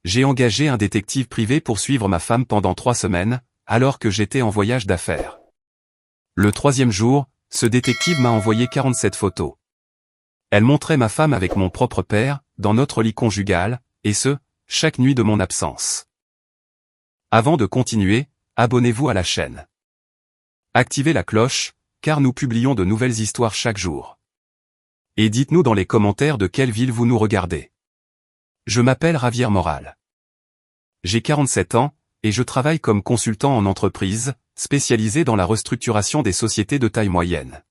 J'ai engagé un détective privé pour suivre ma femme pendant 3 semaines, alors que j'étais en voyage d'affaires. Le 3e jour, ce détective m'a envoyé 47 photos. Elle montrait ma femme avec mon propre père, dans notre lit conjugal, et ce, chaque nuit de mon absence. Avant de continuer, abonnez-vous à la chaîne. Activez la cloche, car nous publions de nouvelles histoires chaque jour. Et dites-nous dans les commentaires de quelle ville vous nous regardez. Je m'appelle Javier Moral. J'ai 47 ans, et je travaille comme consultant en entreprise, spécialisé dans la restructuration des sociétés de taille moyenne.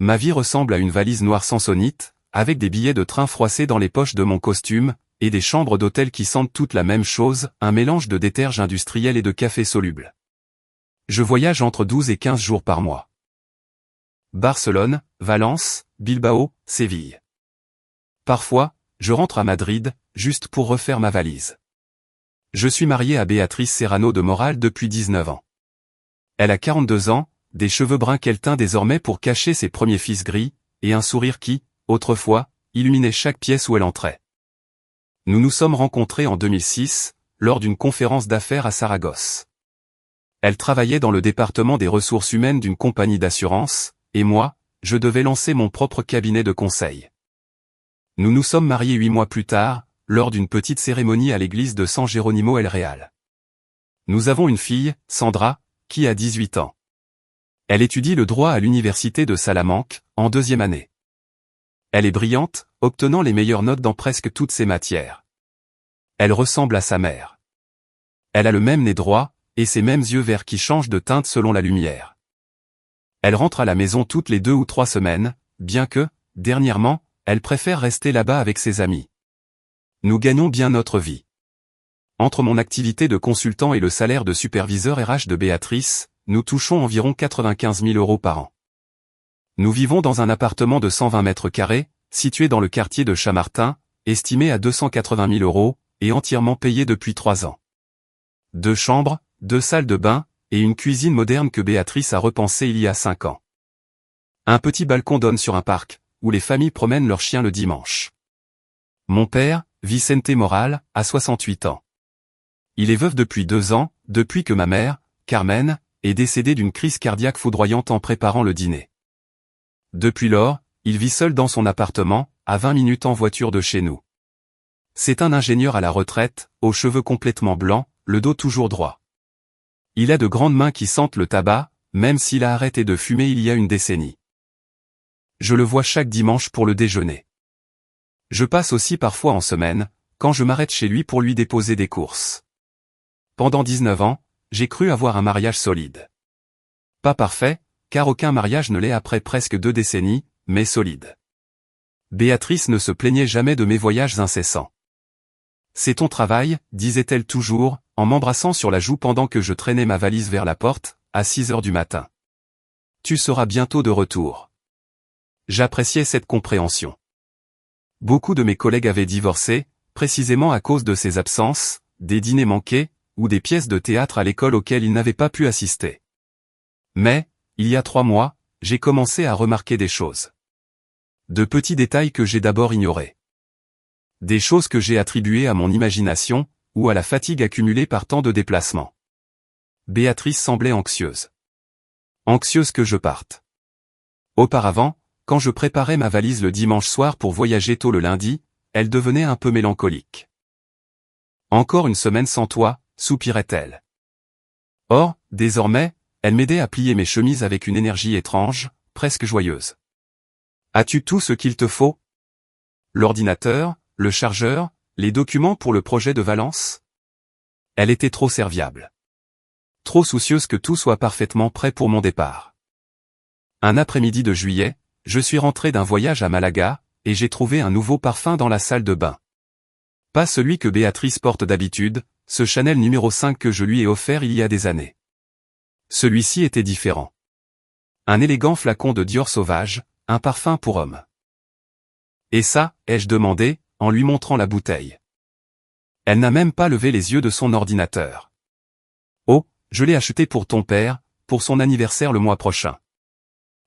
Ma vie ressemble à une valise noire samsonite, avec des billets de train froissés dans les poches de mon costume, et des chambres d'hôtel qui sentent toutes la même chose, un mélange de déterge industriel et de café soluble. Je voyage entre 12 et 15 jours par mois. Barcelone, Valence, Bilbao, Séville. Parfois, je rentre à Madrid, juste pour refaire ma valise. Je suis marié à Béatrice Serrano de Moral depuis 19 ans. Elle a 42 ans, des cheveux bruns qu'elle teint désormais pour cacher ses premiers fils gris, et un sourire qui, autrefois, illuminait chaque pièce où elle entrait. Nous nous sommes rencontrés en 2006, lors d'une conférence d'affaires à Saragosse. Elle travaillait dans le département des ressources humaines d'une compagnie d'assurance, et moi, je devais lancer mon propre cabinet de conseil. Nous nous sommes mariés 8 mois plus tard, lors d'une petite cérémonie à l'église de San Jerónimo el Real. Nous avons une fille, Sandra, qui a 18 ans. Elle étudie le droit à l'université de Salamanque, en 2e année. Elle est brillante, obtenant les meilleures notes dans presque toutes ses matières. Elle ressemble à sa mère. Elle a le même nez droit, et ces mêmes yeux verts qui changent de teinte selon la lumière. Elle rentre à la maison toutes les 2 ou 3 semaines, bien que, dernièrement, elle préfère rester là-bas avec ses amis. Nous gagnons bien notre vie. Entre mon activité de consultant et le salaire de superviseur RH de Béatrice, nous touchons environ 95 000 € par an. Nous vivons dans un appartement de 120 mètres carrés, situé dans le quartier de Chamartin, estimé à 280 000 €, et entièrement payé depuis 3 ans. 2 chambres, 2 salles de bain, et une cuisine moderne que Béatrice a repensée il y a 5 ans. Un petit balcon donne sur un parc, où les familles promènent leurs chiens le dimanche. Mon père, Vicente Moral, a 68 ans. Il est veuf depuis 2 ans, depuis que ma mère, Carmen, est décédée d'une crise cardiaque foudroyante en préparant le dîner. Depuis lors, il vit seul dans son appartement, à 20 minutes en voiture de chez nous. C'est un ingénieur à la retraite, aux cheveux complètement blancs, le dos toujours droit. Il a de grandes mains qui sentent le tabac, même s'il a arrêté de fumer il y a une décennie. Je le vois chaque dimanche pour le déjeuner. Je passe aussi parfois en semaine, quand je m'arrête chez lui pour lui déposer des courses. Pendant 19 ans, j'ai cru avoir un mariage solide. Pas parfait, car aucun mariage ne l'est après presque 2 décennies, mais solide. Béatrice ne se plaignait jamais de mes voyages incessants. C'est ton travail, disait-elle toujours, en m'embrassant sur la joue pendant que je traînais ma valise vers la porte, à 6 heures du matin. Tu seras bientôt de retour. J'appréciais cette compréhension. Beaucoup de mes collègues avaient divorcé, précisément à cause de ces absences, des dîners manqués, ou des pièces de théâtre à l'école auxquelles ils n'avaient pas pu assister. Mais, il y a 3 mois, j'ai commencé à remarquer des choses. De petits détails que j'ai d'abord ignorés. Des choses que j'ai attribuées à mon imagination, ou à la fatigue accumulée par tant de déplacements. Béatrice semblait anxieuse. Anxieuse que je parte. Auparavant, quand je préparais ma valise le dimanche soir pour voyager tôt le lundi, elle devenait un peu mélancolique. Encore une semaine sans toi, soupirait-elle. Or, désormais, elle m'aidait à plier mes chemises avec une énergie étrange, presque joyeuse. As-tu tout ce qu'il te faut? L'ordinateur, le chargeur, les documents pour le projet de Valence? Elle était trop serviable. Trop soucieuse que tout soit parfaitement prêt pour mon départ. Un après-midi de juillet, je suis rentré d'un voyage à Malaga, et j'ai trouvé un nouveau parfum dans la salle de bain. Pas celui que Béatrice porte d'habitude, ce Chanel numéro 5 que je lui ai offert il y a des années. Celui-ci était différent. Un élégant flacon de Dior sauvage, un parfum pour homme. Et ça, ai-je demandé, en lui montrant la bouteille. Elle n'a même pas levé les yeux de son ordinateur. Oh, je l'ai acheté pour ton père, pour son anniversaire le mois prochain.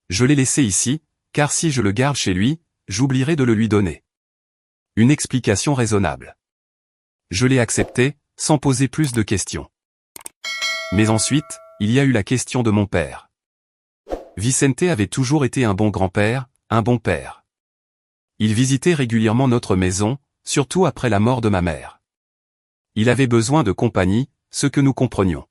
Je l'ai laissé ici, car si je le garde chez lui, j'oublierai de le lui donner. Une explication raisonnable. Je l'ai accepté, sans poser plus de questions. Mais ensuite, il y a eu la question de mon père. Vicente avait toujours été un bon grand-père, un bon père. Il visitait régulièrement notre maison, surtout après la mort de ma mère. Il avait besoin de compagnie, ce que nous comprenions.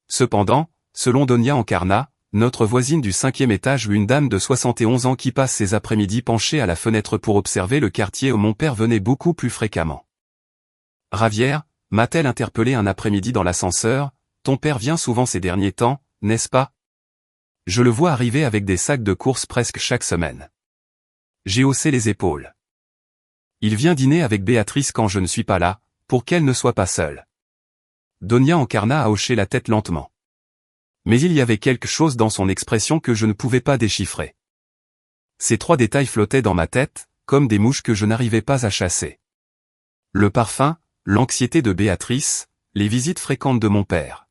Cependant, selon Doña Encarna, notre voisine du 5e étage, une dame de 71 ans qui passe ses après-midi penchée à la fenêtre pour observer le quartier où mon père venait beaucoup plus fréquemment. Ravière, m'a-t-elle interpellé un après-midi dans l'ascenseur, ton père vient souvent ces derniers temps, n'est-ce pas? Je le vois arriver avec des sacs de courses presque chaque semaine. J'ai haussé les épaules. Il vient dîner avec Béatrice quand je ne suis pas là, pour qu'elle ne soit pas seule. Doña Encarna a hoché la tête lentement. Mais il y avait quelque chose dans son expression que je ne pouvais pas déchiffrer. Ces 3 détails flottaient dans ma tête, comme des mouches que je n'arrivais pas à chasser. Le parfum, l'anxiété de Béatrice, les visites fréquentes de mon père.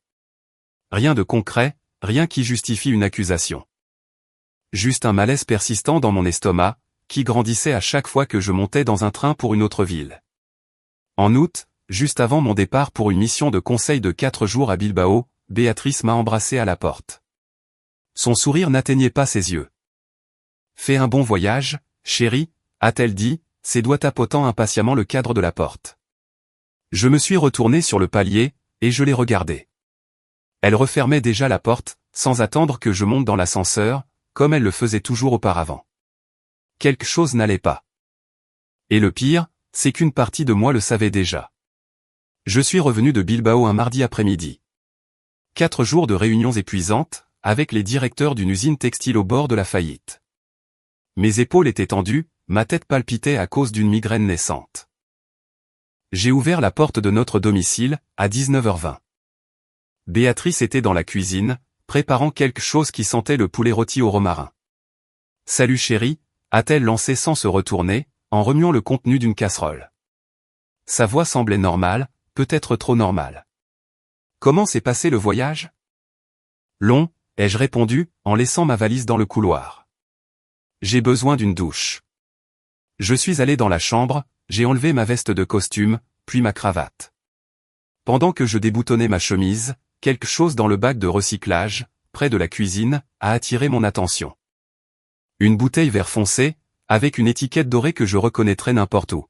Rien de concret, rien qui justifie une accusation. Juste un malaise persistant dans mon estomac, qui grandissait à chaque fois que je montais dans un train pour une autre ville. En août, juste avant mon départ pour une mission de conseil de 4 jours à Bilbao, Béatrice m'a embrassé à la porte. Son sourire n'atteignait pas ses yeux. « Fais un bon voyage, chérie », a-t-elle dit, ses doigts tapotant impatiemment le cadre de la porte. Je me suis retourné sur le palier, et je l'ai regardée. Elle refermait déjà la porte, sans attendre que je monte dans l'ascenseur, comme elle le faisait toujours auparavant. Quelque chose n'allait pas. Et le pire, c'est qu'une partie de moi le savait déjà. Je suis revenu de Bilbao un mardi après-midi. 4 jours de réunions épuisantes, avec les directeurs d'une usine textile au bord de la faillite. Mes épaules étaient tendues, ma tête palpitait à cause d'une migraine naissante. J'ai ouvert la porte de notre domicile, à 19h20. Béatrice était dans la cuisine, préparant quelque chose qui sentait le poulet rôti au romarin. « Salut chérie », a-t-elle lancé sans se retourner, en remuant le contenu d'une casserole. Sa voix semblait normale, peut-être trop normale. « Comment s'est passé le voyage ?»« Long », ai-je répondu, en laissant ma valise dans le couloir. « J'ai besoin d'une douche. » Je suis allé dans la chambre, j'ai enlevé ma veste de costume, puis ma cravate. Pendant que je déboutonnais ma chemise, quelque chose dans le bac de recyclage, près de la cuisine, a attiré mon attention. Une bouteille vert foncé, avec une étiquette dorée que je reconnaîtrais n'importe où.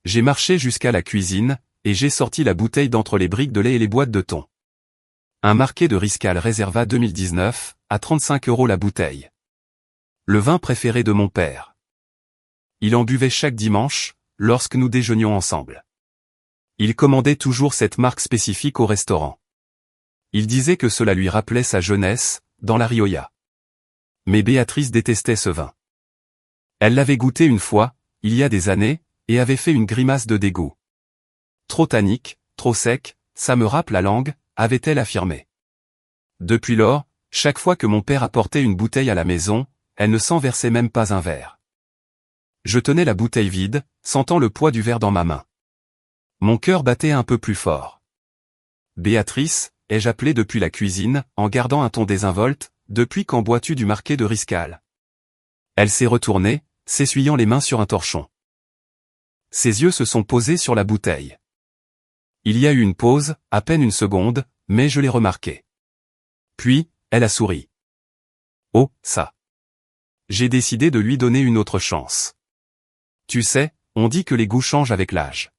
J'ai marché jusqu'à la cuisine, et j'ai sorti la bouteille d'entre les briques de lait et les boîtes de thon. Un marqué de Riscal Reserva 2019, à 35 € la bouteille. Le vin préféré de mon père. Il en buvait chaque dimanche, lorsque nous déjeunions ensemble. Il commandait toujours cette marque spécifique au restaurant. Il disait que cela lui rappelait sa jeunesse, dans la Rioja. Mais Béatrice détestait ce vin. Elle l'avait goûté une fois, il y a des années, et avait fait une grimace de dégoût. Trop tannique, trop sec, ça me râpe la langue, avait-elle affirmé. Depuis lors, chaque fois que mon père apportait une bouteille à la maison, elle ne s'en versait même pas un verre. Je tenais la bouteille vide, sentant le poids du verre dans ma main. Mon cœur battait un peu plus fort. Béatrice, ai-je appelé depuis la cuisine, en gardant un ton désinvolte, depuis quand bois-tu du marquet de Riscal? Elle s'est retournée, s'essuyant les mains sur un torchon. Ses yeux se sont posés sur la bouteille. Il y a eu une pause, à peine une seconde, mais je l'ai remarqué. Puis, elle a souri. Oh, ça. J'ai décidé de lui donner une autre chance. Tu sais, on dit que les goûts changent avec l'âge.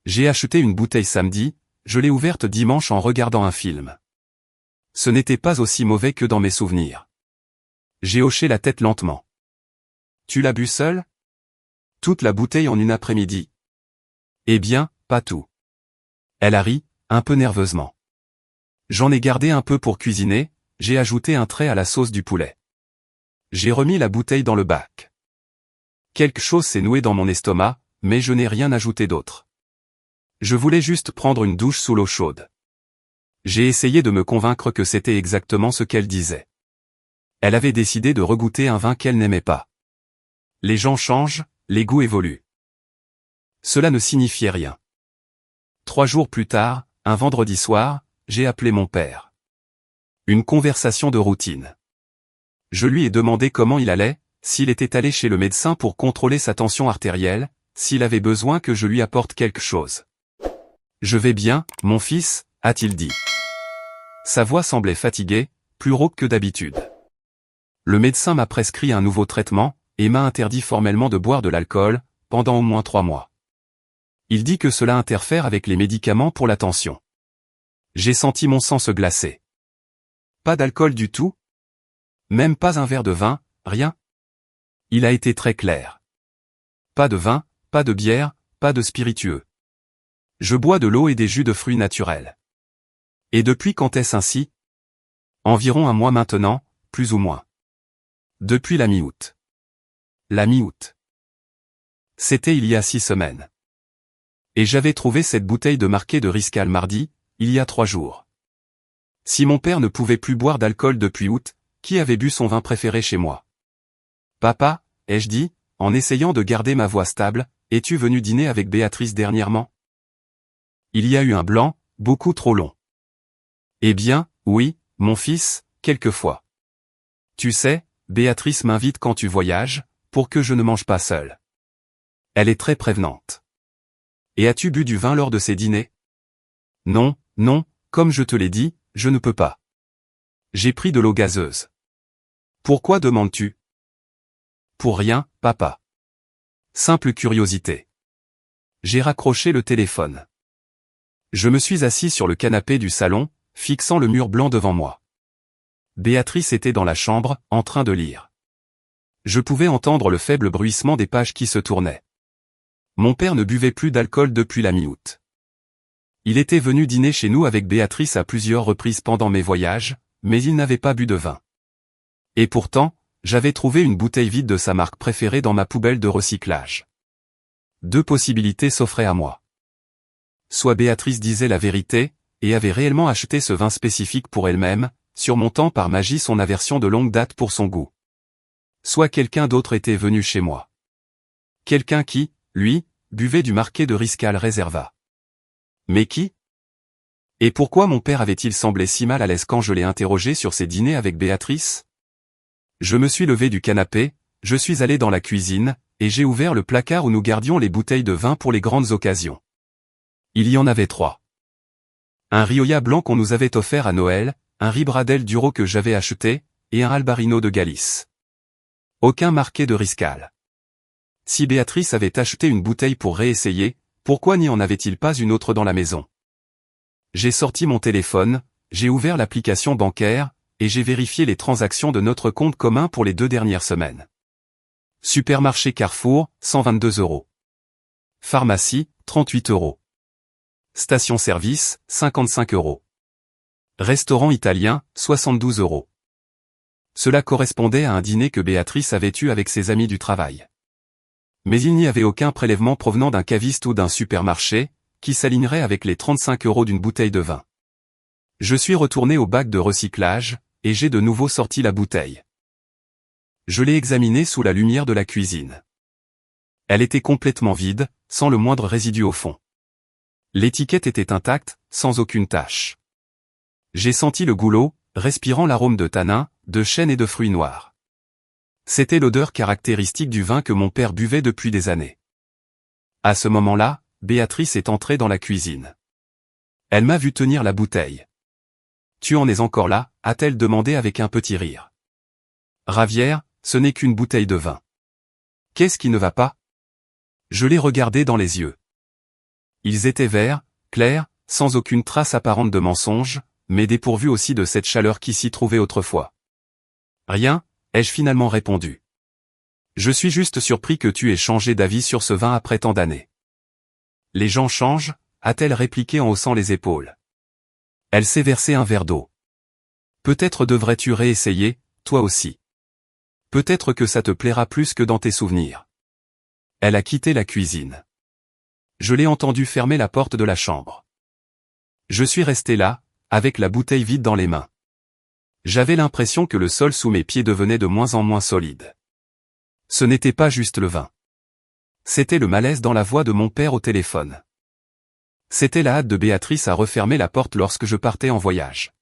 J'ai acheté une bouteille samedi, je l'ai ouverte dimanche en regardant un film. Ce n'était pas aussi mauvais que dans mes souvenirs. J'ai hoché la tête lentement. Tu l'as bu seul? Toute la bouteille en une après-midi? Eh bien, pas tout. Elle a ri, un peu nerveusement. J'en ai gardé un peu pour cuisiner, j'ai ajouté un trait à la sauce du poulet. J'ai remis la bouteille dans le bac. Quelque chose s'est noué dans mon estomac, mais je n'ai rien ajouté d'autre. Je voulais juste prendre une douche sous l'eau chaude. J'ai essayé de me convaincre que c'était exactement ce qu'elle disait. Elle avait décidé de regoûter un vin qu'elle n'aimait pas. Les gens changent, les goûts évoluent. Cela ne signifiait rien. 3 jours plus tard, un vendredi soir, j'ai appelé mon père. Une conversation de routine. Je lui ai demandé comment il allait, s'il était allé chez le médecin pour contrôler sa tension artérielle, s'il avait besoin que je lui apporte quelque chose. « Je vais bien, mon fils », a-t-il dit. Sa voix semblait fatiguée, plus rauque que d'habitude. Le médecin m'a prescrit un nouveau traitement, et m'a interdit formellement de boire de l'alcool, pendant au moins 3 mois. Il dit que cela interfère avec les médicaments pour la tension. J'ai senti mon sang se glacer. Pas d'alcool du tout? Même pas un verre de vin, rien? Il a été très clair. Pas de vin, pas de bière, pas de spiritueux. Je bois de l'eau et des jus de fruits naturels. Et depuis quand est-ce ainsi? Environ un mois maintenant, plus ou moins. Depuis la mi-août. La mi-août. C'était il y a 6 semaines. Et j'avais trouvé cette bouteille de marqué de Riscal mardi, il y a 3 jours. Si mon père ne pouvait plus boire d'alcool depuis août, qui avait bu son vin préféré chez moi? Papa, ai-je dit, en essayant de garder ma voix stable, es-tu venu dîner avec Béatrice dernièrement? Il y a eu un blanc, beaucoup trop long. Eh bien, oui, mon fils, quelquefois. Tu sais, Béatrice m'invite quand tu voyages, pour que je ne mange pas seul. Elle est très prévenante. Et as-tu bu du vin lors de ces dîners? Non, non, comme je te l'ai dit, je ne peux pas. J'ai pris de l'eau gazeuse. Pourquoi demandes-tu? Pour rien, papa. Simple curiosité. J'ai raccroché le téléphone. Je me suis assis sur le canapé du salon, fixant le mur blanc devant moi. Béatrice était dans la chambre, en train de lire. Je pouvais entendre le faible bruissement des pages qui se tournaient. Mon père ne buvait plus d'alcool depuis la mi-août. Il était venu dîner chez nous avec Béatrice à plusieurs reprises pendant mes voyages, mais il n'avait pas bu de vin. Et pourtant, j'avais trouvé une bouteille vide de sa marque préférée dans ma poubelle de recyclage. 2 possibilités s'offraient à moi. Soit Béatrice disait la vérité, et avait réellement acheté ce vin spécifique pour elle-même, surmontant par magie son aversion de longue date pour son goût. Soit quelqu'un d'autre était venu chez moi. Quelqu'un qui, lui, buvait du marqué de Riscal Reserva. Mais qui? Et pourquoi mon père avait-il semblé si mal à l'aise quand je l'ai interrogé sur ses dîners avec Béatrice? Je me suis levé du canapé, je suis allé dans la cuisine, et j'ai ouvert le placard où nous gardions les bouteilles de vin pour les grandes occasions. Il y en avait 3. Un Rioja blanc qu'on nous avait offert à Noël, un Ribradel Duro que j'avais acheté, et un Albarino de Galice. Aucun marqué de Riscal. Si Béatrice avait acheté une bouteille pour réessayer, pourquoi n'y en avait-il pas une autre dans la maison? J'ai sorti mon téléphone, j'ai ouvert l'application bancaire, et j'ai vérifié les transactions de notre compte commun pour les 2 dernières semaines. Supermarché Carrefour, 122 €. Pharmacie, 38 €. Station-service, 55 €. Restaurant italien, 72 €. Cela correspondait à un dîner que Béatrice avait eu avec ses amis du travail. Mais il n'y avait aucun prélèvement provenant d'un caviste ou d'un supermarché, qui s'alignerait avec les 35 € d'une bouteille de vin. Je suis retourné au bac de recyclage, et j'ai de nouveau sorti la bouteille. Je l'ai examinée sous la lumière de la cuisine. Elle était complètement vide, sans le moindre résidu au fond. L'étiquette était intacte, sans aucune tache. J'ai senti le goulot, respirant l'arôme de tanin, de chêne et de fruits noirs. C'était l'odeur caractéristique du vin que mon père buvait depuis des années. À ce moment-là, Béatrice est entrée dans la cuisine. Elle m'a vu tenir la bouteille. « Tu en es encore là ?» a-t-elle demandé avec un petit rire. « Ravière, ce n'est qu'une bouteille de vin. Qu'est-ce qui ne va pas ?» Je l'ai regardé dans les yeux. Ils étaient verts, clairs, sans aucune trace apparente de mensonge, mais dépourvus aussi de cette chaleur qui s'y trouvait autrefois. « Rien », ai-je finalement répondu. « Je suis juste surpris que tu aies changé d'avis sur ce vin après tant d'années. » « Les gens changent », a-t-elle répliqué en haussant les épaules. Elle s'est versé un verre d'eau. « Peut-être devrais-tu réessayer, toi aussi. Peut-être que ça te plaira plus que dans tes souvenirs. » Elle a quitté la cuisine. Je l'ai entendu fermer la porte de la chambre. Je suis resté là, avec la bouteille vide dans les mains. J'avais l'impression que le sol sous mes pieds devenait de moins en moins solide. Ce n'était pas juste le vin. C'était le malaise dans la voix de mon père au téléphone. C'était la hâte de Béatrice à refermer la porte lorsque je partais en voyage.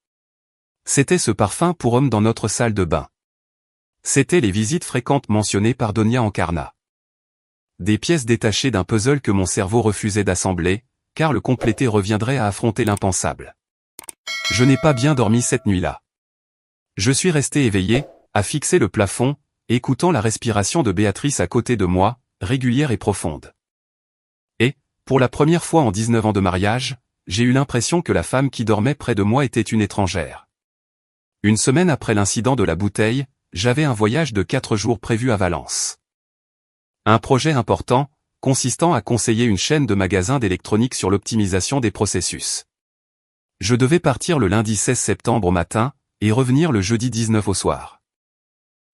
C'était ce parfum pour homme dans notre salle de bain. C'était les visites fréquentes mentionnées par Donia Encarna. des pièces détachées d'un puzzle que mon cerveau refusait d'assembler, car le compléter reviendrait à affronter l'impensable. Je n'ai pas bien dormi cette nuit-là. Je suis resté éveillé, à fixer le plafond, écoutant la respiration de Béatrice à côté de moi, régulière et profonde. Et, pour la première fois en 19 ans de mariage, j'ai eu l'impression que la femme qui dormait près de moi était une étrangère. Une semaine après l'incident de la bouteille, j'avais un voyage de 4 jours prévu à Valence. Un projet important, consistant à conseiller une chaîne de magasins d'électronique sur l'optimisation des processus. Je devais partir le lundi 16 septembre au matin, et revenir le jeudi 19 au soir.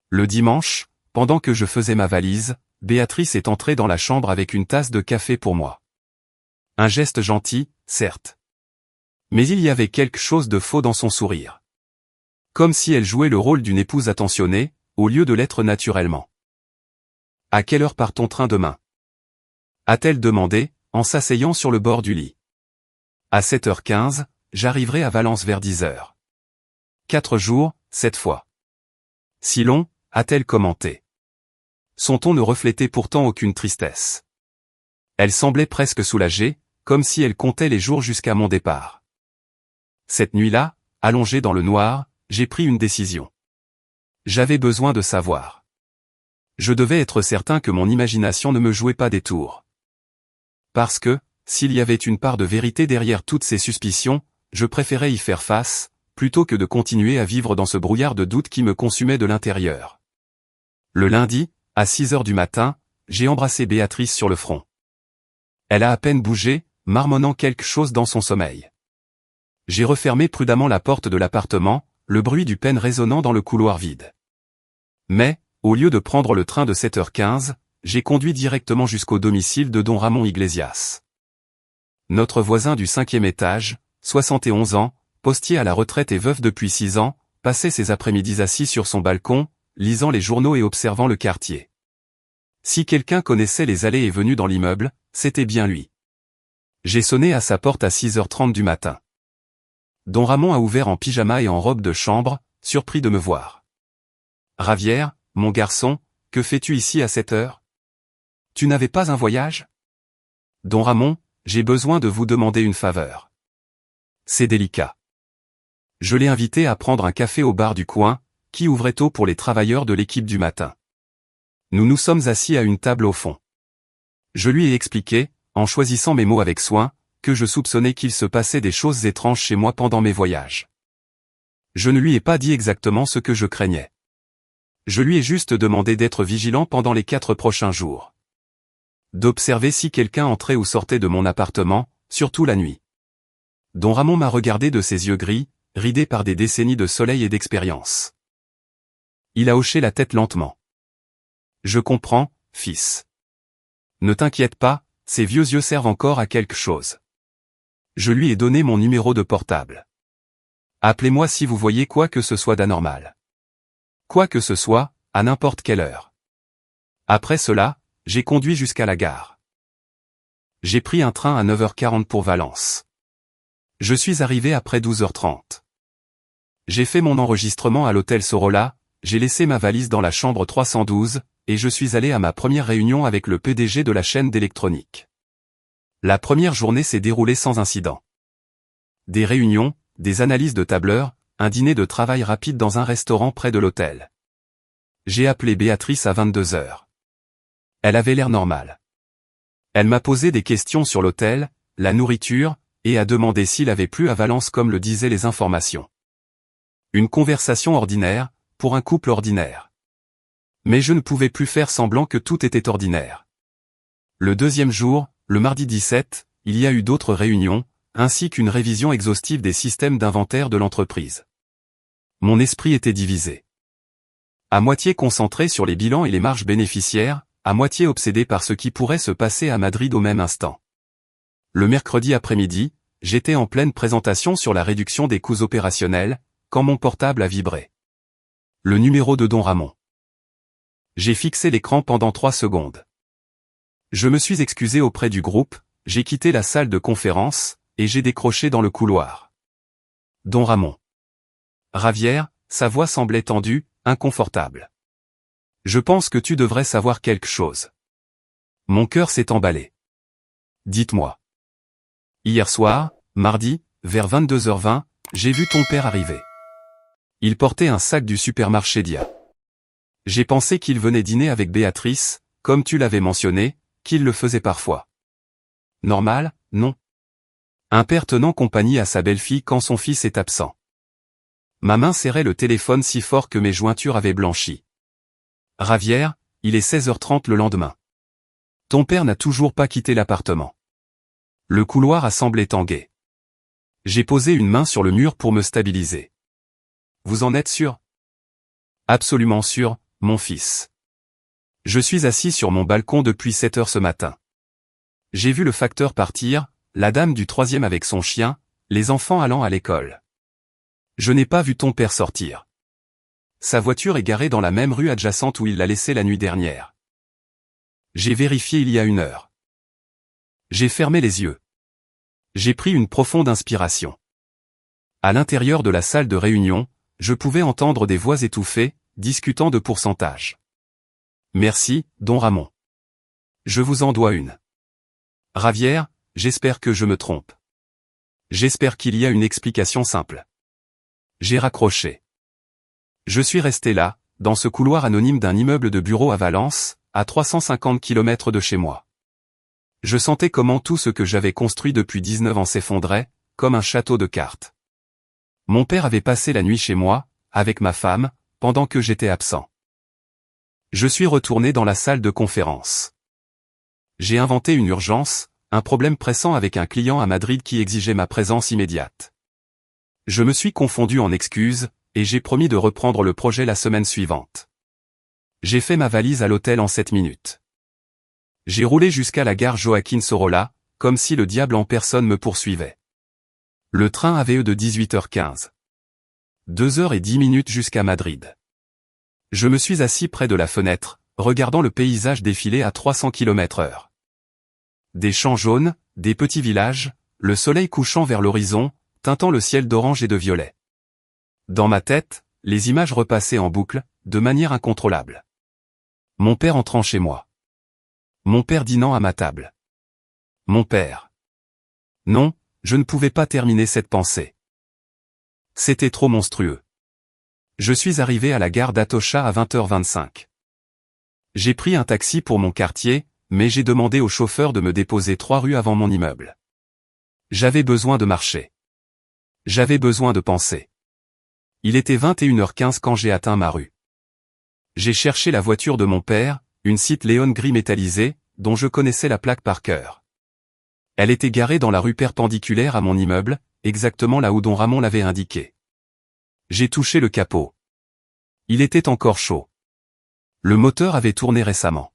Le dimanche, pendant que je faisais ma valise, Béatrice est entrée dans la chambre avec une tasse de café pour moi. Un geste gentil, certes. Mais il y avait quelque chose de faux dans son sourire. Comme si elle jouait le rôle d'une épouse attentionnée, au lieu de l'être naturellement. « À quelle heure part ton train demain ?» a-t-elle demandé, en s'asseyant sur le bord du lit. « À 7h15, j'arriverai à Valence vers 10h. 4 jours, 7 fois. »« Si long ?» a-t-elle commenté. Son ton ne reflétait pourtant aucune tristesse. Elle semblait presque soulagée, comme si elle comptait les jours jusqu'à mon départ. Cette nuit-là, allongé dans le noir, j'ai pris une décision. J'avais besoin de savoir. Je devais être certain que mon imagination ne me jouait pas des tours. Parce que, s'il y avait une part de vérité derrière toutes ces suspicions, je préférais y faire face, plutôt que de continuer à vivre dans ce brouillard de doute qui me consumait de l'intérieur. Le lundi, à 6h du matin, j'ai embrassé Béatrice sur le front. Elle a à peine bougé, marmonnant quelque chose dans son sommeil. J'ai refermé prudemment la porte de l'appartement, le bruit du pêne résonnant dans le couloir vide. Mais, au lieu de prendre le train de 7h15, j'ai conduit directement jusqu'au domicile de don Ramon Iglesias. Notre voisin du 5e étage, 71 ans, postier à la retraite et veuf depuis 6 ans, passait ses après-midi assis sur son balcon, lisant les journaux et observant le quartier. Si quelqu'un connaissait les allées et venues dans l'immeuble, c'était bien lui. J'ai sonné à sa porte à 6h30 du matin. Don Ramon a ouvert en pyjama et en robe de chambre, surpris de me voir. « Ravière, mon garçon, que fais-tu ici à cette heure? Tu n'avais pas un voyage? » Don Ramon, j'ai besoin de vous demander une faveur. C'est délicat. Je l'ai invité à prendre un café au bar du coin, qui ouvrait tôt pour les travailleurs de l'équipe du matin. Nous nous sommes assis à une table au fond. Je lui ai expliqué, en choisissant mes mots avec soin, que je soupçonnais qu'il se passait des choses étranges chez moi pendant mes voyages. Je ne lui ai pas dit exactement ce que je craignais. Je lui ai juste demandé d'être vigilant pendant les 4 prochains jours. D'observer si quelqu'un entrait ou sortait de mon appartement, surtout la nuit. Don Ramon m'a regardé de ses yeux gris, ridés par des décennies de soleil et d'expérience. Il a hoché la tête lentement. « Je comprends, fils. Ne t'inquiète pas, ces vieux yeux servent encore à quelque chose. » Je lui ai donné mon numéro de portable. « Appelez-moi si vous voyez quoi que ce soit d'anormal. Quoi que ce soit, à n'importe quelle heure. » Après cela, j'ai conduit jusqu'à la gare. J'ai pris un train à 9h40 pour Valence. Je suis arrivé après 12h30. J'ai fait mon enregistrement à l'hôtel Sorolla, j'ai laissé ma valise dans la chambre 312, et je suis allé à ma première réunion avec le PDG de la chaîne d'électronique. La première journée s'est déroulée sans incident. Des réunions, des analyses de tableurs, un dîner de travail rapide dans un restaurant près de l'hôtel. J'ai appelé Béatrice à 22h. Elle avait l'air normale. Elle m'a posé des questions sur l'hôtel, la nourriture, et a demandé s'il avait plu à Valence comme le disaient les informations. Une conversation ordinaire, pour un couple ordinaire. Mais je ne pouvais plus faire semblant que tout était ordinaire. Le deuxième jour, le mardi 17, il y a eu d'autres réunions, ainsi qu'une révision exhaustive des systèmes d'inventaire de l'entreprise. Mon esprit était divisé. À moitié concentré sur les bilans et les marges bénéficiaires, à moitié obsédé par ce qui pourrait se passer à Madrid au même instant. Le mercredi après-midi, j'étais en pleine présentation sur la réduction des coûts opérationnels, quand mon portable a vibré. Le numéro de don Ramon. J'ai fixé l'écran pendant 3 secondes. Je me suis excusé auprès du groupe, j'ai quitté la salle de conférence, et j'ai décroché dans le couloir. Don Ramon. Ravière, sa voix semblait tendue, inconfortable. Je pense que tu devrais savoir quelque chose. Mon cœur s'est emballé. Dites-moi. Hier soir, mardi, vers 22h20, j'ai vu ton père arriver. Il portait un sac du supermarché Dia. J'ai pensé qu'il venait dîner avec Béatrice, comme tu l'avais mentionné, qu'il le faisait parfois. Normal, non. Un père tenant compagnie à sa belle-fille quand son fils est absent. Ma main serrait le téléphone si fort que mes jointures avaient blanchi. Ravière, il est 16h30 le lendemain. Ton père n'a toujours pas quitté l'appartement. Le couloir a semblé tanguer. J'ai posé une main sur le mur pour me stabiliser. Vous en êtes sûr? Absolument sûr, mon fils. Je suis assis sur mon balcon depuis 7 heures ce matin. J'ai vu le facteur partir, la dame du 3e avec son chien, les enfants allant à l'école. Je n'ai pas vu ton père sortir. Sa voiture est garée dans la même rue adjacente où il l'a laissée la nuit dernière. J'ai vérifié il y a 1 heure. J'ai fermé les yeux. J'ai pris une profonde inspiration. À l'intérieur de la salle de réunion, je pouvais entendre des voix étouffées, discutant de pourcentage. Merci, Don Ramon. Je vous en dois une. Ravière, j'espère que je me trompe. J'espère qu'il y a une explication simple. J'ai raccroché. Je suis resté là, dans ce couloir anonyme d'un immeuble de bureau à Valence, à 350 km de chez moi. Je sentais comment tout ce que j'avais construit depuis 19 ans s'effondrait, comme un château de cartes. Mon père avait passé la nuit chez moi, avec ma femme, pendant que j'étais absent. Je suis retourné dans la salle de conférence. J'ai inventé une urgence, un problème pressant avec un client à Madrid qui exigeait ma présence immédiate. Je me suis confondu en excuses, et j'ai promis de reprendre le projet la semaine suivante. J'ai fait ma valise à l'hôtel en 7 minutes. J'ai roulé jusqu'à la gare Joaquín Sorolla, comme si le diable en personne me poursuivait. Le train avait de 18h15. 2h10 jusqu'à Madrid. Je me suis assis près de la fenêtre, regardant le paysage défiler à 300 km/h. Des champs jaunes, des petits villages, le soleil couchant vers l'horizon, teintant le ciel d'orange et de violet. Dans ma tête, les images repassaient en boucle, de manière incontrôlable. Mon père entrant chez moi. Mon père dînant à ma table. Mon père. Non, je ne pouvais pas terminer cette pensée. C'était trop monstrueux. Je suis arrivé à la gare d'Atocha à 20h25. J'ai pris un taxi pour mon quartier, mais j'ai demandé au chauffeur de me déposer 3 rues avant mon immeuble. J'avais besoin de marcher. J'avais besoin de penser. Il était 21h15 quand j'ai atteint ma rue. J'ai cherché la voiture de mon père, une Seat Leon gris métallisé, dont je connaissais la plaque par cœur. Elle était garée dans la rue perpendiculaire à mon immeuble, exactement là où Don Ramon l'avait indiqué. J'ai touché le capot. Il était encore chaud. Le moteur avait tourné récemment.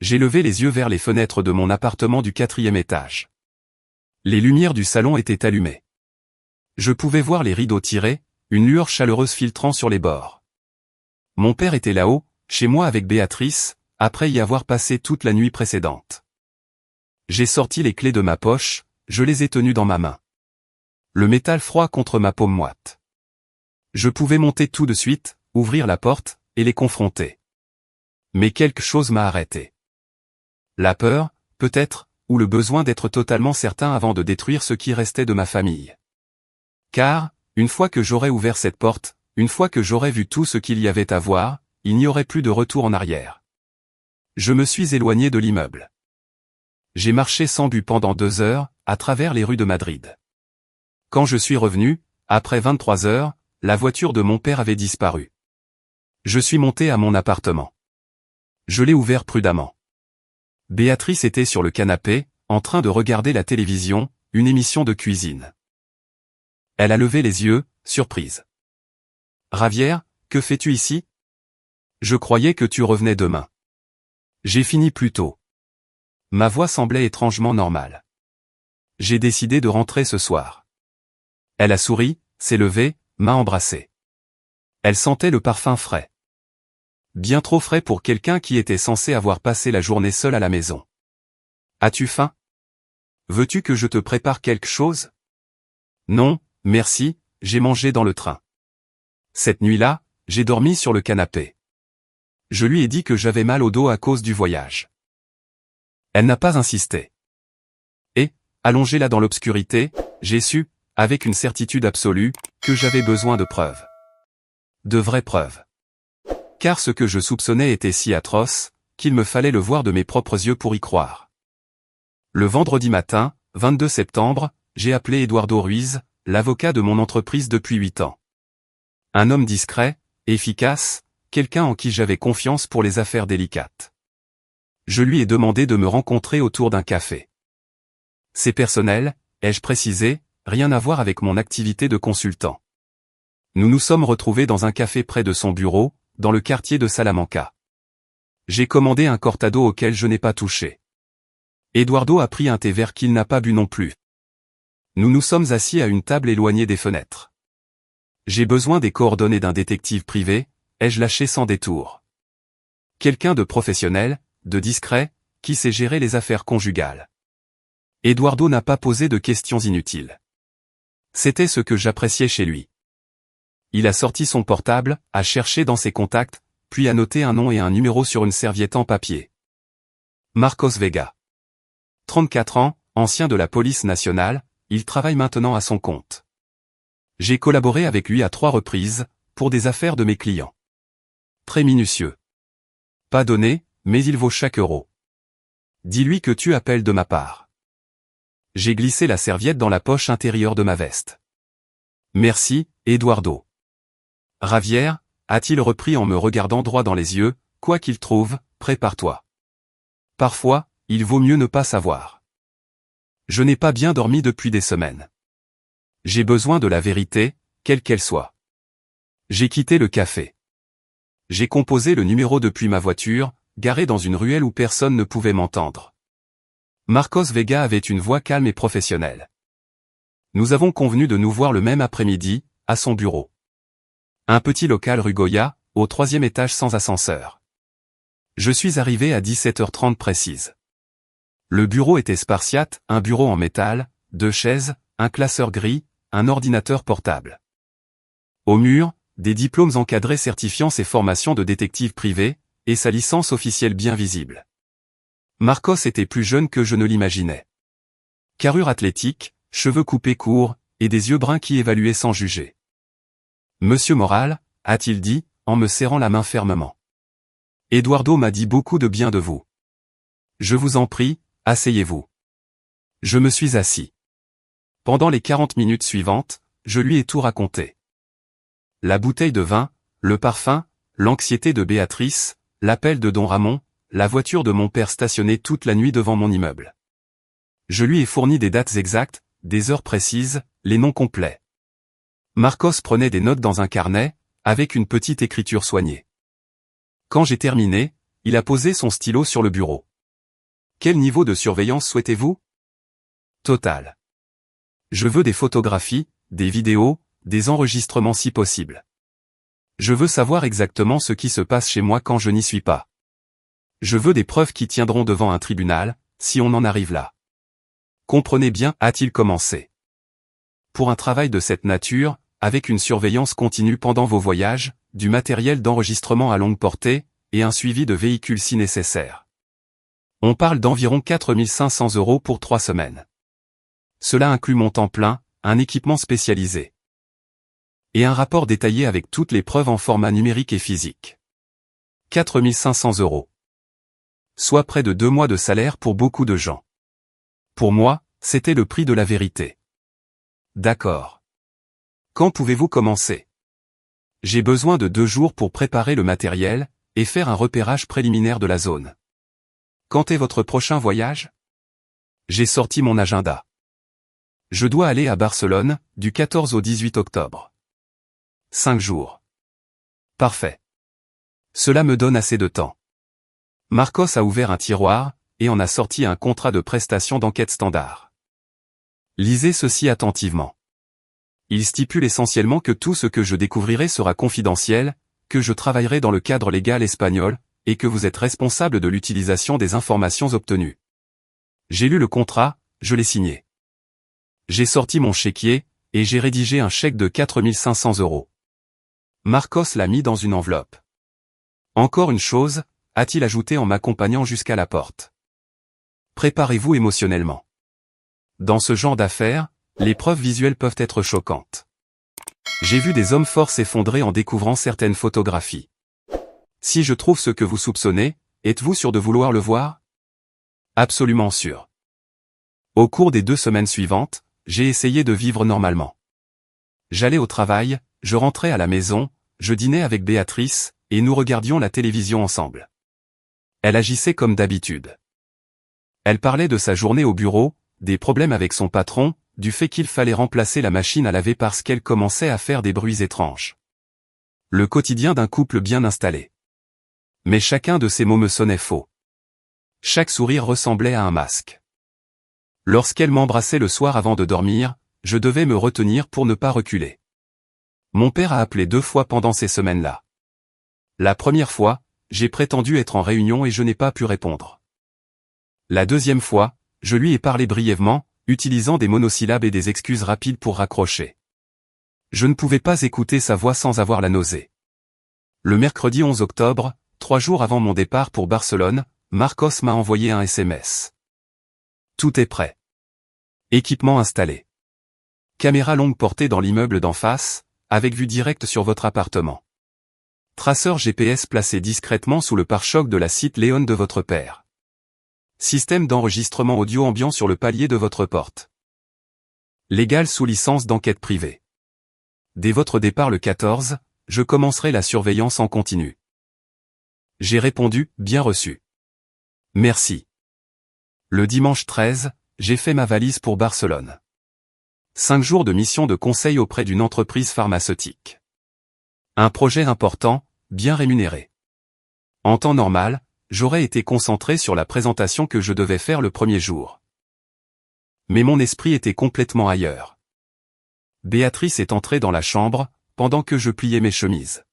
J'ai levé les yeux vers les fenêtres de mon appartement du 4e étage. Les lumières du salon étaient allumées. Je pouvais voir les rideaux tirés, une lueur chaleureuse filtrant sur les bords. Mon père était là-haut, chez moi avec Béatrice, après y avoir passé toute la nuit précédente. J'ai sorti les clés de ma poche, je les ai tenues dans ma main. Le métal froid contre ma paume moite. Je pouvais monter tout de suite, ouvrir la porte, et les confronter. Mais quelque chose m'a arrêté. La peur, peut-être, ou le besoin d'être totalement certain avant de détruire ce qui restait de ma famille. Car, une fois que j'aurais ouvert cette porte, une fois que j'aurais vu tout ce qu'il y avait à voir, il n'y aurait plus de retour en arrière. Je me suis éloigné de l'immeuble. J'ai marché sans but pendant 2 heures, à travers les rues de Madrid. Quand je suis revenu, après 23 heures, la voiture de mon père avait disparu. Je suis monté à mon appartement. Je l'ai ouvert prudemment. Béatrice était sur le canapé, en train de regarder la télévision, une émission de cuisine. Elle a levé les yeux, surprise. « Ravière, que fais-tu ici ? Je croyais que tu revenais demain. » J'ai fini plus tôt. Ma voix semblait étrangement normale. J'ai décidé de rentrer ce soir. Elle a souri, s'est levée, m'a embrassé. Elle sentait le parfum frais. Bien trop frais pour quelqu'un qui était censé avoir passé la journée seul à la maison. As-tu faim ? Veux-tu que je te prépare quelque chose ? Non, merci, j'ai mangé dans le train. Cette nuit-là, j'ai dormi sur le canapé. Je lui ai dit que j'avais mal au dos à cause du voyage. Elle n'a pas insisté. Et, allongé là dans l'obscurité, j'ai su, avec une certitude absolue, que j'avais besoin de preuves. De vraies preuves. Car ce que je soupçonnais était si atroce, qu'il me fallait le voir de mes propres yeux pour y croire. Le vendredi matin, 22 septembre, j'ai appelé Eduardo Ruiz, l'avocat de mon entreprise depuis 8 ans. Un homme discret, efficace, quelqu'un en qui j'avais confiance pour les affaires délicates. Je lui ai demandé de me rencontrer autour d'un café. C'est personnel, ai-je précisé, rien à voir avec mon activité de consultant. Nous nous sommes retrouvés dans un café près de son bureau, dans le quartier de Salamanca. J'ai commandé un cortado auquel je n'ai pas touché. Eduardo a pris un thé vert qu'il n'a pas bu non plus. Nous nous sommes assis à une table éloignée des fenêtres. J'ai besoin des coordonnées d'un détective privé, ai-je lâché sans détour. Quelqu'un de professionnel, de discret, qui sait gérer les affaires conjugales. Eduardo n'a pas posé de questions inutiles. C'était ce que j'appréciais chez lui. Il a sorti son portable, a cherché dans ses contacts, puis a noté un nom et un numéro sur une serviette en papier. Marcos Vega. 34 ans, ancien de la police nationale, il travaille maintenant à son compte. J'ai collaboré avec lui à 3 reprises, pour des affaires de mes clients. Très minutieux. Pas donné, mais il vaut chaque euro. Dis-lui que tu appelles de ma part. J'ai glissé la serviette dans la poche intérieure de ma veste. Merci, Eduardo. Javier, a-t-il repris en me regardant droit dans les yeux, quoi qu'il trouve, prépare-toi. Parfois, il vaut mieux ne pas savoir. Je n'ai pas bien dormi depuis des semaines. J'ai besoin de la vérité, quelle qu'elle soit. J'ai quitté le café. J'ai composé le numéro depuis ma voiture, garée dans une ruelle où personne ne pouvait m'entendre. Marcos Vega avait une voix calme et professionnelle. Nous avons convenu de nous voir le même après-midi, à son bureau. Un petit local rue Goya, au 3e étage sans ascenseur. Je suis arrivé à 17h30 précise. Le bureau était spartiate, un bureau en métal, 2 chaises, un classeur gris, un ordinateur portable. Au mur, des diplômes encadrés certifiant ses formations de détective privé, et sa licence officielle bien visible. Marcos était plus jeune que je ne l'imaginais. Carrure athlétique, cheveux coupés courts, et des yeux bruns qui évaluaient sans juger. Monsieur Moral, a-t-il dit, en me serrant la main fermement. Eduardo m'a dit beaucoup de bien de vous. Je vous en prie, asseyez-vous. Je me suis assis. Pendant les 40 minutes suivantes, je lui ai tout raconté. La bouteille de vin, le parfum, l'anxiété de Béatrice, l'appel de Don Ramon, la voiture de mon père stationnée toute la nuit devant mon immeuble. Je lui ai fourni des dates exactes, des heures précises, les noms complets. Marcos prenait des notes dans un carnet, avec une petite écriture soignée. Quand j'ai terminé, il a posé son stylo sur le bureau. Quel niveau de surveillance souhaitez-vous? Total. Je veux des photographies, des vidéos, des enregistrements si possible. Je veux savoir exactement ce qui se passe chez moi quand je n'y suis pas. Je veux des preuves qui tiendront devant un tribunal, si on en arrive là. Comprenez bien, a-t-il commencé. Pour un travail de cette nature, avec une surveillance continue pendant vos voyages, du matériel d'enregistrement à longue portée, et un suivi de véhicules si nécessaire. On parle d'environ 4 500 € pour 3 semaines. Cela inclut mon temps plein, un équipement spécialisé. Et un rapport détaillé avec toutes les preuves en format numérique et physique. 4 500 €. Soit près de 2 mois de salaire pour beaucoup de gens. Pour moi, c'était le prix de la vérité. D'accord. Quand pouvez-vous commencer? J'ai besoin de 2 jours pour préparer le matériel, et faire un repérage préliminaire de la zone. Quand est votre prochain voyage? J'ai sorti mon agenda. Je dois aller à Barcelone, du 14 au 18 octobre. 5 jours. Parfait. Cela me donne assez de temps. Marcos a ouvert un tiroir, et en a sorti un contrat de prestation d'enquête standard. Lisez ceci attentivement. Il stipule essentiellement que tout ce que je découvrirai sera confidentiel, que je travaillerai dans le cadre légal espagnol, et que vous êtes responsable de l'utilisation des informations obtenues. J'ai lu le contrat, je l'ai signé. J'ai sorti mon chéquier, et j'ai rédigé un chèque de 4 500 €. Marcos l'a mis dans une enveloppe. Encore une chose, a-t-il ajouté en m'accompagnant jusqu'à la porte. Préparez-vous émotionnellement. Dans ce genre d'affaires, les preuves visuelles peuvent être choquantes. J'ai vu des hommes forts s'effondrer en découvrant certaines photographies. Si je trouve ce que vous soupçonnez, êtes-vous sûr de vouloir le voir? Absolument sûr. Au cours des 2 semaines suivantes, j'ai essayé de vivre normalement. J'allais au travail, je rentrais à la maison, je dînais avec Béatrice, et nous regardions la télévision ensemble. Elle agissait comme d'habitude. Elle parlait de sa journée au bureau, des problèmes avec son patron, du fait qu'il fallait remplacer la machine à laver parce qu'elle commençait à faire des bruits étranges. Le quotidien d'un couple bien installé. Mais chacun de ces mots me sonnait faux. Chaque sourire ressemblait à un masque. Lorsqu'elle m'embrassait le soir avant de dormir, je devais me retenir pour ne pas reculer. Mon père a appelé 2 fois pendant ces semaines-là. La première fois, j'ai prétendu être en réunion et je n'ai pas pu répondre. La deuxième fois, je lui ai parlé brièvement, utilisant des monosyllabes et des excuses rapides pour raccrocher. Je ne pouvais pas écouter sa voix sans avoir la nausée. Le mercredi 11 octobre, 3 jours avant mon départ pour Barcelone, Marcos m'a envoyé un SMS. Tout est prêt. Équipement installé. Caméra longue portée dans l'immeuble d'en face, avec vue directe sur votre appartement. Traceur GPS placé discrètement sous le pare-choc de la Cite Léon de votre père. Système d'enregistrement audio ambiant sur le palier de votre porte. Légal sous licence d'enquête privée. Dès votre départ le 14, je commencerai la surveillance en continu. J'ai répondu, bien reçu. Merci. Le dimanche 13, j'ai fait ma valise pour Barcelone. 5 jours de mission de conseil auprès d'une entreprise pharmaceutique. Un projet important, bien rémunéré. En temps normal, j'aurais été concentré sur la présentation que je devais faire le premier jour. Mais mon esprit était complètement ailleurs. Béatrice est entrée dans la chambre, pendant que je pliais mes chemises.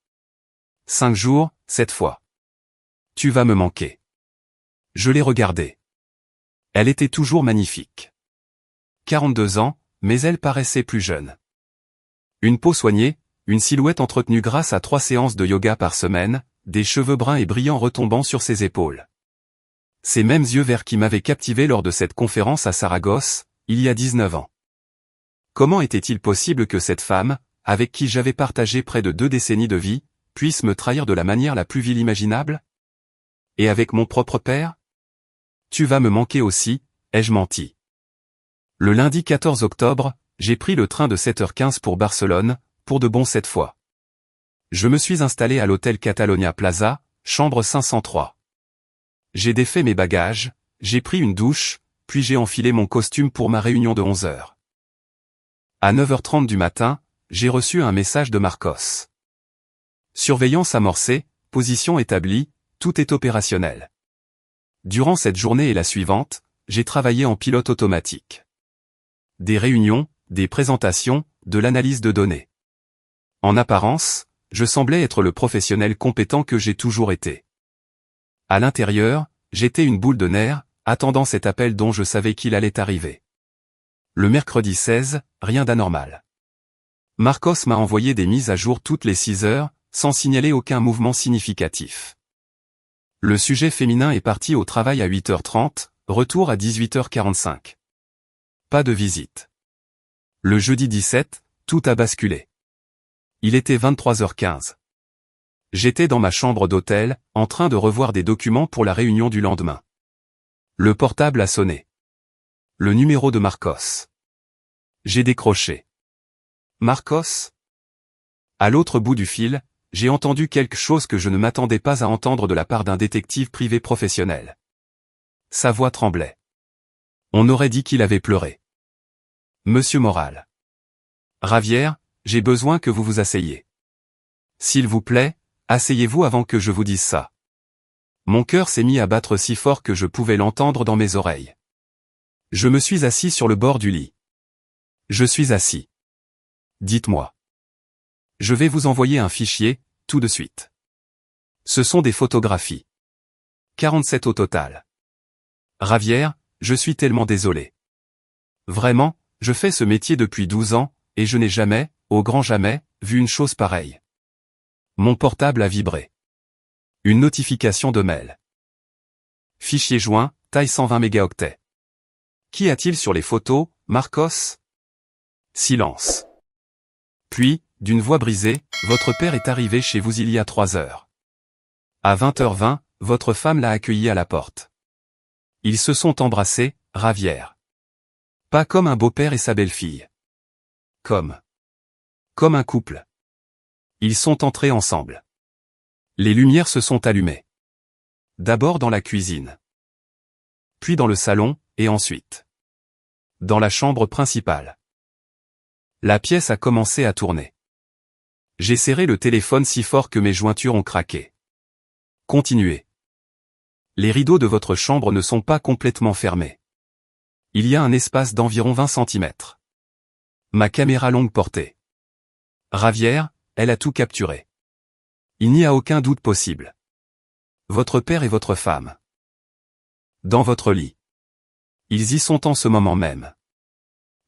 5 jours, cette fois. Tu vas me manquer. Je l'ai regardée. Elle était toujours magnifique. 42 ans, mais elle paraissait plus jeune. Une peau soignée, une silhouette entretenue grâce à 3 séances de yoga par semaine, des cheveux bruns et brillants retombant sur ses épaules. Ces mêmes yeux verts qui m'avaient captivé lors de cette conférence à Saragosse, il y a 19 ans. Comment était-il possible que cette femme, avec qui j'avais partagé près de 2 décennies de vie, puisse me trahir de la manière la plus vile imaginable? Et avec mon propre père? Tu vas me manquer aussi, ai-je menti. Le lundi 14 octobre, j'ai pris le train de 7h15 pour Barcelone, pour de bon cette fois. Je me suis installé à l'hôtel Catalonia Plaza, chambre 503. J'ai défait mes bagages, j'ai pris une douche, puis j'ai enfilé mon costume pour ma réunion de 11h. À 9h30 du matin, j'ai reçu un message de Marcos. Surveillance amorcée, position établie, tout est opérationnel. Durant cette journée et la suivante, j'ai travaillé en pilote automatique. Des réunions, des présentations, de l'analyse de données. En apparence, je semblais être le professionnel compétent que j'ai toujours été. À l'intérieur, j'étais une boule de nerfs, attendant cet appel dont je savais qu'il allait arriver. Le mercredi 16, rien d'anormal. Marcos m'a envoyé des mises à jour toutes les 6 heures, sans signaler aucun mouvement significatif. Le sujet féminin est parti au travail à 8h30, retour à 18h45. Pas de visite. Le jeudi 17, tout a basculé. Il était 23h15. J'étais dans ma chambre d'hôtel, en train de revoir des documents pour la réunion du lendemain. Le portable a sonné. Le numéro de Marcos. J'ai décroché. Marcos? À l'autre bout du fil, j'ai entendu quelque chose que je ne m'attendais pas à entendre de la part d'un détective privé professionnel. Sa voix tremblait. On aurait dit qu'il avait pleuré. Monsieur Moral. Ravière, j'ai besoin que vous vous asseyez. S'il vous plaît, asseyez-vous avant que je vous dise ça. Mon cœur s'est mis à battre si fort que je pouvais l'entendre dans mes oreilles. Je me suis assis sur le bord du lit. Je suis assis. Dites-moi. Je vais vous envoyer un fichier, tout de suite. Ce sont des photographies. 47 au total. Ravière, je suis tellement désolé. Vraiment, je fais ce métier depuis 12 ans, et je n'ai jamais, au grand jamais, vu une chose pareille. Mon portable a vibré. Une notification de mail. Fichier joint, taille 120 mégaoctets. Qui a-t-il sur les photos, Marcos? Silence. Puis, d'une voix brisée, votre père est arrivé chez vous il y a 3 heures. À 20h20, votre femme l'a accueilli à la porte. Ils se sont embrassés, Javier. Pas comme un beau-père et sa belle-fille. Comme un couple. Ils sont entrés ensemble. Les lumières se sont allumées. D'abord dans la cuisine. Puis dans le salon, et ensuite dans la chambre principale. La pièce a commencé à tourner. J'ai serré le téléphone si fort que mes jointures ont craqué. Continuez. Les rideaux de votre chambre ne sont pas complètement fermés. Il y a un espace d'environ 20 cm. Ma caméra longue portée. Javier, elle a tout capturé. Il n'y a aucun doute possible. Votre père et votre femme. Dans votre lit. Ils y sont en ce moment même.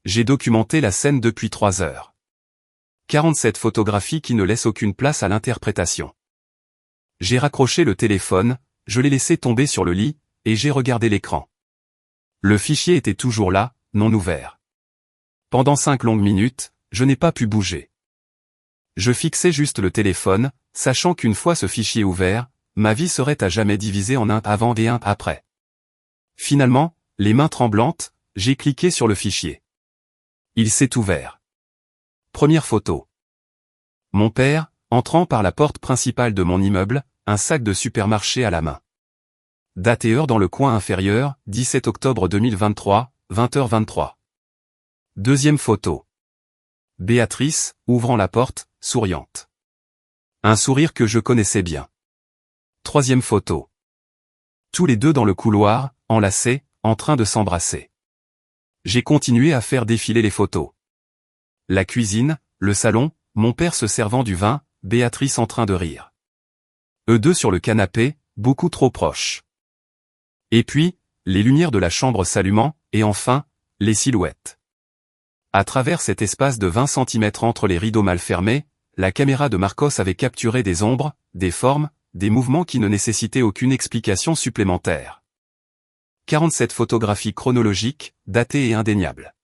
J'ai documenté la scène depuis 3 heures. 47 photographies qui ne laissent aucune place à l'interprétation. J'ai raccroché le téléphone, je l'ai laissé tomber sur le lit, et j'ai regardé l'écran. Le fichier était toujours là, non ouvert. Pendant 5 longues minutes, je n'ai pas pu bouger. Je fixais juste le téléphone, sachant qu'une fois ce fichier ouvert, ma vie serait à jamais divisée en un avant et un après. Finalement, les mains tremblantes, j'ai cliqué sur le fichier. Il s'est ouvert. Première photo. Mon père, entrant par la porte principale de mon immeuble, un sac de supermarché à la main. Date et heure dans le coin inférieur, 17 octobre 2023, 20h23. Deuxième photo. Béatrice, ouvrant la porte, souriante. Un sourire que je connaissais bien. Troisième photo. Tous les deux dans le couloir, enlacés, en train de s'embrasser. J'ai continué à faire défiler les photos. La cuisine, le salon, mon père se servant du vin, Béatrice en train de rire. Eux deux sur le canapé, beaucoup trop proches. Et puis, les lumières de la chambre s'allumant, et enfin, les silhouettes. À travers cet espace de 20 cm entre les rideaux mal fermés, la caméra de Marcos avait capturé des ombres, des formes, des mouvements qui ne nécessitaient aucune explication supplémentaire. 47 photographies chronologiques, datées et indéniables.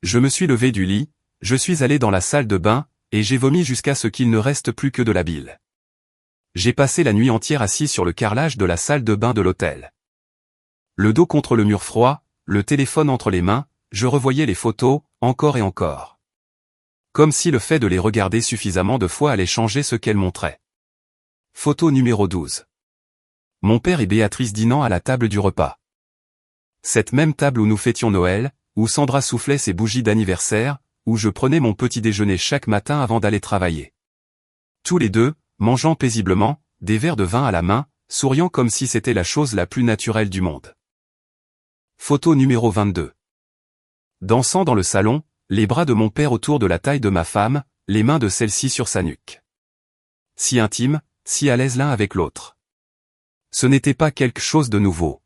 Je me suis levé du lit, je suis allé dans la salle de bain, et j'ai vomi jusqu'à ce qu'il ne reste plus que de la bile. J'ai passé la nuit entière assis sur le carrelage de la salle de bain de l'hôtel. Le dos contre le mur froid, le téléphone entre les mains, je revoyais les photos, encore et encore. Comme si le fait de les regarder suffisamment de fois allait changer ce qu'elles montraient. Photo numéro 12. Mon père et Béatrice dînant à la table du repas. Cette même table où nous fêtions Noël, où Sandra soufflait ses bougies d'anniversaire, où je prenais mon petit déjeuner chaque matin avant d'aller travailler. Tous les deux, mangeant paisiblement, des verres de vin à la main, souriant comme si c'était la chose la plus naturelle du monde. Photo numéro 22. Dansant dans le salon, les bras de mon père autour de la taille de ma femme, les mains de celle-ci sur sa nuque. Si intimes, si à l'aise l'un avec l'autre. Ce n'était pas quelque chose de nouveau.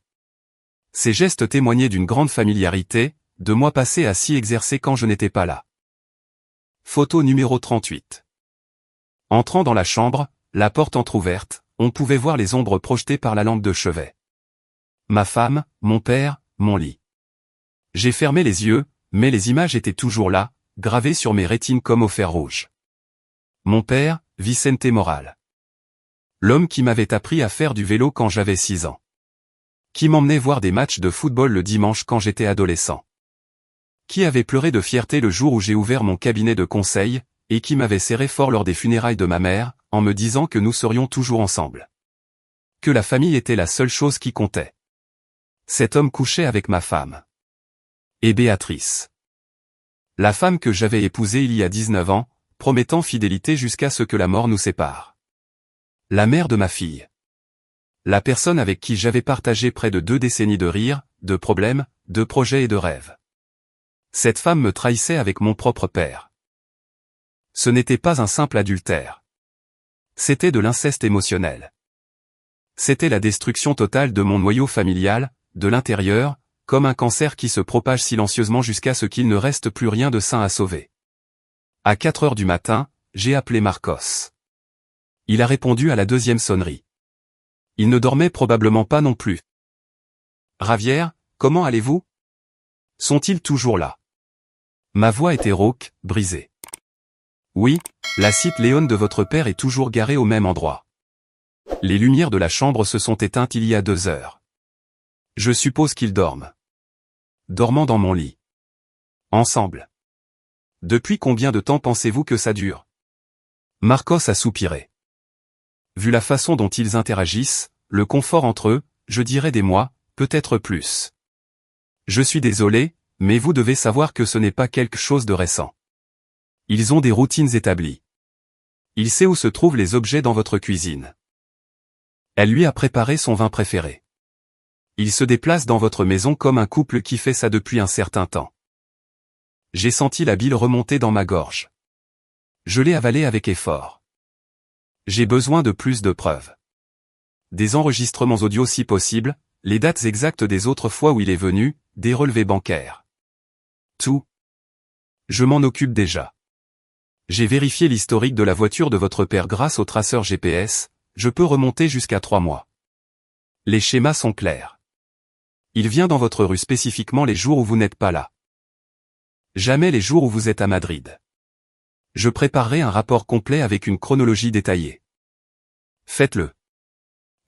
Ces gestes témoignaient d'une grande familiarité, de moi passé à s'y exercer quand je n'étais pas là. Photo numéro 38. Entrant dans la chambre, la porte entr'ouverte, on pouvait voir les ombres projetées par la lampe de chevet. Ma femme, mon père, mon lit. J'ai fermé les yeux, mais les images étaient toujours là, gravées sur mes rétines comme au fer rouge. Mon père, Vicente Moral. L'homme qui m'avait appris à faire du vélo quand j'avais 6 ans. Qui m'emmenait voir des matchs de football le dimanche quand j'étais adolescent. Qui avait pleuré de fierté le jour où j'ai ouvert mon cabinet de conseil, et qui m'avait serré fort lors des funérailles de ma mère, en me disant que nous serions toujours ensemble. Que la famille était la seule chose qui comptait. Cet homme couchait avec ma femme. Et Béatrice. La femme que j'avais épousée il y a 19 ans, promettant fidélité jusqu'à ce que la mort nous sépare. La mère de ma fille. La personne avec qui j'avais partagé près de 2 décennies de rires, de problèmes, de projets et de rêves. Cette femme me trahissait avec mon propre père. Ce n'était pas un simple adultère. C'était de l'inceste émotionnel. C'était la destruction totale de mon noyau familial, de l'intérieur, comme un cancer qui se propage silencieusement jusqu'à ce qu'il ne reste plus rien de sain à sauver. À 4 heures du matin, j'ai appelé Marcos. Il a répondu à la 2e sonnerie. Il ne dormait probablement pas non plus. Ravière, comment allez-vous? Sont-ils toujours là? Ma voix était rauque, brisée. Oui, la cite Léon de votre père est toujours garée au même endroit. Les lumières de la chambre se sont éteintes il y a 2 heures. Je suppose qu'ils dorment. Dormant dans mon lit. Ensemble. Depuis combien de temps pensez-vous que ça dure? Marcos a soupiré. Vu la façon dont ils interagissent, le confort entre eux, je dirais des mois, peut-être plus. Je suis désolé, mais vous devez savoir que ce n'est pas quelque chose de récent. Ils ont des routines établies. Il sait où se trouvent les objets dans votre cuisine. Elle lui a préparé son vin préféré. Il se déplace dans votre maison comme un couple qui fait ça depuis un certain temps. J'ai senti la bile remonter dans ma gorge. Je l'ai avalée avec effort. J'ai besoin de plus de preuves. Des enregistrements audio si possible, les dates exactes des autres fois où il est venu, des relevés bancaires. Tout. Je m'en occupe déjà. J'ai vérifié l'historique de la voiture de votre père grâce au traceur GPS, je peux remonter jusqu'à 3 mois. Les schémas sont clairs. Il vient dans votre rue spécifiquement les jours où vous n'êtes pas là. Jamais les jours où vous êtes à Madrid. Je préparerai un rapport complet avec une chronologie détaillée. Faites-le.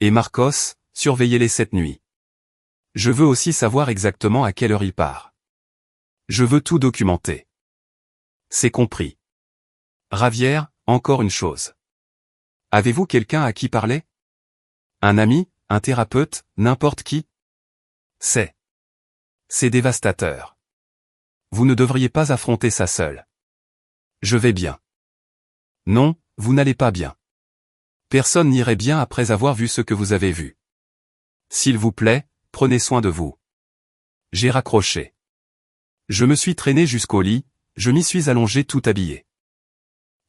Et Marcos, surveillez-les cette nuit. Je veux aussi savoir exactement à quelle heure il part. Je veux tout documenter. C'est compris. Ravière, encore une chose. Avez-vous quelqu'un à qui parler? Un ami, un thérapeute, n'importe qui? C'est dévastateur. Vous ne devriez pas affronter ça seul. Je vais bien. Non, vous n'allez pas bien. Personne n'irait bien après avoir vu ce que vous avez vu. S'il vous plaît, prenez soin de vous. J'ai raccroché. Je me suis traîné jusqu'au lit, je m'y suis allongé tout habillé.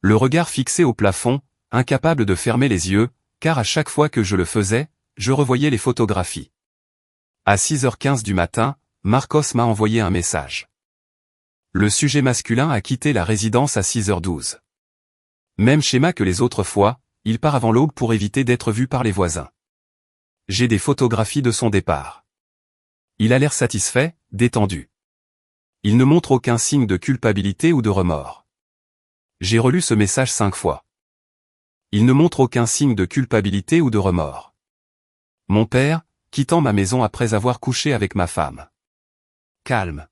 Le regard fixé au plafond, incapable de fermer les yeux, car à chaque fois que je le faisais, je revoyais les photographies. À 6h15 du matin, Marcos m'a envoyé un message. Le sujet masculin a quitté la résidence à 6h12. Même schéma que les autres fois, il part avant l'aube pour éviter d'être vu par les voisins. J'ai des photographies de son départ. Il a l'air satisfait, détendu. Il ne montre aucun signe de culpabilité ou de remords. J'ai relu ce message 5 fois. Il ne montre aucun signe de culpabilité ou de remords. Mon père, quittant ma maison après avoir couché avec ma femme. Calme.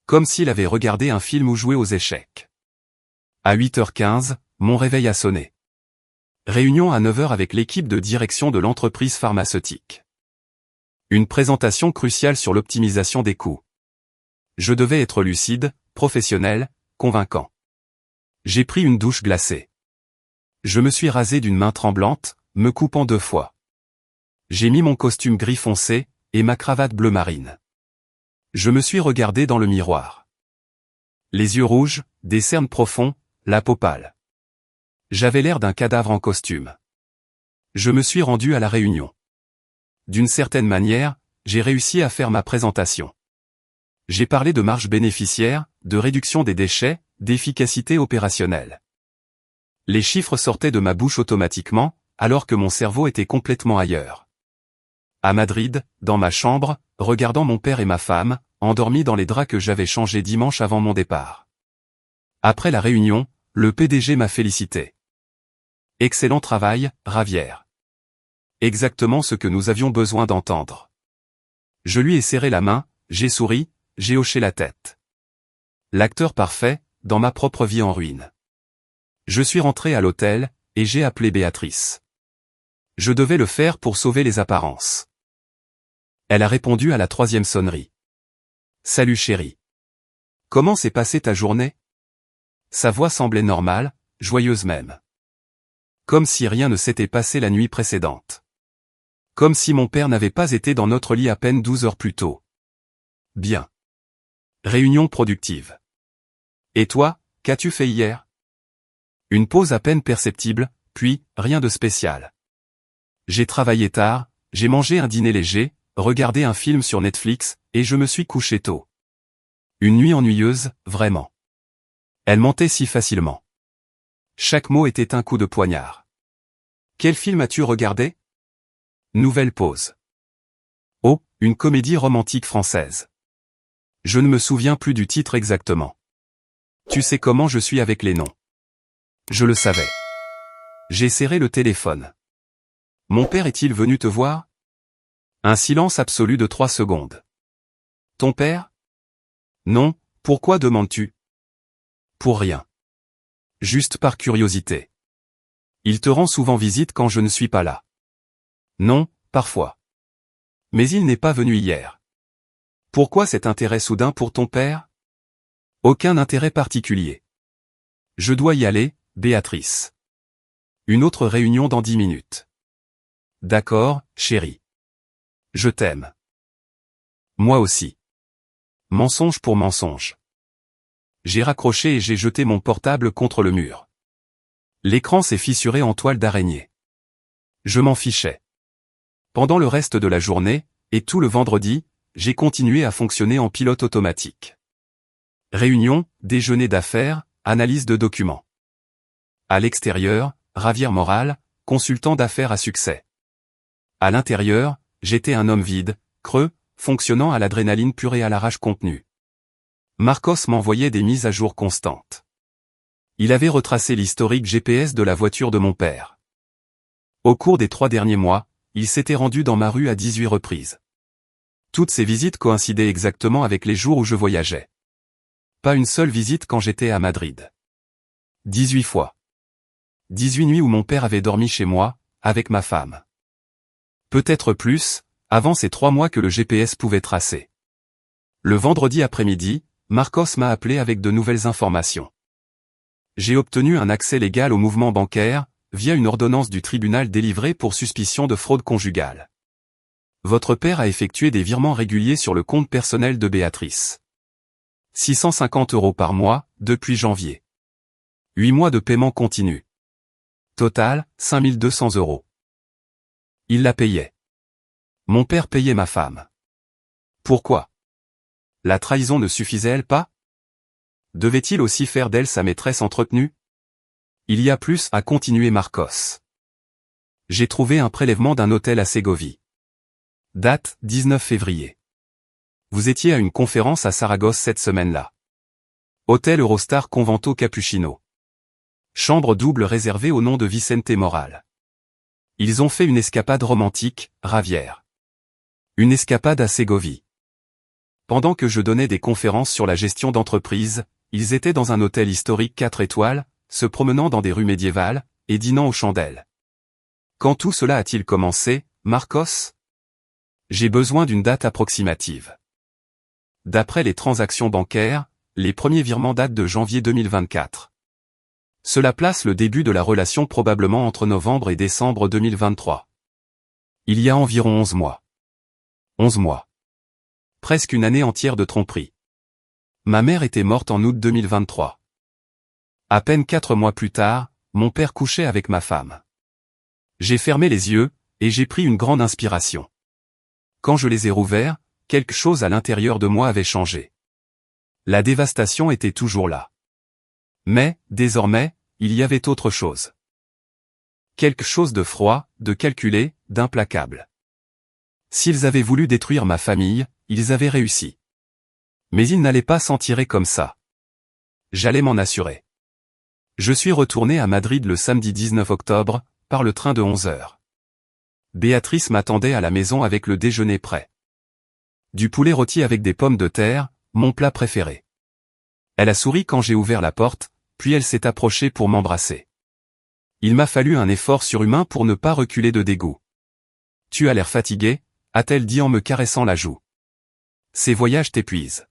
Comme s'il avait regardé un film ou joué aux échecs. À 8h15, mon réveil a sonné. Réunion à 9h avec l'équipe de direction de l'entreprise pharmaceutique. Une présentation cruciale sur l'optimisation des coûts. Je devais être lucide, professionnel, convaincant. J'ai pris une douche glacée. Je me suis rasé d'une main tremblante, me coupant 2 fois. J'ai mis mon costume gris foncé, et ma cravate bleu marine. Je me suis regardé dans le miroir. Les yeux rouges, des cernes profonds, la peau pâle. J'avais l'air d'un cadavre en costume. Je me suis rendu à la réunion. D'une certaine manière, j'ai réussi à faire ma présentation. J'ai parlé de marge bénéficiaire, de réduction des déchets, d'efficacité opérationnelle. Les chiffres sortaient de ma bouche automatiquement, alors que mon cerveau était complètement ailleurs. À Madrid, dans ma chambre, regardant mon père et ma femme, endormis dans les draps que j'avais changés dimanche avant mon départ. Après la réunion, le PDG m'a félicité. Excellent travail, Ravière. Exactement ce que nous avions besoin d'entendre. Je lui ai serré la main, j'ai souri, j'ai hoché la tête. L'acteur parfait, dans ma propre vie en ruine. Je suis rentré à l'hôtel, et j'ai appelé Béatrice. Je devais le faire pour sauver les apparences. Elle a répondu à la 3e sonnerie. Salut chérie. Comment s'est passée ta journée? Sa voix semblait normale, joyeuse même. Comme si rien ne s'était passé la nuit précédente. Comme si mon père n'avait pas été dans notre lit à peine 12 heures plus tôt. Bien. Réunion productive. Et toi, qu'as-tu fait hier? Une pause à peine perceptible, puis, rien de spécial. J'ai travaillé tard, j'ai mangé un dîner léger, regardé un film sur Netflix, et je me suis couché tôt. Une nuit ennuyeuse, vraiment. Elle mentait si facilement. Chaque mot était un coup de poignard. Quel film as-tu regardé? Nouvelle pause. Oh, Une comédie romantique française. Je ne me souviens plus du titre exactement. Tu sais comment je suis avec les noms. Je le savais. J'ai serré le téléphone. Mon père est-il venu te voir? Un silence absolu de 3 secondes. Ton père? Non, pourquoi demandes-tu? Pour rien. Juste par curiosité. Il te rend souvent visite quand je ne suis pas là. Non, parfois. Mais il n'est pas venu hier. Pourquoi cet intérêt soudain pour ton père? Aucun intérêt particulier. Je dois y aller, Béatrice. Une autre réunion dans 10 minutes. D'accord, chérie. Je t'aime. Moi aussi. Mensonge pour mensonge. J'ai raccroché et j'ai jeté mon portable contre le mur. L'écran s'est fissuré en toile d'araignée. Je m'en fichais. Pendant le reste de la journée, et tout le vendredi, j'ai continué à fonctionner en pilote automatique. Réunion, déjeuner d'affaires, analyse de documents. À l'extérieur, ravir moral, consultant d'affaires à succès. À l'intérieur, j'étais un homme vide, creux, fonctionnant à l'adrénaline pure et à la rage contenue. Marcos m'envoyait des mises à jour constantes. Il avait retracé l'historique GPS de la voiture de mon père. Au cours des 3 derniers mois, il s'était rendu dans ma rue à 18 reprises. Toutes ces visites coïncidaient exactement avec les jours où je voyageais. Pas une seule visite quand j'étais à Madrid. 18 fois. 18 nuits où mon père avait dormi chez moi, avec ma femme. Peut-être plus, avant ces 3 mois que le GPS pouvait tracer. Le vendredi après-midi, Marcos m'a appelé avec de nouvelles informations. J'ai obtenu un accès légal au mouvement bancaire, via une ordonnance du tribunal délivrée pour suspicion de fraude conjugale. Votre père a effectué des virements réguliers sur le compte personnel de Béatrice. 650 € par mois, depuis janvier. 8 mois de paiement continu. Total, 5200 €. Il la payait. Mon père payait ma femme. Pourquoi? La trahison ne suffisait-elle pas? Devait-il aussi faire d'elle sa maîtresse entretenue? Il y a plus, à continuer Marcos. J'ai trouvé un prélèvement d'un hôtel à Ségovie. Date, 19 février. Vous étiez à une conférence à Saragosse cette semaine-là. Hôtel Eurostar Convento Cappuccino. Chambre double réservée au nom de Vicente Moral. Ils ont fait une escapade romantique, Ravière. Une escapade à Ségovie. Pendant que je donnais des conférences sur la gestion d'entreprise, ils étaient dans un hôtel historique 4 étoiles, se promenant dans des rues médiévales, et dînant aux chandelles. Quand tout cela a-t-il commencé, Marcos? J'ai besoin d'une date approximative. D'après les transactions bancaires, les premiers virements datent de janvier 2024. Cela place le début de la relation probablement entre novembre et décembre 2023. Il y a environ 11 mois. 11 mois. Presque une année entière de tromperie. Ma mère était morte en août 2023. À peine 4 mois plus tard, mon père couchait avec ma femme. J'ai fermé les yeux, et j'ai pris une grande inspiration. Quand je les ai rouverts, quelque chose à l'intérieur de moi avait changé. La dévastation était toujours là. Mais, désormais, il y avait autre chose. Quelque chose de froid, de calculé, d'implacable. S'ils avaient voulu détruire ma famille, ils avaient réussi. Mais ils n'allaient pas s'en tirer comme ça. J'allais m'en assurer. Je suis retourné à Madrid le samedi 19 octobre, par le train de 11 heures. Béatrice m'attendait à la maison avec le déjeuner prêt. Du poulet rôti avec des pommes de terre, mon plat préféré. Elle a souri quand j'ai ouvert la porte, puis elle s'est approchée pour m'embrasser. Il m'a fallu un effort surhumain pour ne pas reculer de dégoût. Tu as l'air fatigué, a-t-elle dit en me caressant la joue. Ces voyages t'épuisent.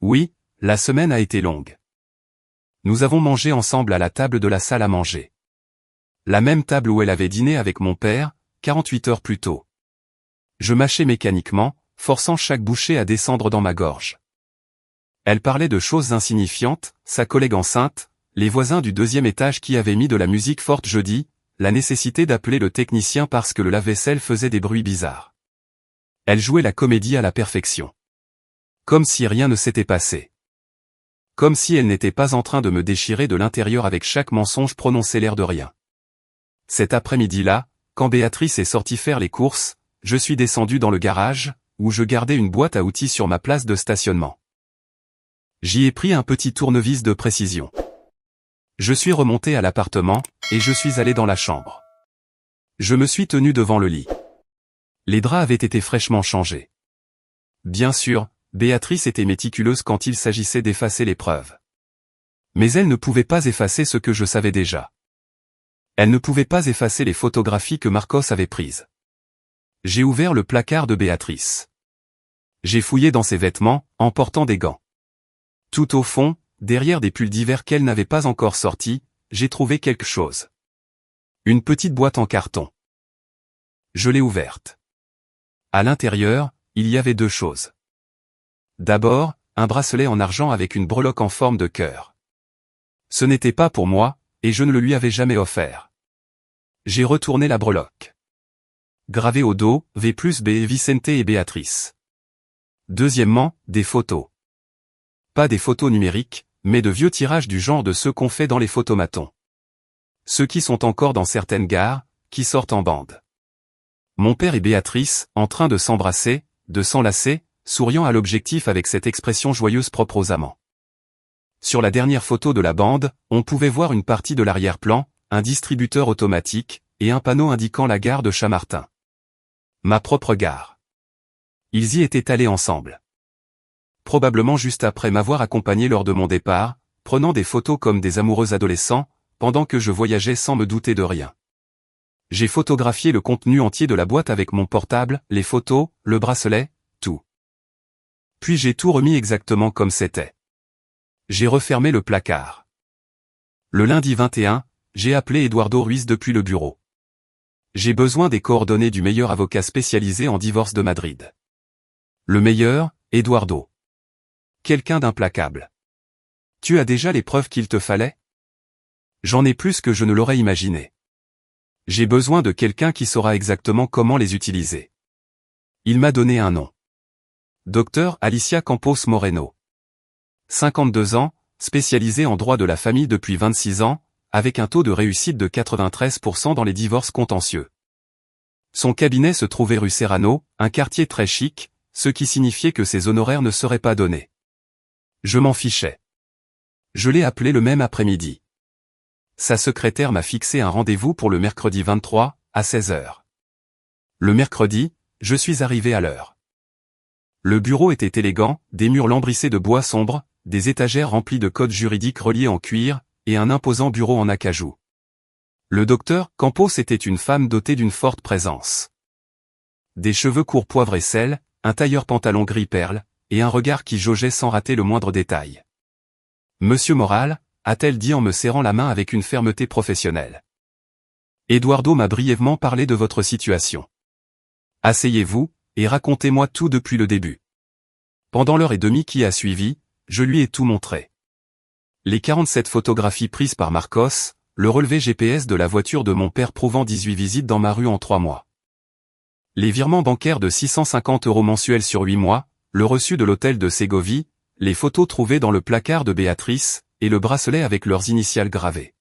Oui, la semaine a été longue. Nous avons mangé ensemble à la table de la salle à manger. La même table où elle avait dîné avec mon père, 48 heures plus tôt. Je mâchais mécaniquement, forçant chaque bouchée à descendre dans ma gorge. Elle parlait de choses insignifiantes, sa collègue enceinte, les voisins du 2e étage qui avaient mis de la musique forte jeudi, la nécessité d'appeler le technicien parce que le lave-vaisselle faisait des bruits bizarres. Elle jouait la comédie à la perfection. Comme si rien ne s'était passé. Comme si elle n'était pas en train de me déchirer de l'intérieur avec chaque mensonge prononcé l'air de rien. Cet après-midi-là, quand Béatrice est sortie faire les courses, je suis descendu dans le garage, où je gardais une boîte à outils sur ma place de stationnement. J'y ai pris un petit tournevis de précision. Je suis remonté à l'appartement, et je suis allé dans la chambre. Je me suis tenu devant le lit. Les draps avaient été fraîchement changés. Bien sûr, Béatrice était méticuleuse quand il s'agissait d'effacer les preuves. Mais elle ne pouvait pas effacer ce que je savais déjà. Elle ne pouvait pas effacer les photographies que Marcos avait prises. J'ai ouvert le placard de Béatrice. J'ai fouillé dans ses vêtements, en portant des gants. Tout au fond, derrière des pulls d'hiver qu'elle n'avait pas encore sortis, j'ai trouvé quelque chose. Une petite boîte en carton. Je l'ai ouverte. À l'intérieur, il y avait deux choses. D'abord, un bracelet en argent avec une breloque en forme de cœur. Ce n'était pas pour moi, et je ne le lui avais jamais offert. J'ai retourné la breloque. Gravé au dos, V+B Vicente et Béatrice. Deuxièmement, des photos. Pas des photos numériques, mais de vieux tirages du genre de ceux qu'on fait dans les photomatons. Ceux qui sont encore dans certaines gares, qui sortent en bande. Mon père et Béatrice, en train de s'embrasser, de s'enlacer, souriant à l'objectif avec cette expression joyeuse propre aux amants. Sur la dernière photo de la bande, on pouvait voir une partie de l'arrière-plan, un distributeur automatique, et un panneau indiquant la gare de Chamartin. Ma propre gare. Ils y étaient allés ensemble. Probablement juste après m'avoir accompagné lors de mon départ, prenant des photos comme des amoureux adolescents, pendant que je voyageais sans me douter de rien. J'ai photographié le contenu entier de la boîte avec mon portable, les photos, le bracelet, tout. Puis j'ai tout remis exactement comme c'était. J'ai refermé le placard. Le lundi 21, j'ai appelé Eduardo Ruiz depuis le bureau. J'ai besoin des coordonnées du meilleur avocat spécialisé en divorce de Madrid. Le meilleur, Eduardo. Quelqu'un d'implacable. Tu as déjà les preuves qu'il te fallait? J'en ai plus que je ne l'aurais imaginé. J'ai besoin de quelqu'un qui saura exactement comment les utiliser. Il m'a donné un nom. Dr Alicia Campos Moreno. 52 ans, spécialisée en droit de la famille depuis 26 ans, avec un taux de réussite de 93% dans les divorces contentieux. Son cabinet se trouvait rue Serrano, un quartier très chic, ce qui signifiait que ses honoraires ne seraient pas donnés. Je m'en fichais. Je l'ai appelé le même après-midi. Sa secrétaire m'a fixé un rendez-vous pour le mercredi 23, à 16h. Le mercredi, je suis arrivé à l'heure. Le bureau était élégant, des murs lambrissés de bois sombre, des étagères remplies de codes juridiques reliés en cuir, et un imposant bureau en acajou. Le docteur Campos était une femme dotée d'une forte présence. Des cheveux courts poivre et sel, un tailleur pantalon gris perle, et un regard qui jaugeait sans rater le moindre détail. Monsieur Moral, a-t-elle dit en me serrant la main avec une fermeté professionnelle. Eduardo m'a brièvement parlé de votre situation. Asseyez-vous, et racontez-moi tout depuis le début. Pendant l'heure et demie qui a suivi, je lui ai tout montré. Les 47 photographies prises par Marcos, le relevé GPS de la voiture de mon père prouvant 18 visites dans ma rue en 3 mois. Les virements bancaires de 650 € mensuels sur 8 mois, le reçu de l'hôtel de Ségovie, les photos trouvées dans le placard de Béatrice, et le bracelet avec leurs initiales gravées.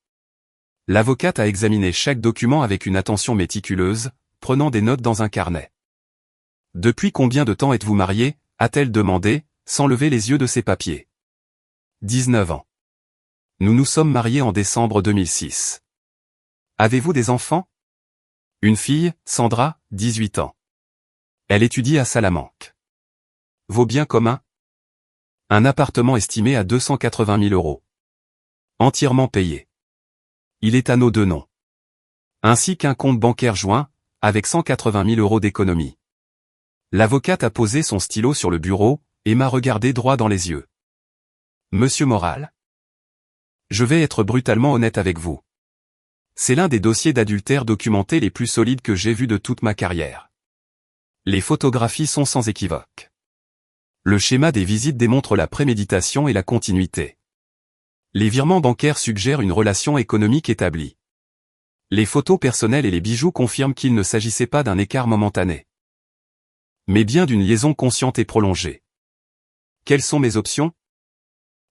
L'avocate a examiné chaque document avec une attention méticuleuse, prenant des notes dans un carnet. Depuis combien de temps êtes-vous marié, a-t-elle demandé, sans lever les yeux de ses papiers. 19 ans. Nous nous sommes mariés en décembre 2006. Avez-vous des enfants? Une fille, Sandra, 18 ans. Elle étudie à Salamanque. Vos biens communs? Un appartement estimé à 280 000 €. Entièrement payé. Il est à nos deux noms. Ainsi qu'un compte bancaire joint, avec 180 000 € d'économie. L'avocate a posé son stylo sur le bureau, et m'a regardé droit dans les yeux. Monsieur Moral? Je vais être brutalement honnête avec vous. C'est l'un des dossiers d'adultère documentés les plus solides que j'ai vus de toute ma carrière. Les photographies sont sans équivoque. Le schéma des visites démontre la préméditation et la continuité. Les virements bancaires suggèrent une relation économique établie. Les photos personnelles et les bijoux confirment qu'il ne s'agissait pas d'un écart momentané, mais bien d'une liaison consciente et prolongée. Quelles sont mes options?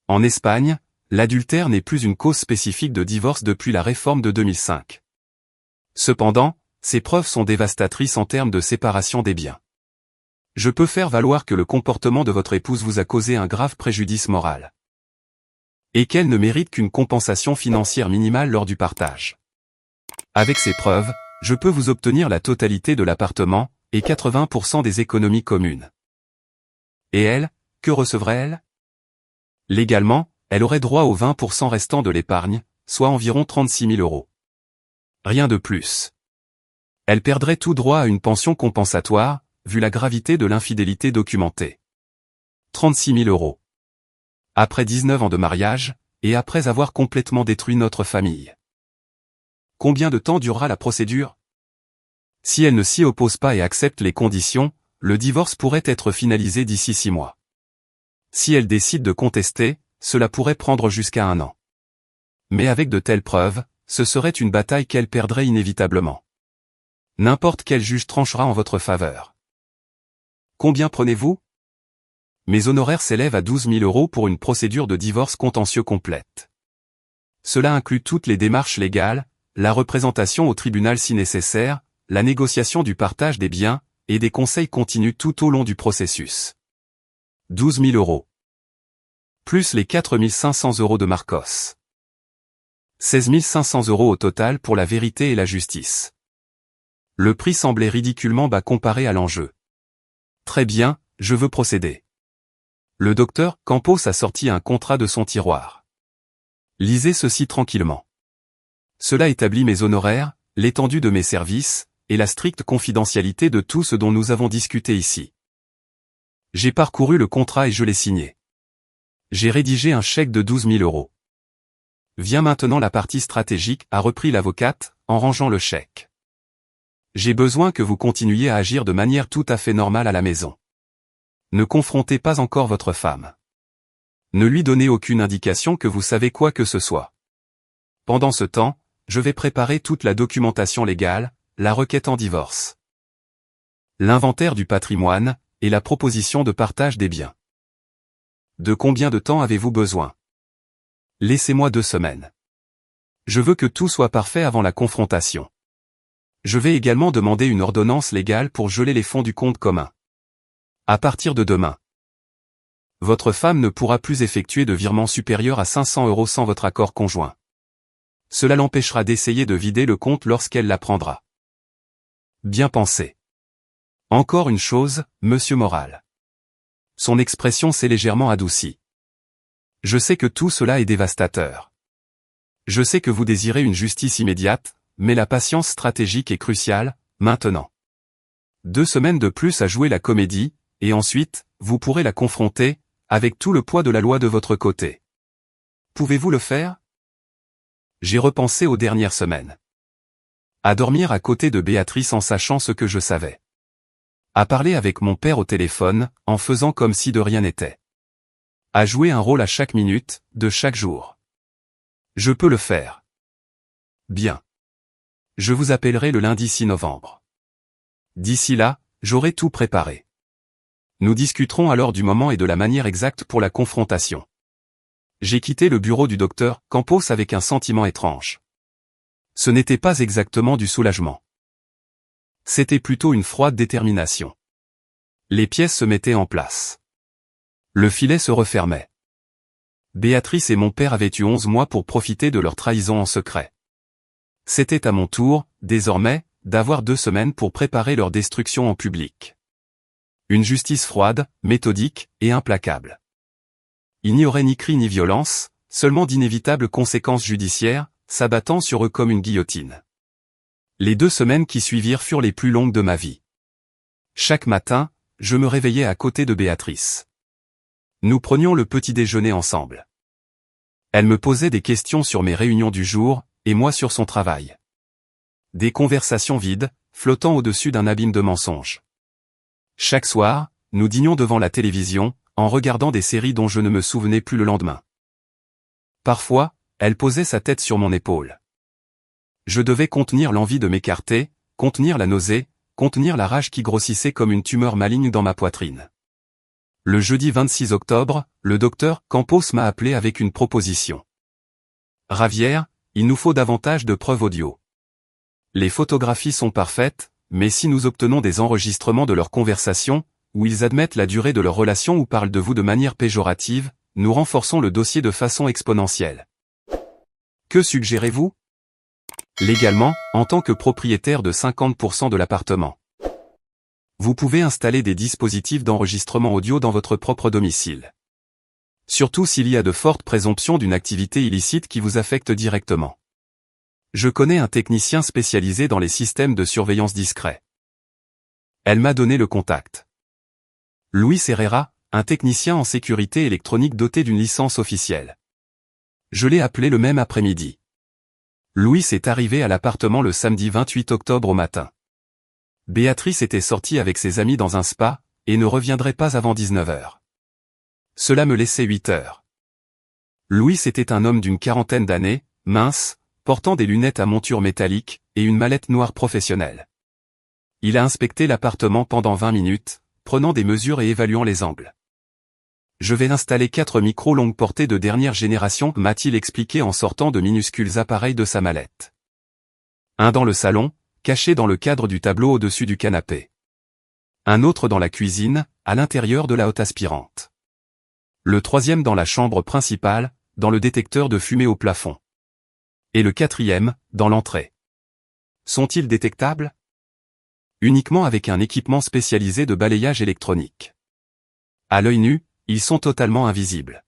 En Espagne, l'adultère n'est plus une cause spécifique de divorce depuis la réforme de 2005. Cependant, ces preuves sont dévastatrices en termes de séparation des biens. Je peux faire valoir que le comportement de votre épouse vous a causé un grave préjudice moral. Et qu'elle ne mérite qu'une compensation financière minimale lors du partage. Avec ces preuves, je peux vous obtenir la totalité de l'appartement, et 80% des économies communes. Et elle, que recevrait-elle? Légalement, elle aurait droit aux 20% restants de l'épargne, soit environ 36 000 euros. Rien de plus. Elle perdrait tout droit à une pension compensatoire, vu la gravité de l'infidélité documentée. 36 000 euros. Après 19 ans de mariage, et après avoir complètement détruit notre famille. Combien de temps durera la procédure? Si elle ne s'y oppose pas et accepte les conditions, le divorce pourrait être finalisé d'ici 6 mois. Si elle décide de contester, cela pourrait prendre jusqu'à 1 an. Mais avec de telles preuves, ce serait une bataille qu'elle perdrait inévitablement. N'importe quel juge tranchera en votre faveur. Combien prenez-vous? Mes honoraires s'élèvent à 12 000 euros pour une procédure de divorce contentieux complète. Cela inclut toutes les démarches légales, la représentation au tribunal si nécessaire, la négociation du partage des biens, et des conseils continus tout au long du processus. 12 000 euros. Plus les 4 500 euros de Marcos. 16 500 euros au total pour la vérité et la justice. Le prix semblait ridiculement bas comparé à l'enjeu. Très bien, je veux procéder. Le docteur Campos a sorti un contrat de son tiroir. Lisez ceci tranquillement. Cela établit mes honoraires, l'étendue de mes services, et la stricte confidentialité de tout ce dont nous avons discuté ici. J'ai parcouru le contrat et je l'ai signé. J'ai rédigé un chèque de 12 000 euros. Vient maintenant la partie stratégique, a repris l'avocate, en rangeant le chèque. J'ai besoin que vous continuiez à agir de manière tout à fait normale à la maison. Ne confrontez pas encore votre femme. Ne lui donnez aucune indication que vous savez quoi que ce soit. Pendant ce temps, je vais préparer toute la documentation légale, la requête en divorce, l'inventaire du patrimoine, et la proposition de partage des biens. De combien de temps avez-vous besoin? Laissez-moi 2 semaines. Je veux que tout soit parfait avant la confrontation. Je vais également demander une ordonnance légale pour geler les fonds du compte commun. À partir de demain, votre femme ne pourra plus effectuer de virement supérieur à 500 euros sans votre accord conjoint. Cela l'empêchera d'essayer de vider le compte lorsqu'elle l'apprendra. Bien pensé. Encore une chose, monsieur Moral. Son expression s'est légèrement adoucie. Je sais que tout cela est dévastateur. Je sais que vous désirez une justice immédiate, mais la patience stratégique est cruciale, maintenant. 2 semaines de plus à jouer la comédie, et ensuite, vous pourrez la confronter, avec tout le poids de la loi de votre côté. Pouvez-vous le faire? J'ai repensé aux dernières semaines. À dormir à côté de Béatrice en sachant ce que je savais. À parler avec mon père au téléphone, en faisant comme si de rien n'était. À jouer un rôle à chaque minute, de chaque jour. Je peux le faire. Bien. Je vous appellerai le lundi 6 novembre. D'ici là, j'aurai tout préparé. Nous discuterons alors du moment et de la manière exacte pour la confrontation. J'ai quitté le bureau du docteur Campos avec un sentiment étrange. Ce n'était pas exactement du soulagement. C'était plutôt une froide détermination. Les pièces se mettaient en place. Le filet se refermait. Béatrice et mon père avaient eu 11 mois pour profiter de leur trahison en secret. C'était à mon tour, désormais, d'avoir 2 semaines pour préparer leur destruction en public. Une justice froide, méthodique et implacable. Il n'y aurait ni cri ni violence, seulement d'inévitables conséquences judiciaires, s'abattant sur eux comme une guillotine. Les 2 semaines qui suivirent furent les plus longues de ma vie. Chaque matin, je me réveillais à côté de Béatrice. Nous prenions le petit déjeuner ensemble. Elle me posait des questions sur mes réunions du jour, et moi sur son travail. Des conversations vides, flottant au-dessus d'un abîme de mensonges. Chaque soir, nous dînions devant la télévision, en regardant des séries dont je ne me souvenais plus le lendemain. Parfois, elle posait sa tête sur mon épaule. Je devais contenir l'envie de m'écarter, contenir la nausée, contenir la rage qui grossissait comme une tumeur maligne dans ma poitrine. Le jeudi 26 octobre, le docteur Campos m'a appelé avec une proposition. Ravière, il nous faut davantage de preuves audio. Les photographies sont parfaites, mais si nous obtenons des enregistrements de leurs conversations, où ils admettent la durée de leur relation ou parlent de vous de manière péjorative, nous renforçons le dossier de façon exponentielle. Que suggérez-vous? Légalement, en tant que propriétaire de 50% de l'appartement, vous pouvez installer des dispositifs d'enregistrement audio dans votre propre domicile. Surtout s'il y a de fortes présomptions d'une activité illicite qui vous affecte directement. Je connais un technicien spécialisé dans les systèmes de surveillance discrets. Elle m'a donné le contact. Luis Herrera, un technicien en sécurité électronique doté d'une licence officielle. Je l'ai appelé le même après-midi. Luis est arrivé à l'appartement le samedi 28 octobre au matin. Béatrice était sortie avec ses amis dans un spa, et ne reviendrait pas avant 19 h. Cela me laissait 8 heures. Luis était un homme d'une quarantaine d'années, mince, portant des lunettes à monture métallique, et une mallette noire professionnelle. Il a inspecté l'appartement pendant 20 minutes, prenant des mesures et évaluant les angles. Je vais installer 4 micros longue portée de dernière génération, m'a-t-il expliqué en sortant de minuscules appareils de sa mallette. Un dans le salon, caché dans le cadre du tableau au-dessus du canapé. Un autre dans la cuisine, à l'intérieur de la haute aspirante. Le troisième dans la chambre principale, dans le détecteur de fumée au plafond. Et le quatrième, dans l'entrée. Sont-ils détectables? Uniquement avec un équipement spécialisé de balayage électronique. À l'œil nu, ils sont totalement invisibles.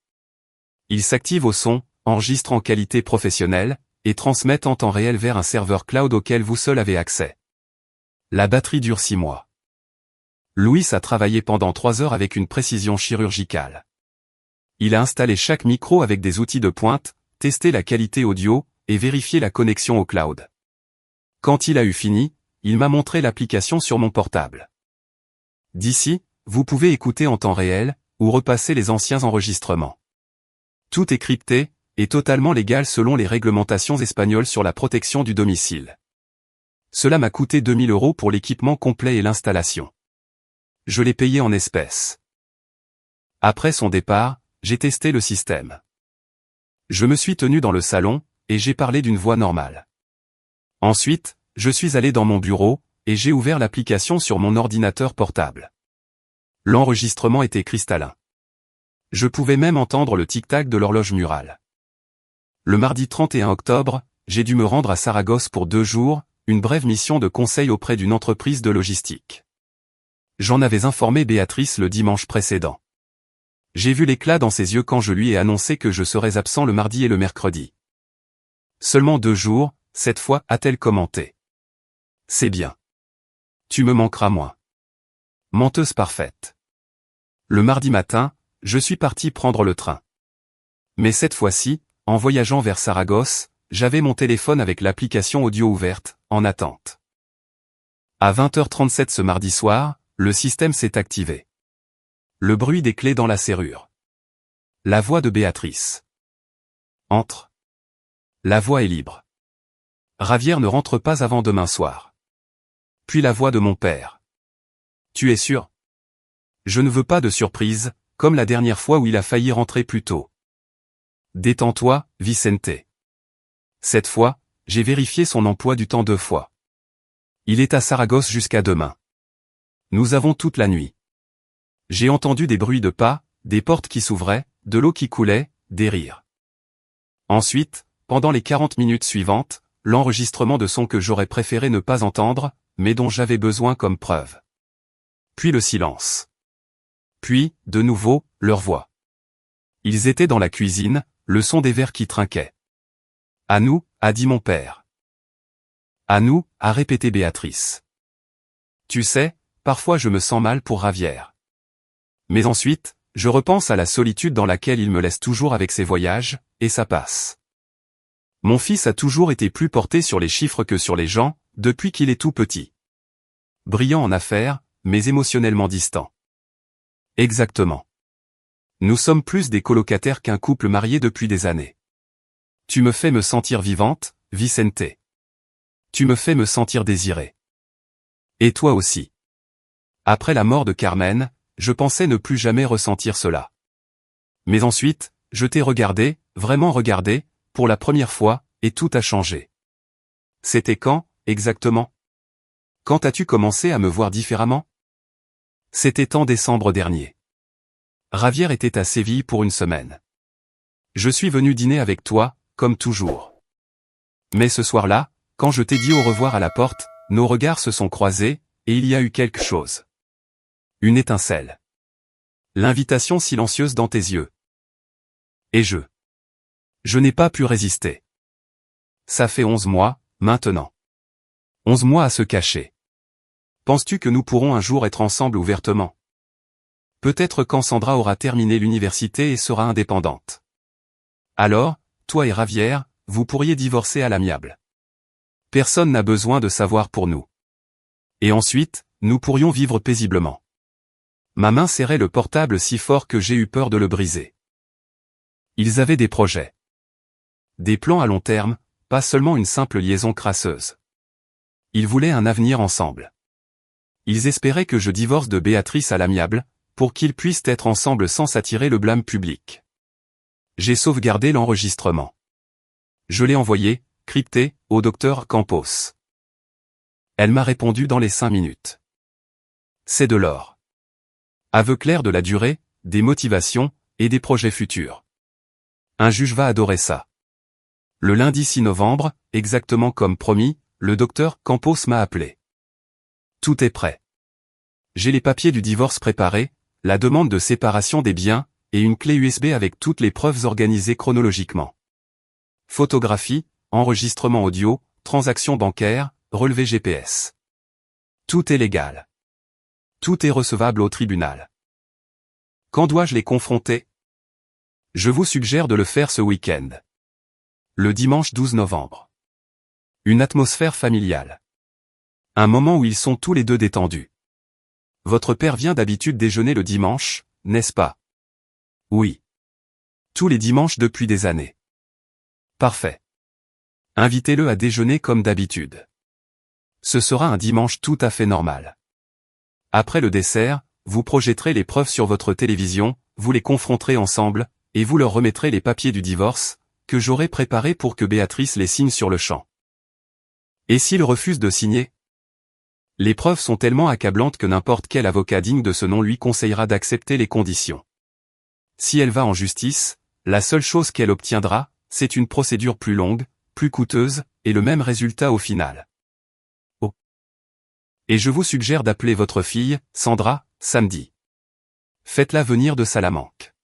Ils s'activent au son, enregistrent en qualité professionnelle, et transmettent en temps réel vers un serveur cloud auquel vous seul avez accès. La batterie dure 6 mois. Luis a travaillé pendant 3 heures avec une précision chirurgicale. Il a installé chaque micro avec des outils de pointe, testé la qualité audio, et vérifié la connexion au cloud. Quand il a eu fini, il m'a montré l'application sur mon portable. D'ici, vous pouvez écouter en temps réel, ou repasser les anciens enregistrements. Tout est crypté, et totalement légal selon les réglementations espagnoles sur la protection du domicile. Cela m'a coûté 2000 € pour l'équipement complet et l'installation. Je l'ai payé en espèces. Après son départ, j'ai testé le système. Je me suis tenu dans le salon, et j'ai parlé d'une voix normale. Ensuite, je suis allé dans mon bureau, et j'ai ouvert l'application sur mon ordinateur portable. L'enregistrement était cristallin. Je pouvais même entendre le tic-tac de l'horloge murale. Le mardi 31 octobre, j'ai dû me rendre à Saragosse pour 2 jours, une brève mission de conseil auprès d'une entreprise de logistique. J'en avais informé Béatrice le dimanche précédent. J'ai vu l'éclat dans ses yeux quand je lui ai annoncé que je serais absent le mardi et le mercredi. Seulement 2 jours, cette fois, a-t-elle commenté. C'est bien. Tu me manqueras moins. Menteuse parfaite. Le mardi matin, je suis parti prendre le train. Mais cette fois-ci, en voyageant vers Saragosse, j'avais mon téléphone avec l'application audio ouverte, en attente. À 20h37 ce mardi soir, le système s'est activé. Le bruit des clés dans la serrure. La voix de Béatrice. Entre. La voix est libre. Ravière ne rentre pas avant demain soir. Puis la voix de mon père. Tu es sûr? Je ne veux pas de surprise, comme la dernière fois où il a failli rentrer plus tôt. Détends-toi, Vicente. Cette fois, j'ai vérifié son emploi du temps 2 fois. Il est à Saragosse jusqu'à demain. Nous avons toute la nuit. J'ai entendu des bruits de pas, des portes qui s'ouvraient, de l'eau qui coulait, des rires. Ensuite, pendant les 40 minutes suivantes, l'enregistrement de son que j'aurais préféré ne pas entendre, mais dont j'avais besoin comme preuve. Puis le silence. Puis, de nouveau, leur voix. Ils étaient dans la cuisine, le son des verres qui trinquaient. À nous, a dit mon père. À nous, a répété Béatrice. Tu sais, parfois je me sens mal pour Ravière. Mais ensuite, je repense à la solitude dans laquelle il me laisse toujours avec ses voyages, et ça passe. Mon fils a toujours été plus porté sur les chiffres que sur les gens, depuis qu'il est tout petit. Brillant en affaires, mais émotionnellement distant. Exactement. Nous sommes plus des colocataires qu'un couple marié depuis des années. Tu me fais me sentir vivante, Vicente. Tu me fais me sentir désirée. Et toi aussi. Après la mort de Carmen, je pensais ne plus jamais ressentir cela. Mais ensuite, je t'ai regardé, vraiment regardé, pour la première fois, et tout a changé. C'était quand, exactement? Quand as-tu commencé à me voir différemment? C'était en décembre dernier. Javier était à Séville pour une semaine. Je suis venu dîner avec toi, comme toujours. Mais ce soir-là, quand je t'ai dit au revoir à la porte, nos regards se sont croisés, et il y a eu quelque chose. Une étincelle. L'invitation silencieuse dans tes yeux. Et je n'ai pas pu résister. Ça fait 11 mois, maintenant. 11 mois à se cacher. Penses-tu que nous pourrons un jour être ensemble ouvertement? Peut-être quand Sandra aura terminé l'université et sera indépendante. Alors, toi et Javier, vous pourriez divorcer à l'amiable. Personne n'a besoin de savoir pour nous. Et ensuite, nous pourrions vivre paisiblement. Ma main serrait le portable si fort que j'ai eu peur de le briser. Ils avaient des projets. Des plans à long terme, pas seulement une simple liaison crasseuse. Ils voulaient un avenir ensemble. Ils espéraient que je divorce de Béatrice à l'amiable, pour qu'ils puissent être ensemble sans s'attirer le blâme public. J'ai sauvegardé l'enregistrement. Je l'ai envoyé, crypté, au docteur Campos. Elle m'a répondu dans les 5 minutes. C'est de l'or. Aveu clair de la durée, des motivations, et des projets futurs. Un juge va adorer ça. Le lundi 6 novembre, exactement comme promis, le docteur Campos m'a appelé. Tout est prêt. J'ai les papiers du divorce préparés, la demande de séparation des biens, et une clé USB avec toutes les preuves organisées chronologiquement. Photographie, enregistrement audio, transactions bancaires, relevé GPS. Tout est légal. Tout est recevable au tribunal. Quand dois-je les confronter? Je vous suggère de le faire ce week-end. Le dimanche 12 novembre. Une atmosphère familiale. Un moment où ils sont tous les deux détendus. Votre père vient d'habitude déjeuner le dimanche, n'est-ce pas? Oui. Tous les dimanches depuis des années. Parfait. Invitez-le à déjeuner comme d'habitude. Ce sera un dimanche tout à fait normal. Après le dessert, vous projetterez les preuves sur votre télévision, vous les confronterez ensemble, et vous leur remettrez les papiers du divorce, que j'aurai préparés pour que Béatrice les signe sur le champ. Et s'il refuse de signer? Les preuves sont tellement accablantes que n'importe quel avocat digne de ce nom lui conseillera d'accepter les conditions. Si elle va en justice, la seule chose qu'elle obtiendra, c'est une procédure plus longue, plus coûteuse, et le même résultat au final. Oh. Et je vous suggère d'appeler votre fille, Sandra, samedi. Faites-la venir de Salamanque.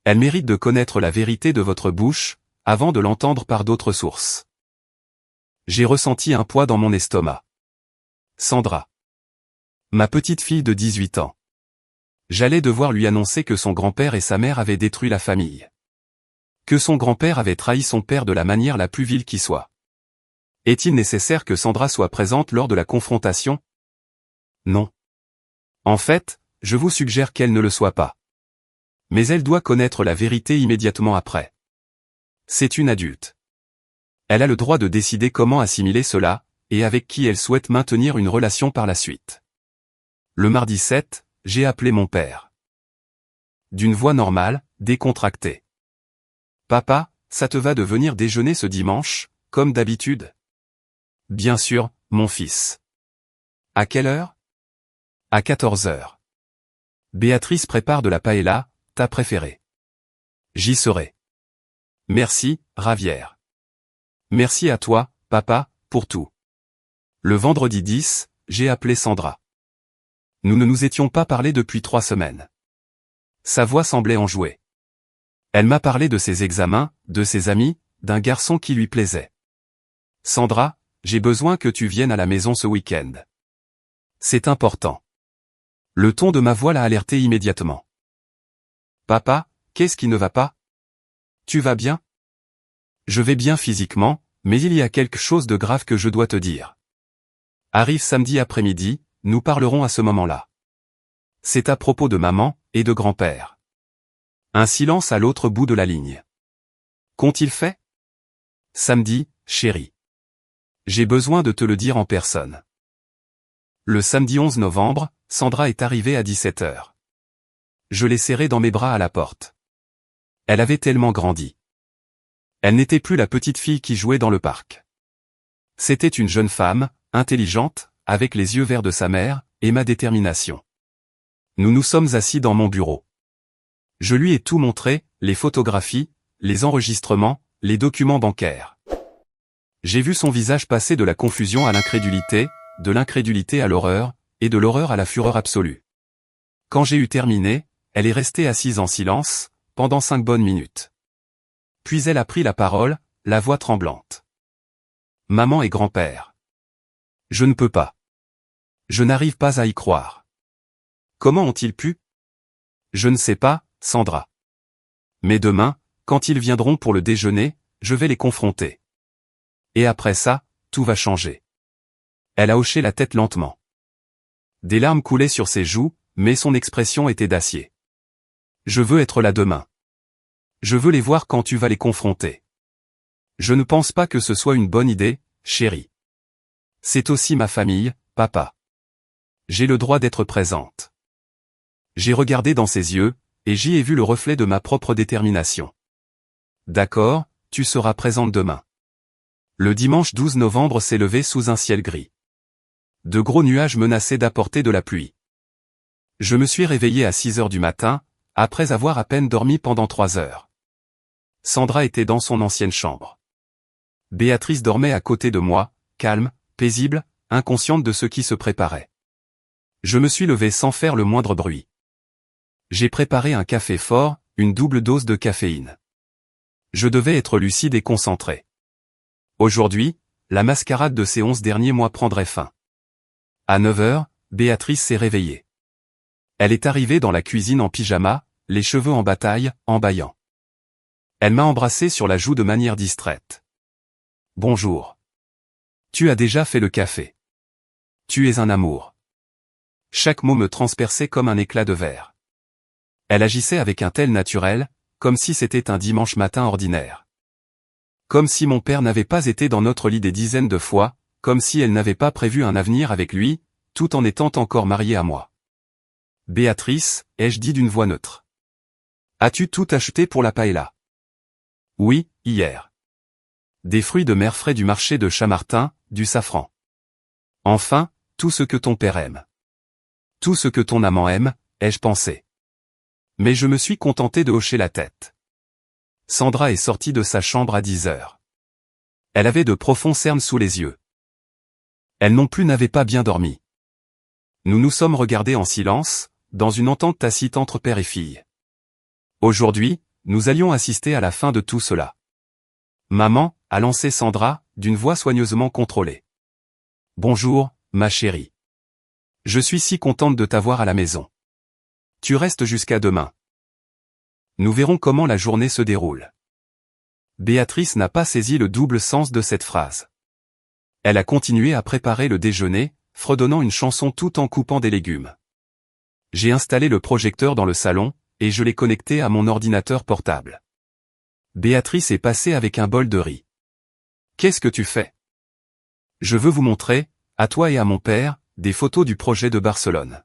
Elle mérite de connaître la vérité de votre bouche, avant de l'entendre par d'autres sources. J'ai ressenti un poids dans mon estomac. Sandra. Ma petite fille de 18 ans. J'allais devoir lui annoncer que son grand-père et sa mère avaient détruit la famille. Que son grand-père avait trahi son père de la manière la plus vile qui soit. Est-il nécessaire que Sandra soit présente lors de la confrontation? Non. En fait, je vous suggère qu'elle ne le soit pas. Mais elle doit connaître la vérité immédiatement après. C'est une adulte. Elle a le droit de décider comment assimiler cela, et avec qui elle souhaite maintenir une relation par la suite. Le mardi 7, j'ai appelé mon père. D'une voix normale, décontractée. Papa, ça te va de venir déjeuner ce dimanche, comme d'habitude? Bien sûr, mon fils. À quelle heure? À 14 heures. Béatrice prépare de la paella, ta préférée. J'y serai. Merci, Javier. Merci à toi, papa, pour tout. Le vendredi 10, j'ai appelé Sandra. Nous ne nous étions pas parlé depuis 3 semaines. Sa voix semblait enjouée. Elle m'a parlé de ses examens, de ses amis, d'un garçon qui lui plaisait. Sandra, j'ai besoin que tu viennes à la maison ce week-end. C'est important. Le ton de ma voix l'a alerté immédiatement. Papa, qu'est-ce qui ne va pas? Tu vas bien? Je vais bien physiquement, mais il y a quelque chose de grave que je dois te dire. Arrive samedi après-midi, nous parlerons à ce moment-là. C'est à propos de maman, et de grand-père. Un silence à l'autre bout de la ligne. Qu'ont-ils fait? Samedi, chérie. J'ai besoin de te le dire en personne. Le samedi 11 novembre, Sandra est arrivée à 17 heures. Je l'ai serrée dans mes bras à la porte. Elle avait tellement grandi. Elle n'était plus la petite fille qui jouait dans le parc. C'était une jeune femme, intelligente, avec les yeux verts de sa mère, et ma détermination. Nous nous sommes assis dans mon bureau. Je lui ai tout montré, les photographies, les enregistrements, les documents bancaires. J'ai vu son visage passer de la confusion à l'incrédulité, de l'incrédulité à l'horreur, et de l'horreur à la fureur absolue. Quand j'ai eu terminé, elle est restée assise en silence, pendant 5 bonnes minutes. Puis elle a pris la parole, la voix tremblante. Maman et grand-père. Je ne peux pas. Je n'arrive pas à y croire. Comment ont-ils pu? Je ne sais pas, Sandra. Mais demain, quand ils viendront pour le déjeuner, je vais les confronter. Et après ça, tout va changer. Elle a hoché la tête lentement. Des larmes coulaient sur ses joues, mais son expression était d'acier. Je veux être là demain. Je veux les voir quand tu vas les confronter. Je ne pense pas que ce soit une bonne idée, chérie. C'est aussi ma famille, papa. J'ai le droit d'être présente. J'ai regardé dans ses yeux, et j'y ai vu le reflet de ma propre détermination. D'accord, tu seras présente demain. Le dimanche 12 novembre s'est levé sous un ciel gris. De gros nuages menaçaient d'apporter de la pluie. Je me suis réveillé à 6 heures du matin, après avoir à peine dormi pendant 3 heures. Sandra était dans son ancienne chambre. Béatrice dormait à côté de moi, calme, paisible, inconsciente de ce qui se préparait. Je me suis levé sans faire le moindre bruit. J'ai préparé un café fort, une double dose de caféine. Je devais être lucide et concentré. Aujourd'hui, la mascarade de ces 11 derniers mois prendrait fin. À 9 heures, Béatrice s'est réveillée. Elle est arrivée dans la cuisine en pyjama, les cheveux en bataille, en bâillant. Elle m'a embrassé sur la joue de manière distraite. Bonjour. Tu as déjà fait le café. Tu es un amour. Chaque mot me transperçait comme un éclat de verre. Elle agissait avec un tel naturel, comme si c'était un dimanche matin ordinaire. Comme si mon père n'avait pas été dans notre lit des dizaines de fois, comme si elle n'avait pas prévu un avenir avec lui, tout en étant encore mariée à moi. Béatrice, ai-je dit d'une voix neutre. As-tu tout acheté pour la paella? Oui, hier. Des fruits de mer frais du marché de Chamartin, du safran. Enfin, tout ce que ton père aime. Tout ce que ton amant aime, ai-je pensé. Mais je me suis contenté de hocher la tête. Sandra est sortie de sa chambre à 10 heures. Elle avait de profonds cernes sous les yeux. Elle non plus n'avait pas bien dormi. Nous nous sommes regardés en silence, dans une entente tacite entre père et fille. Aujourd'hui, nous allions assister à la fin de tout cela. Maman, a lancé Sandra, d'une voix soigneusement contrôlée. Bonjour, ma chérie. Je suis si contente de t'avoir à la maison. Tu restes jusqu'à demain. Nous verrons comment la journée se déroule. Béatrice n'a pas saisi le double sens de cette phrase. Elle a continué à préparer le déjeuner, fredonnant une chanson tout en coupant des légumes. J'ai installé le projecteur dans le salon, et je l'ai connecté à mon ordinateur portable. Béatrice est passée avec un bol de riz. Qu'est-ce que tu fais? Je veux vous montrer, à toi et à mon père, des photos du projet de Barcelone.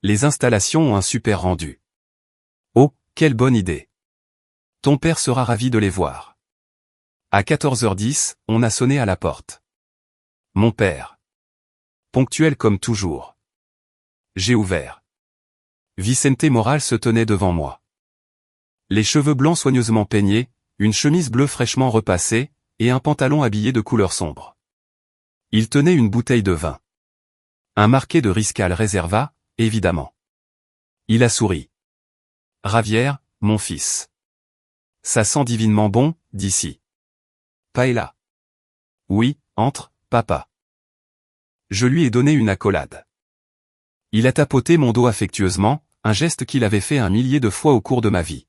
Les installations ont un super rendu. Oh, quelle bonne idée. Ton père sera ravi de les voir. À 14h10, on a sonné à la porte. Mon père. Ponctuel comme toujours. J'ai ouvert. Vicente Moral se tenait devant moi. Les cheveux blancs soigneusement peignés, une chemise bleue fraîchement repassée, et un pantalon habillé de couleur sombre. Il tenait une bouteille de vin. Un marquet de Riscal Reserva, évidemment. Il a souri. Ravière, mon fils. Ça sent divinement bon, d'ici. Paella. Oui, entre, papa. Je lui ai donné une accolade. Il a tapoté mon dos affectueusement, un geste qu'il avait fait 1 millier de fois au cours de ma vie.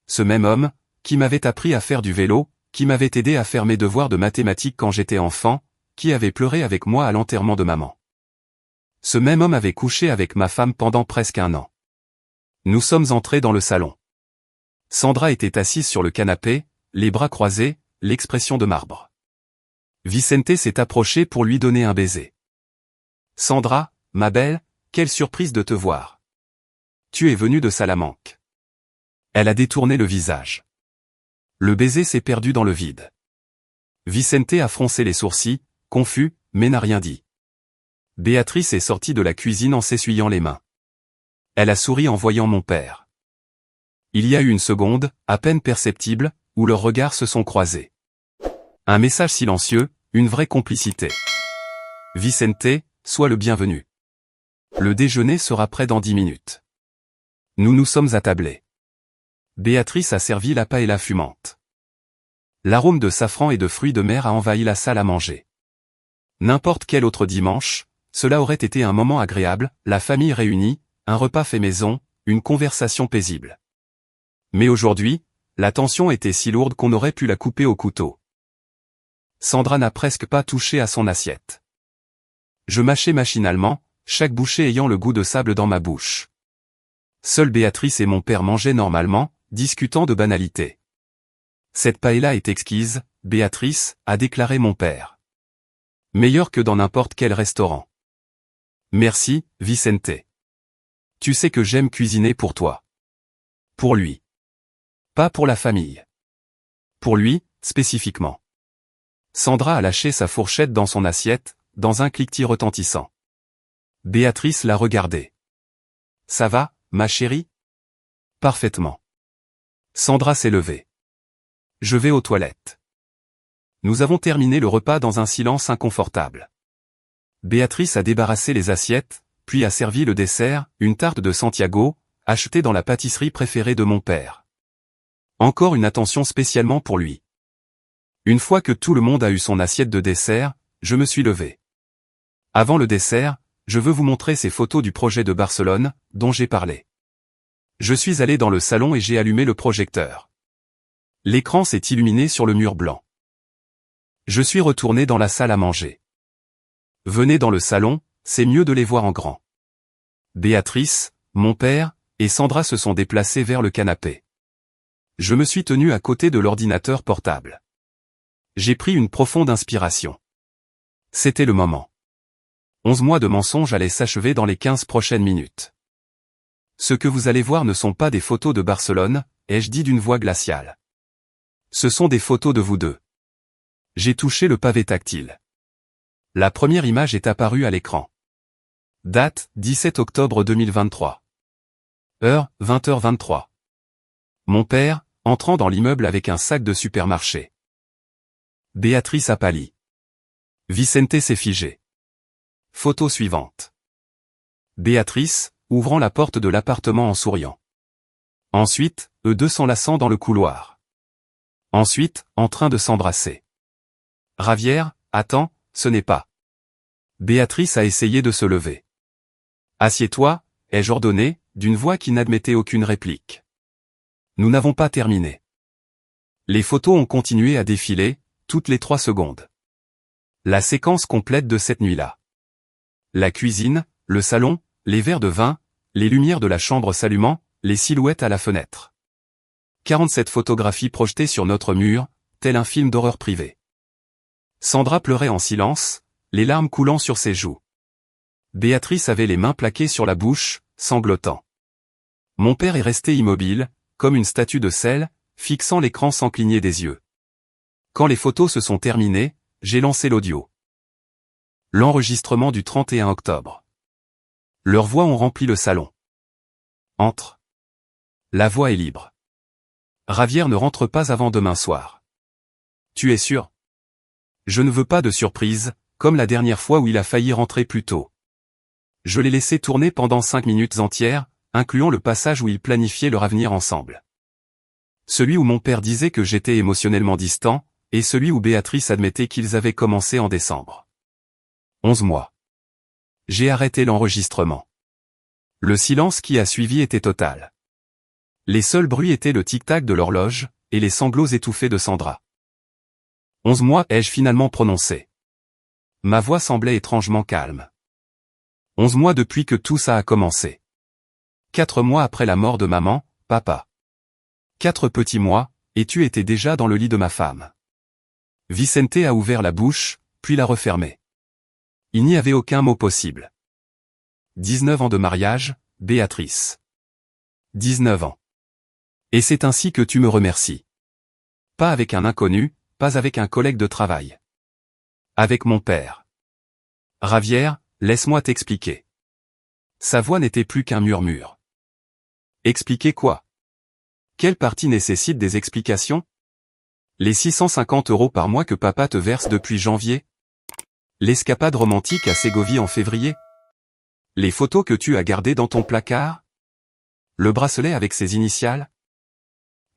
Ce même homme, qui m'avait appris à faire du vélo, qui m'avait aidé à faire mes devoirs de mathématiques quand j'étais enfant, qui avait pleuré avec moi à l'enterrement de maman. Ce même homme avait couché avec ma femme pendant presque 1 an. Nous sommes entrés dans le salon. Sandra était assise sur le canapé, les bras croisés, l'expression de marbre. Vicente s'est approché pour lui donner un baiser. Sandra, ma belle, quelle surprise de te voir. Tu es venue de Salamanque. Elle a détourné le visage. Le baiser s'est perdu dans le vide. Vicente a froncé les sourcils, confus, mais n'a rien dit. Béatrice est sortie de la cuisine en s'essuyant les mains. Elle a souri en voyant mon père. Il y a eu une seconde, à peine perceptible, où leurs regards se sont croisés. Un message silencieux, une vraie complicité. Vicente, sois le bienvenu. Le déjeuner sera prêt dans 10 minutes. Nous nous sommes attablés. Béatrice a servi la paella fumante. L'arôme de safran et de fruits de mer a envahi la salle à manger. N'importe quel autre dimanche, cela aurait été un moment agréable, la famille réunie, un repas fait maison, une conversation paisible. Mais aujourd'hui, la tension était si lourde qu'on aurait pu la couper au couteau. Sandra n'a presque pas touché à son assiette. Je mâchais machinalement, chaque bouchée ayant le goût de sable dans ma bouche. Seuls Béatrice et mon père mangeaient normalement, discutant de banalités. Cette paella est exquise, Béatrice, a déclaré mon père. Meilleure que dans n'importe quel restaurant. Merci, Vicente. Tu sais que j'aime cuisiner pour toi. Pour lui. Pas pour la famille. Pour lui, spécifiquement. Sandra a lâché sa fourchette dans son assiette, dans un cliquetis retentissant. Béatrice l'a regardé. Ça va, ma chérie? Parfaitement. Sandra s'est levée. Je vais aux toilettes. Nous avons terminé le repas dans un silence inconfortable. Béatrice a débarrassé les assiettes, puis a servi le dessert, une tarte de Santiago, achetée dans la pâtisserie préférée de mon père. Encore une attention spécialement pour lui. Une fois que tout le monde a eu son assiette de dessert, je me suis levé. Avant le dessert, je veux vous montrer ces photos du projet de Barcelone, dont j'ai parlé. Je suis allé dans le salon et j'ai allumé le projecteur. L'écran s'est illuminé sur le mur blanc. Je suis retourné dans la salle à manger. Venez dans le salon, c'est mieux de les voir en grand. Béatrice, mon père, et Sandra se sont déplacés vers le canapé. Je me suis tenu à côté de l'ordinateur portable. J'ai pris une profonde inspiration. C'était le moment. 11 mois de mensonges allaient s'achever dans les 15 prochaines minutes. Ce que vous allez voir ne sont pas des photos de Barcelone, ai-je dit d'une voix glaciale. Ce sont des photos de vous deux. J'ai touché le pavé tactile. La première image est apparue à l'écran. Date, 17 octobre 2023. Heure, 20h23. Mon père, entrant dans l'immeuble avec un sac de supermarché. Béatrice a pâli. Vicente s'est figé. Photo suivante. Béatrice, ouvrant la porte de l'appartement en souriant. Ensuite, eux deux s'enlaçant dans le couloir. Ensuite, en train de s'embrasser. Ravière, attends, ce n'est pas. Béatrice a essayé de se lever. Assieds-toi, ai-je ordonné, d'une voix qui n'admettait aucune réplique. Nous n'avons pas terminé. Les photos ont continué à défiler, toutes les 3 secondes. La séquence complète de cette nuit-là. La cuisine, le salon, les verres de vin, les lumières de la chambre s'allumant, les silhouettes à la fenêtre. 47 photographies projetées sur notre mur, tel un film d'horreur privé. Sandra pleurait en silence, les larmes coulant sur ses joues. Béatrice avait les mains plaquées sur la bouche, sanglotant. Mon père est resté immobile, comme une statue de sel, fixant l'écran sans cligner des yeux. Quand les photos se sont terminées, j'ai lancé l'audio. L'enregistrement du 31 octobre. Leurs voix ont rempli le salon. Entre. La voix est libre. Ravière ne rentre pas avant demain soir. Tu es sûr? Je ne veux pas de surprise, comme la dernière fois où il a failli rentrer plus tôt. Je l'ai laissé tourner pendant 5 minutes entières, incluant le passage où ils planifiaient leur avenir ensemble. Celui où mon père disait que j'étais émotionnellement distant, et celui où Béatrice admettait qu'ils avaient commencé en décembre. 11 mois. J'ai arrêté l'enregistrement. Le silence qui a suivi était total. Les seuls bruits étaient le tic-tac de l'horloge, et les sanglots étouffés de Sandra. 11 mois ai-je finalement prononcé. Ma voix semblait étrangement calme. 11 mois depuis que tout ça a commencé. 4 mois après la mort de maman, papa. 4 petits mois, et tu étais déjà dans le lit de ma femme. Vicente a ouvert la bouche, puis l'a refermée. Il n'y avait aucun mot possible. 19 ans de mariage, Béatrice. 19 ans. Et c'est ainsi que tu me remercies. Pas avec un inconnu, pas avec un collègue de travail. Avec mon père. Ravière, laisse-moi t'expliquer. Sa voix n'était plus qu'un murmure. Expliquer quoi? Quelle partie nécessite des explications? Les 650 € par mois que papa te verse depuis janvier? L'escapade romantique à Ségovie en février? Les photos que tu as gardées dans ton placard? Le bracelet avec ses initiales?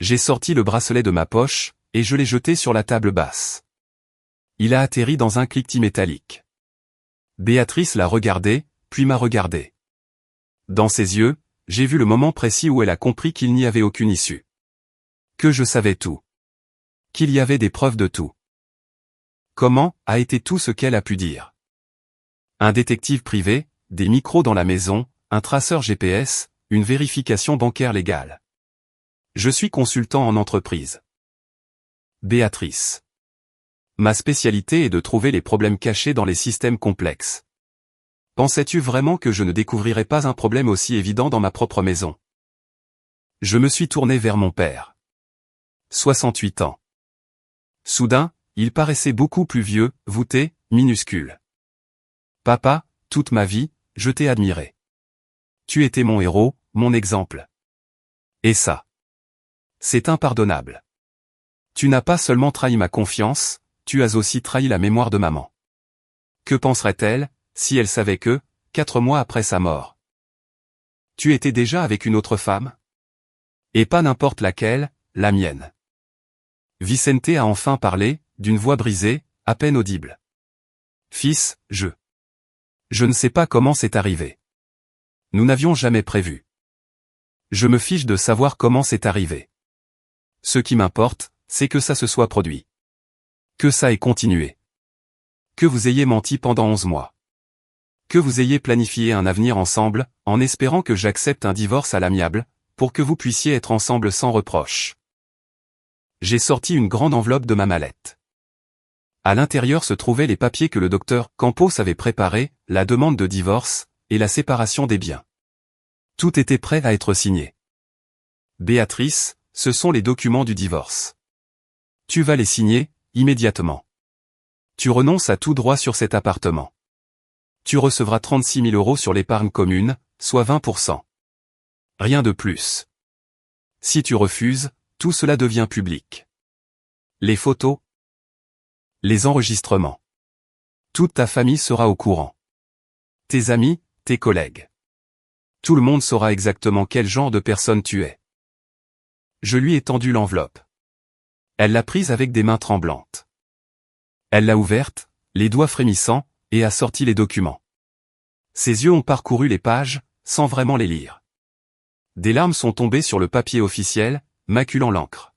J'ai sorti le bracelet de ma poche, et je l'ai jeté sur la table basse. Il a atterri dans un cliquetis métallique. Béatrice l'a regardé, puis m'a regardé. Dans ses yeux, j'ai vu le moment précis où elle a compris qu'il n'y avait aucune issue. Que je savais tout. Qu'il y avait des preuves de tout. Comment a été tout ce qu'elle a pu dire? Un détective privé, des micros dans la maison, un traceur GPS, une vérification bancaire légale. Je suis consultant en entreprise. Béatrice. Ma spécialité est de trouver les problèmes cachés dans les systèmes complexes. Pensais-tu vraiment que je ne découvrirais pas un problème aussi évident dans ma propre maison? Je me suis tourné vers mon père. 68 ans. Soudain, il paraissait beaucoup plus vieux, voûté, minuscule. Papa, toute ma vie, je t'ai admiré. Tu étais mon héros, mon exemple. Et ça. C'est impardonnable. Tu n'as pas seulement trahi ma confiance, tu as aussi trahi la mémoire de maman. Que penserait-elle, si elle savait que, 4 mois après sa mort, tu étais déjà avec une autre femme? Et pas n'importe laquelle, la mienne. Vicente a enfin parlé, d'une voix brisée, à peine audible. Fils, je ne sais pas comment c'est arrivé. Nous n'avions jamais prévu. Je me fiche de savoir comment c'est arrivé. Ce qui m'importe, c'est que ça se soit produit. Que ça ait continué. Que vous ayez menti pendant 11 mois. Que vous ayez planifié un avenir ensemble, en espérant que j'accepte un divorce à l'amiable, pour que vous puissiez être ensemble sans reproche. J'ai sorti une grande enveloppe de ma mallette. À l'intérieur se trouvaient les papiers que le docteur Campos avait préparés, la demande de divorce, et la séparation des biens. Tout était prêt à être signé. Béatrice, ce sont les documents du divorce. Tu vas les signer, immédiatement. Tu renonces à tout droit sur cet appartement. Tu recevras 36 000 € sur l'épargne commune, soit 20%. Rien de plus. Si tu refuses, tout cela devient public. Les photos, les enregistrements. Toute ta famille sera au courant. Tes amis, tes collègues. Tout le monde saura exactement quel genre de personne tu es. Je lui ai tendu l'enveloppe. Elle l'a prise avec des mains tremblantes. Elle l'a ouverte, les doigts frémissants, et a sorti les documents. Ses yeux ont parcouru les pages, sans vraiment les lire. Des larmes sont tombées sur le papier officiel, maculant l'encre.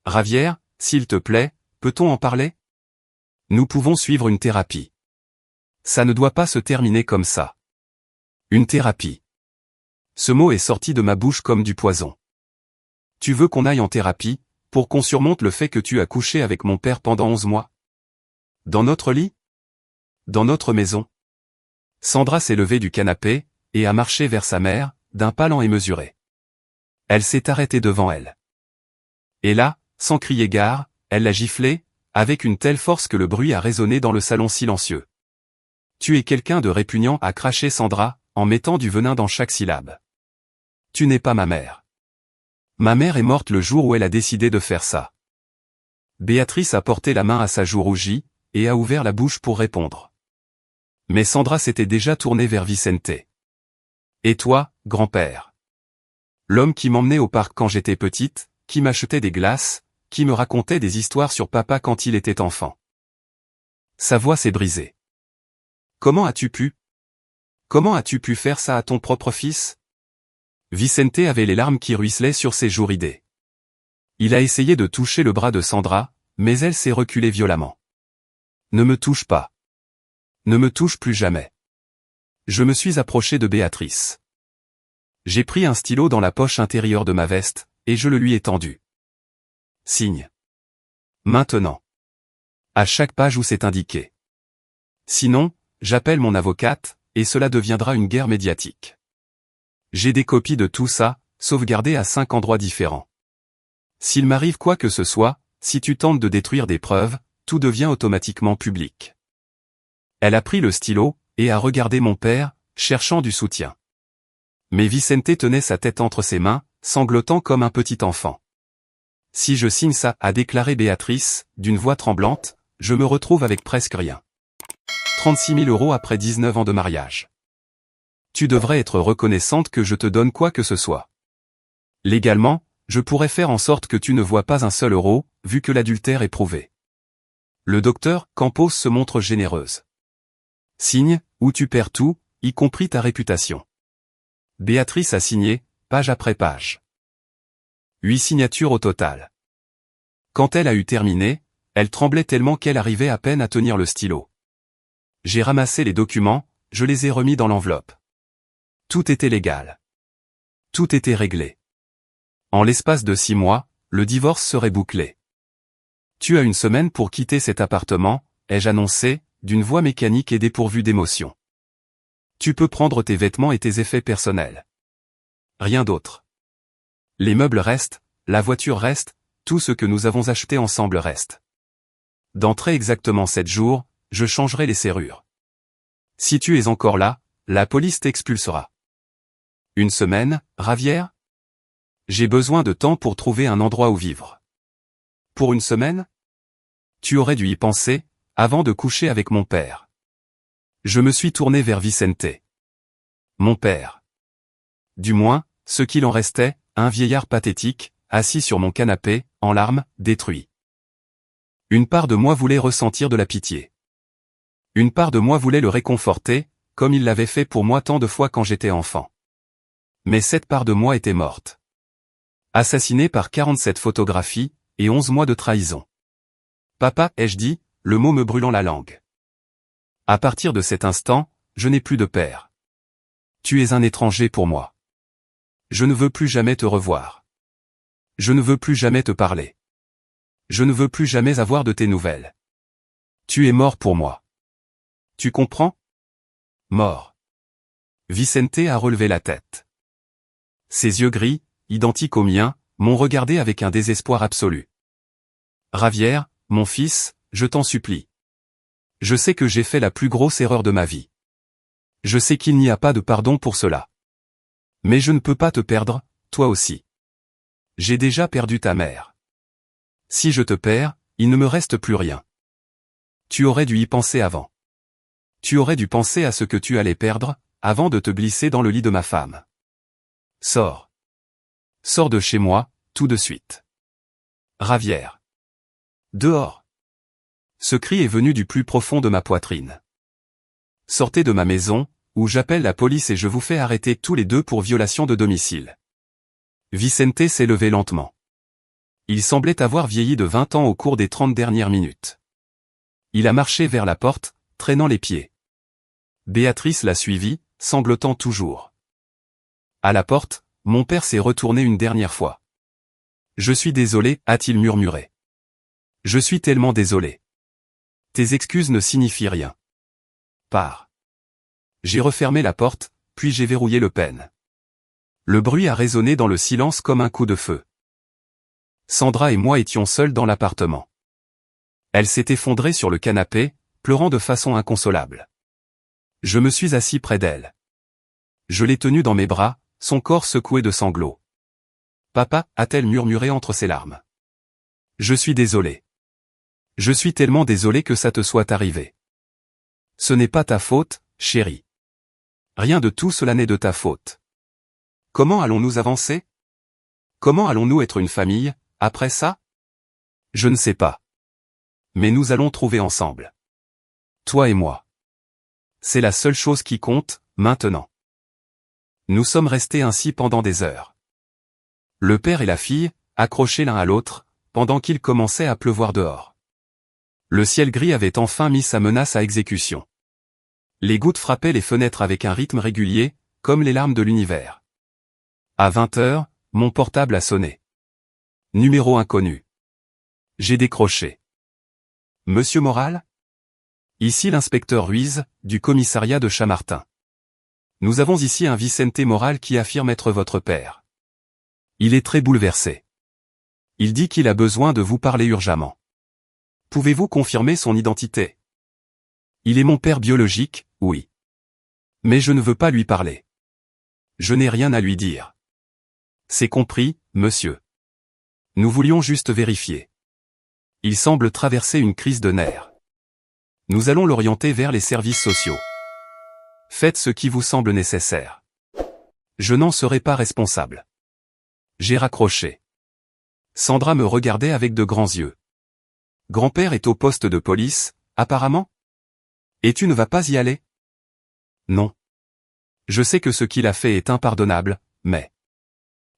Ravière, s'il te plaît, peut-on en parler? Nous pouvons suivre une thérapie. Ça ne doit pas se terminer comme ça. Une thérapie. Ce mot est sorti de ma bouche comme du poison. Tu veux qu'on aille en thérapie, pour qu'on surmonte le fait que tu as couché avec mon père pendant 11 mois? Dans notre lit? Dans notre maison? Sandra s'est levée du canapé, et a marché vers sa mère, d'un pas lent et mesuré. Elle s'est arrêtée devant elle. Et là, sans crier gare, elle l'a giflé, avec une telle force que le bruit a résonné dans le salon silencieux. Tu es quelqu'un de répugnant, a craché Sandra, en mettant du venin dans chaque syllabe. Tu n'es pas ma mère. Ma mère est morte le jour où elle a décidé de faire ça. Béatrice a porté la main à sa joue rougie, et a ouvert la bouche pour répondre. Mais Sandra s'était déjà tournée vers Vicente. Et toi, grand-père? L'homme qui m'emmenait au parc quand j'étais petite, qui m'achetait des glaces, qui me racontait des histoires sur papa quand il était enfant. Sa voix s'est brisée. Comment as-tu pu? Comment as-tu pu faire ça à ton propre fils? Vicente avait les larmes qui ruisselaient sur ses joues ridées. Il a essayé de toucher le bras de Sandra, mais elle s'est reculée violemment. Ne me touche pas. Ne me touche plus jamais. Je me suis approché de Béatrice. J'ai pris un stylo dans la poche intérieure de ma veste, et je le lui ai tendu. Signe. Maintenant. À chaque page où c'est indiqué. Sinon, j'appelle mon avocate, et cela deviendra une guerre médiatique. J'ai des copies de tout ça, sauvegardées à 5 endroits différents. S'il m'arrive quoi que ce soit, si tu tentes de détruire des preuves, tout devient automatiquement public. Elle a pris le stylo, et a regardé mon père, cherchant du soutien. Mais Vicente tenait sa tête entre ses mains, sanglotant comme un petit enfant. Si je signe ça, a déclaré Béatrice, d'une voix tremblante, je me retrouve avec presque rien. 36 000 € après 19 ans de mariage. Tu devrais être reconnaissante que je te donne quoi que ce soit. Légalement, je pourrais faire en sorte que tu ne vois pas un seul euro, vu que l'adultère est prouvé. Le docteur Campos se montre généreuse. Signe, ou tu perds tout, y compris ta réputation. Béatrice a signé, page après page. 8 signatures au total. Quand elle a eu terminé, elle tremblait tellement qu'elle arrivait à peine à tenir le stylo. J'ai ramassé les documents, je les ai remis dans l'enveloppe. Tout était légal. Tout était réglé. En l'espace de 6 mois, le divorce serait bouclé. Tu as une semaine pour quitter cet appartement, ai-je annoncé, d'une voix mécanique et dépourvue d'émotion. Tu peux prendre tes vêtements et tes effets personnels. Rien d'autre. Les meubles restent, la voiture reste, tout ce que nous avons acheté ensemble reste. Dans très exactement 7 jours, je changerai les serrures. Si tu es encore là, la police t'expulsera. Une semaine, Ravière? J'ai besoin de temps pour trouver un endroit où vivre. Pour une semaine? Tu aurais dû y penser, avant de coucher avec mon père. Je me suis tourné vers Vicente. Mon père. Du moins, ce qu'il en restait, un vieillard pathétique, assis sur mon canapé, en larmes, détruit. Une part de moi voulait ressentir de la pitié. Une part de moi voulait le réconforter, comme il l'avait fait pour moi tant de fois quand j'étais enfant. Mais cette part de moi était morte. Assassinée par 47 photographies, et 11 mois de trahison. Papa, ai-je dit, le mot me brûlant la langue. À partir de cet instant, je n'ai plus de père. Tu es un étranger pour moi. Je ne veux plus jamais te revoir. Je ne veux plus jamais te parler. Je ne veux plus jamais avoir de tes nouvelles. Tu es mort pour moi. Tu comprends? Mort. Vicente a relevé la tête. Ses yeux gris, identiques aux miens, m'ont regardé avec un désespoir absolu. Ravière, mon fils, je t'en supplie. Je sais que j'ai fait la plus grosse erreur de ma vie. Je sais qu'il n'y a pas de pardon pour cela. Mais je ne peux pas te perdre, toi aussi. J'ai déjà perdu ta mère. Si je te perds, il ne me reste plus rien. Tu aurais dû y penser avant. Tu aurais dû penser à ce que tu allais perdre, avant de te glisser dans le lit de ma femme. Sors. Sors de chez moi, tout de suite. Ravière. Dehors. Ce cri est venu du plus profond de ma poitrine. Sortez de ma maison, ou j'appelle la police et je vous fais arrêter tous les deux pour violation de domicile. Vicente s'est levé lentement. Il semblait avoir vieilli de 20 ans au cours des 30 dernières minutes. Il a marché vers la porte, traînant les pieds. Béatrice l'a suivi, sanglotant toujours. À la porte, mon père s'est retourné une dernière fois. Je suis désolé, a-t-il murmuré. Je suis tellement désolé. Tes excuses ne signifient rien. Pars. J'ai refermé la porte, puis j'ai verrouillé le pen. Le bruit a résonné dans le silence comme un coup de feu. Sandra et moi étions seuls dans l'appartement. Elle s'est effondrée sur le canapé, pleurant de façon inconsolable. Je me suis assis près d'elle. Je l'ai tenue dans mes bras, son corps secoué de sanglots. Papa, a-t-elle murmuré entre ses larmes. Je suis désolé. Je suis tellement désolé que ça te soit arrivé. Ce n'est pas ta faute, chérie. Rien de tout cela n'est de ta faute. Comment allons-nous avancer? Comment allons-nous être une famille, après ça? Je ne sais pas. Mais nous allons trouver ensemble. Toi et moi. C'est la seule chose qui compte, maintenant. Nous sommes restés ainsi pendant des heures. Le père et la fille, accrochés l'un à l'autre, pendant qu'il commençait à pleuvoir dehors. Le ciel gris avait enfin mis sa menace à exécution. Les gouttes frappaient les fenêtres avec un rythme régulier, comme les larmes de l'univers. À 20 heures, mon portable a sonné. Numéro inconnu. J'ai décroché. Monsieur Moral? Ici l'inspecteur Ruiz, du commissariat de Chamartin. Nous avons ici un Vicente Moral qui affirme être votre père. Il est très bouleversé. Il dit qu'il a besoin de vous parler urgemment. Pouvez-vous confirmer son identité? Il est mon père biologique, oui. Mais je ne veux pas lui parler. Je n'ai rien à lui dire. C'est compris, monsieur. Nous voulions juste vérifier. Il semble traverser une crise de nerfs. Nous allons l'orienter vers les services sociaux. Faites ce qui vous semble nécessaire. Je n'en serai pas responsable. J'ai raccroché. Sandra me regardait avec de grands yeux. Grand-père est au poste de police, apparemment? Et tu ne vas pas y aller? Non. Je sais que ce qu'il a fait est impardonnable, mais...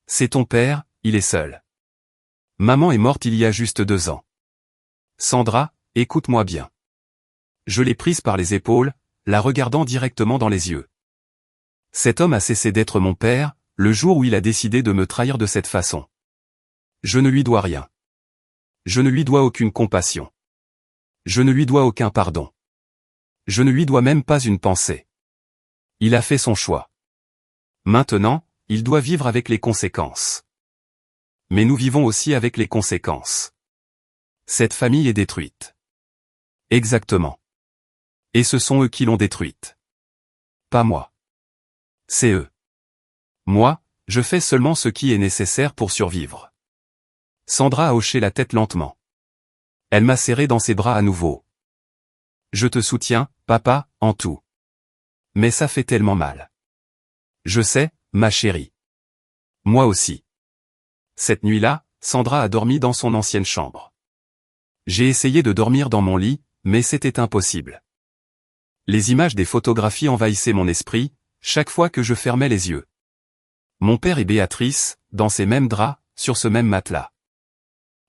C'est ton père, il est seul. Maman est morte il y a juste 2 ans. Sandra, écoute-moi bien. Je l'ai prise par les épaules, la regardant directement dans les yeux. Cet homme a cessé d'être mon père, le jour où il a décidé de me trahir de cette façon. Je ne lui dois rien. Je ne lui dois aucune compassion. Je ne lui dois aucun pardon. Je ne lui dois même pas une pensée. Il a fait son choix. Maintenant, il doit vivre avec les conséquences. Mais nous vivons aussi avec les conséquences. Cette famille est détruite. Exactement. Et ce sont eux qui l'ont détruite. Pas moi. C'est eux. Moi, je fais seulement ce qui est nécessaire pour survivre. Sandra a hoché la tête lentement. Elle m'a serré dans ses bras à nouveau. Je te soutiens, papa, en tout. Mais ça fait tellement mal. Je sais, ma chérie. Moi aussi. Cette nuit-là, Sandra a dormi dans son ancienne chambre. J'ai essayé de dormir dans mon lit, mais c'était impossible. Les images des photographies envahissaient mon esprit, chaque fois que je fermais les yeux. Mon père et Béatrice, dans ces mêmes draps, sur ce même matelas.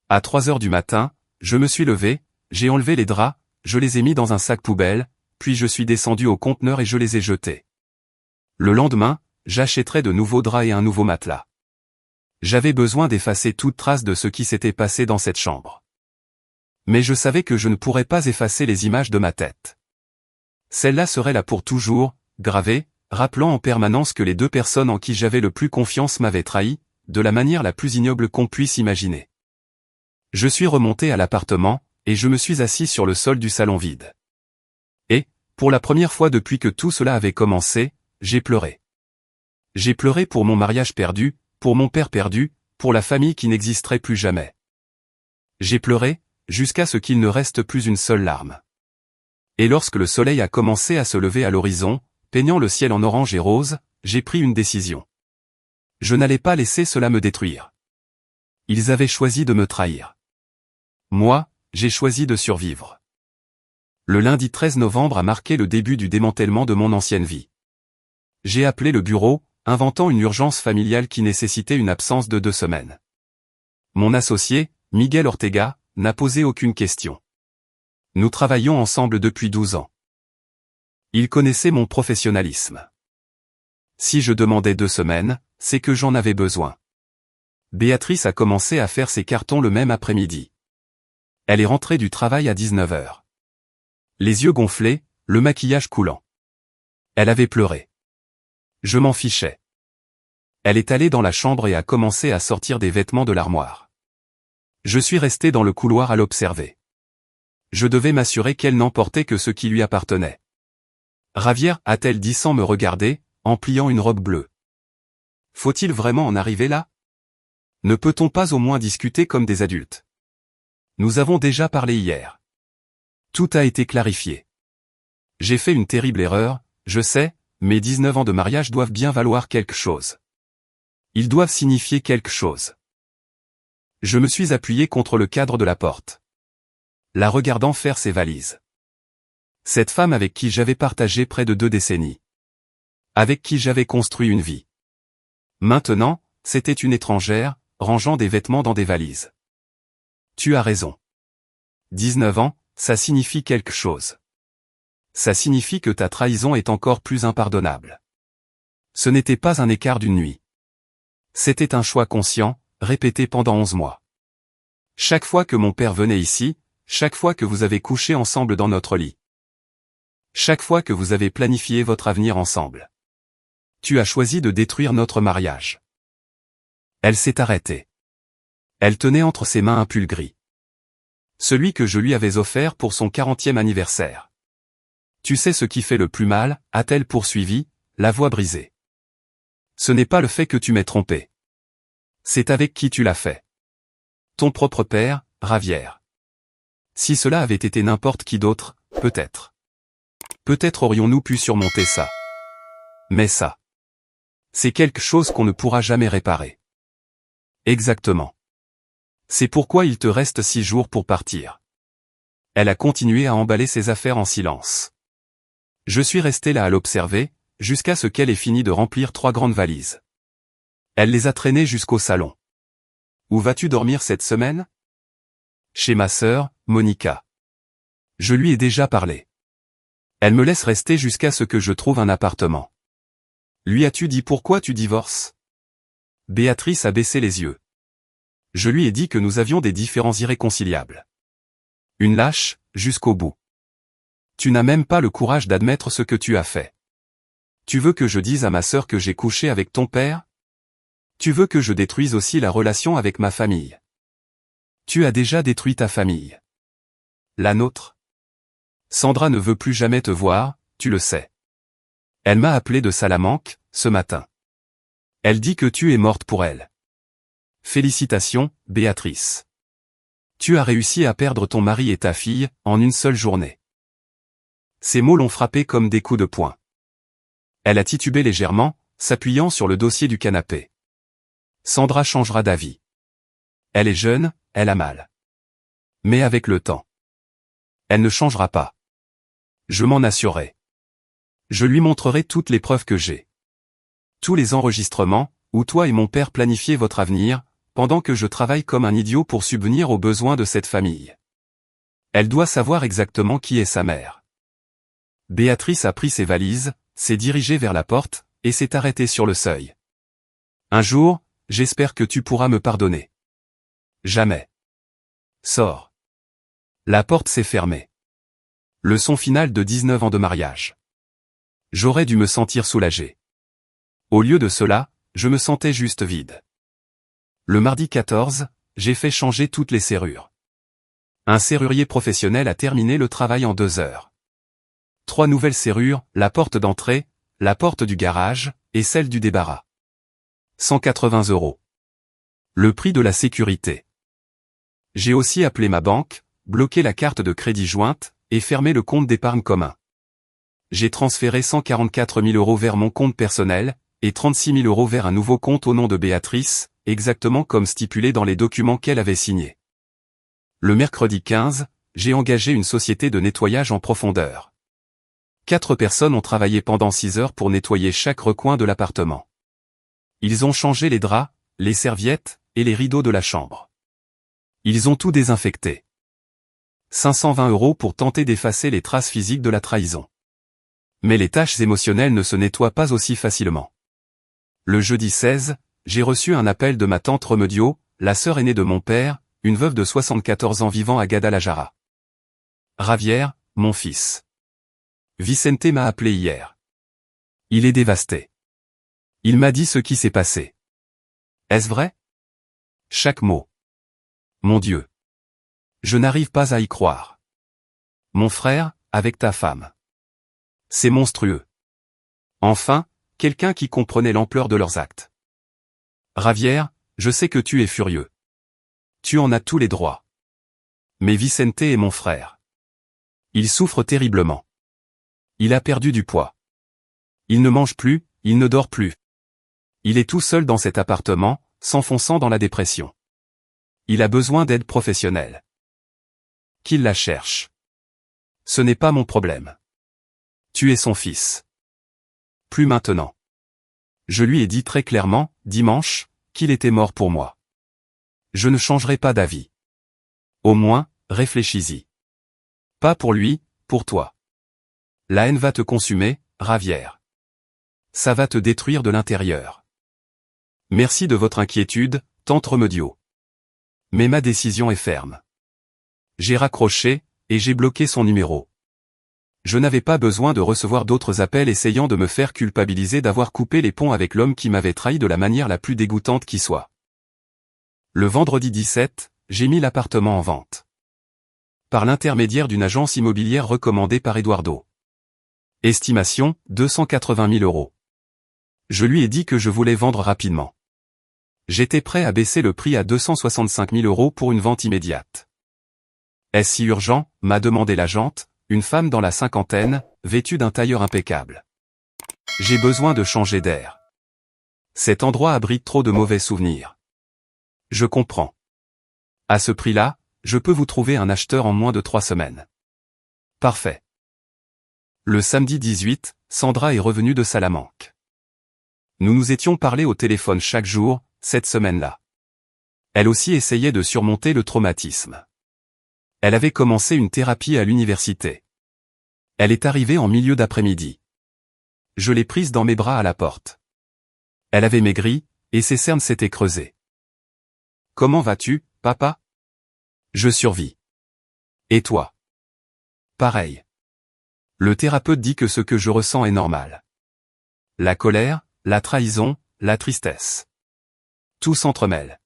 À 3 heures du matin, je me suis levé, j'ai enlevé les draps, je les ai mis dans un sac poubelle, puis je suis descendu au conteneur et je les ai jetés. Le lendemain, j'achèterai de nouveaux draps et un nouveau matelas. J'avais besoin d'effacer toute trace de ce qui s'était passé dans cette chambre. Mais je savais que je ne pourrais pas effacer les images de ma tête. Celle-là serait là pour toujours, gravée, rappelant en permanence que les 2 personnes en qui j'avais le plus confiance m'avaient trahi, de la manière la plus ignoble qu'on puisse imaginer. Je suis remonté à l'appartement, et je me suis assis sur le sol du salon vide. Et, pour la première fois depuis que tout cela avait commencé, j'ai pleuré. J'ai pleuré pour mon mariage perdu, pour mon père perdu, pour la famille qui n'existerait plus jamais. J'ai pleuré, jusqu'à ce qu'il ne reste plus une seule larme. Et lorsque le soleil a commencé à se lever à l'horizon, peignant le ciel en orange et rose, j'ai pris une décision. Je n'allais pas laisser cela me détruire. Ils avaient choisi de me trahir. Moi, j'ai choisi de survivre. Le lundi 13 novembre a marqué le début du démantèlement de mon ancienne vie. J'ai appelé le bureau, inventant une urgence familiale qui nécessitait une absence de 2 semaines. Mon associé, Miguel Ortega, n'a posé aucune question. Nous travaillons ensemble depuis 12 ans. Il connaissait mon professionnalisme. Si je demandais 2 semaines, c'est que j'en avais besoin. Béatrice a commencé à faire ses cartons le même après-midi. Elle est rentrée du travail à 19 heures. Les yeux gonflés, le maquillage coulant. Elle avait pleuré. Je m'en fichais. Elle est allée dans la chambre et a commencé à sortir des vêtements de l'armoire. Je suis resté dans le couloir à l'observer. Je devais m'assurer qu'elle n'emportait que ce qui lui appartenait. Ravière, a-t-elle dit sans me regarder, en pliant une robe bleue. Faut-il vraiment en arriver là? Ne peut-on pas au moins discuter comme des adultes? Nous avons déjà parlé hier. Tout a été clarifié. J'ai fait une terrible erreur, je sais, mes 19 ans de mariage doivent bien valoir quelque chose. Ils doivent signifier quelque chose. Je me suis appuyé contre le cadre de la porte. La regardant faire ses valises. Cette femme avec qui j'avais partagé près de 2 décennies. Avec qui j'avais construit une vie. Maintenant, c'était une étrangère, rangeant des vêtements dans des valises. Tu as raison. 19 ans, ça signifie quelque chose. Ça signifie que ta trahison est encore plus impardonnable. Ce n'était pas un écart d'une nuit. C'était un choix conscient, répété pendant 11 mois. Chaque fois que mon père venait ici, chaque fois que vous avez couché ensemble dans notre lit. Chaque fois que vous avez planifié votre avenir ensemble. Tu as choisi de détruire notre mariage. Elle s'est arrêtée. Elle tenait entre ses mains un pull gris. Celui que je lui avais offert pour son 40e anniversaire. Tu sais ce qui fait le plus mal, a-t-elle poursuivi, la voix brisée. Ce n'est pas le fait que tu m'aies trompé. C'est avec qui tu l'as fait. Ton propre père, Ravière. Si cela avait été n'importe qui d'autre, peut-être. Peut-être aurions-nous pu surmonter ça. Mais ça. C'est quelque chose qu'on ne pourra jamais réparer. Exactement. C'est pourquoi il te reste 6 jours pour partir. Elle a continué à emballer ses affaires en silence. Je suis resté là à l'observer, jusqu'à ce qu'elle ait fini de remplir 3 grandes valises. Elle les a traînées jusqu'au salon. Où vas-tu dormir cette semaine? Chez ma sœur, Monica. Je lui ai déjà parlé. Elle me laisse rester jusqu'à ce que je trouve un appartement. Lui as-tu dit pourquoi tu divorces? Béatrice a baissé les yeux. Je lui ai dit que nous avions des différends irréconciliables. Une lâche, jusqu'au bout. Tu n'as même pas le courage d'admettre ce que tu as fait. Tu veux que je dise à ma sœur que j'ai couché avec ton père? Tu veux que je détruise aussi la relation avec ma famille? Tu as déjà détruit ta famille. La nôtre? Sandra ne veut plus jamais te voir, tu le sais. Elle m'a appelé de Salamanque, ce matin. Elle dit que tu es morte pour elle. Félicitations, Béatrice. Tu as réussi à perdre ton mari et ta fille, en une seule journée. Ces mots l'ont frappé comme des coups de poing. Elle a titubé légèrement, s'appuyant sur le dossier du canapé. Sandra changera d'avis. Elle est jeune, elle a mal. Mais avec le temps. Elle ne changera pas. Je m'en assurerai. Je lui montrerai toutes les preuves que j'ai. Tous les enregistrements, où toi et mon père planifiez votre avenir, pendant que je travaille comme un idiot pour subvenir aux besoins de cette famille. Elle doit savoir exactement qui est sa mère. Béatrice a pris ses valises, s'est dirigée vers la porte, et s'est arrêtée sur le seuil. Un jour, j'espère que tu pourras me pardonner. Jamais. Sors. La porte s'est fermée. Leçon finale de 19 ans de mariage. J'aurais dû me sentir soulagé. Au lieu de cela, je me sentais juste vide. Le mardi 14, j'ai fait changer toutes les serrures. Un serrurier professionnel a terminé le travail en 2 heures. 3 nouvelles serrures, la porte d'entrée, la porte du garage, et celle du débarras. 180 €. Le prix de la sécurité. J'ai aussi appelé ma banque, bloqué la carte de crédit jointe, et fermé le compte d'épargne commun. J'ai transféré 144 000 € vers mon compte personnel, et 36 000 € vers un nouveau compte au nom de Béatrice, exactement comme stipulé dans les documents qu'elle avait signés. Le mercredi 15, j'ai engagé une société de nettoyage en profondeur. 4 personnes ont travaillé pendant 6 heures pour nettoyer chaque recoin de l'appartement. Ils ont changé les draps, les serviettes, et les rideaux de la chambre. Ils ont tout désinfecté. 520 € pour tenter d'effacer les traces physiques de la trahison. Mais les tâches émotionnelles ne se nettoient pas aussi facilement. Le jeudi 16, j'ai reçu un appel de ma tante Remedio, la sœur aînée de mon père, une veuve de 74 ans vivant à Guadalajara. Ravière, mon fils. Vicente m'a appelé hier. Il est dévasté. Il m'a dit ce qui s'est passé. Est-ce vrai? Chaque mot. Mon Dieu. Je n'arrive pas à y croire. Mon frère, avec ta femme. C'est monstrueux. Enfin, quelqu'un qui comprenait l'ampleur de leurs actes. Ravière, je sais que tu es furieux. Tu en as tous les droits. Mais Vicente est mon frère. Il souffre terriblement. Il a perdu du poids. Il ne mange plus, il ne dort plus. Il est tout seul dans cet appartement, s'enfonçant dans la dépression. Il a besoin d'aide professionnelle. Qu'il la cherche. Ce n'est pas mon problème. Tu es son fils. Plus maintenant. Je lui ai dit très clairement, dimanche, qu'il était mort pour moi. Je ne changerai pas d'avis. Au moins, réfléchis-y. Pas pour lui, pour toi. La haine va te consumer, Ravière. Ça va te détruire de l'intérieur. Merci de votre inquiétude, tante Remedio. Mais ma décision est ferme. J'ai raccroché, et j'ai bloqué son numéro. Je n'avais pas besoin de recevoir d'autres appels essayant de me faire culpabiliser d'avoir coupé les ponts avec l'homme qui m'avait trahi de la manière la plus dégoûtante qui soit. Le vendredi 17, j'ai mis l'appartement en vente. Par l'intermédiaire d'une agence immobilière recommandée par Eduardo. Estimation, 280 000 €. Je lui ai dit que je voulais vendre rapidement. J'étais prêt à baisser le prix à 265 000 € pour une vente immédiate. Est-ce si urgent, m'a demandé l'agente, une femme dans la cinquantaine, vêtue d'un tailleur impeccable. J'ai besoin de changer d'air. Cet endroit abrite trop de mauvais souvenirs. Je comprends. À ce prix-là, je peux vous trouver un acheteur en moins de 3 semaines. Parfait. Le samedi 18, Sandra est revenue de Salamanque. Nous nous étions parlé au téléphone chaque jour, cette semaine-là. Elle aussi essayait de surmonter le traumatisme. Elle avait commencé une thérapie à l'université. Elle est arrivée en milieu d'après-midi. Je l'ai prise dans mes bras à la porte. Elle avait maigri, et ses cernes s'étaient creusées. « Comment vas-tu, papa ? » ?»« Je survis. »« Et toi ? » ?»« Pareil. » Le thérapeute dit que ce que je ressens est normal. La colère, la trahison, la tristesse. Tout s'entremêle.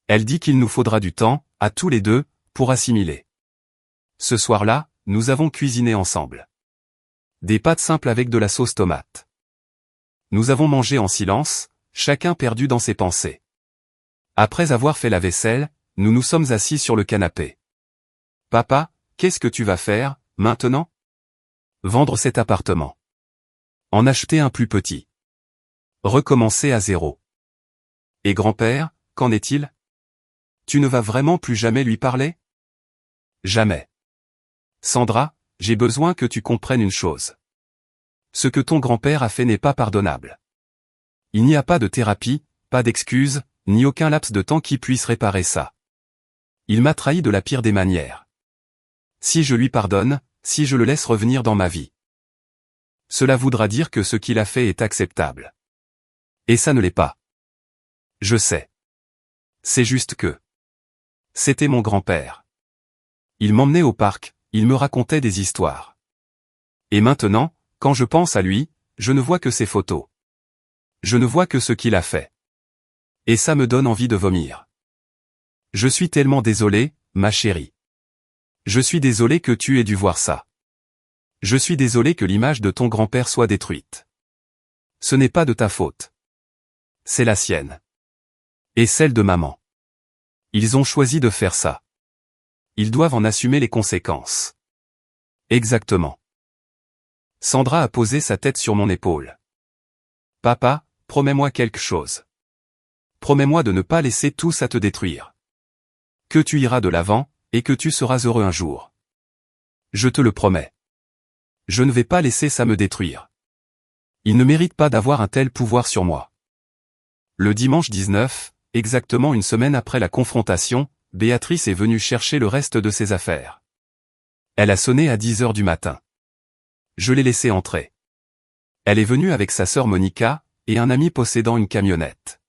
Elle dit qu'il nous faudra du temps, à tous les deux, pour assimiler. Ce soir-là, nous avons cuisiné ensemble. Des pâtes simples avec de la sauce tomate. Nous avons mangé en silence, chacun perdu dans ses pensées. Après avoir fait la vaisselle, nous nous sommes assis sur le canapé. « Papa, qu'est-ce que tu vas faire, maintenant ? » Vendre cet appartement. En acheter un plus petit. Recommencer à zéro. Et grand-père, qu'en est-il ? Tu ne vas vraiment plus jamais lui parler ? Jamais. Sandra, j'ai besoin que tu comprennes une chose. Ce que ton grand-père a fait n'est pas pardonnable. Il n'y a pas de thérapie, pas d'excuse, ni aucun laps de temps qui puisse réparer ça. Il m'a trahi de la pire des manières. Si je lui pardonne, si je le laisse revenir dans ma vie, cela voudra dire que ce qu'il a fait est acceptable. Et ça ne l'est pas. Je sais. C'est juste que c'était mon grand-père. Il m'emmenait au parc, il me racontait des histoires. Et maintenant, quand je pense à lui, je ne vois que ses photos. Je ne vois que ce qu'il a fait. Et ça me donne envie de vomir. Je suis tellement désolé, ma chérie. Je suis désolé que tu aies dû voir ça. Je suis désolé que l'image de ton grand-père soit détruite. Ce n'est pas de ta faute. C'est la sienne. Et celle de maman. Ils ont choisi de faire ça. Ils doivent en assumer les conséquences. Exactement. Sandra a posé sa tête sur mon épaule. Papa, promets-moi quelque chose. Promets-moi de ne pas laisser tout ça te détruire. Que tu iras de l'avant, et que tu seras heureux un jour. Je te le promets. Je ne vais pas laisser ça me détruire. Il ne mérite pas d'avoir un tel pouvoir sur moi. Le dimanche 19, exactement une semaine après la confrontation, Béatrice est venue chercher le reste de ses affaires. Elle a sonné à 10 h du matin. Je l'ai laissée entrer. Elle est venue avec sa sœur Monica, et un ami possédant une camionnette.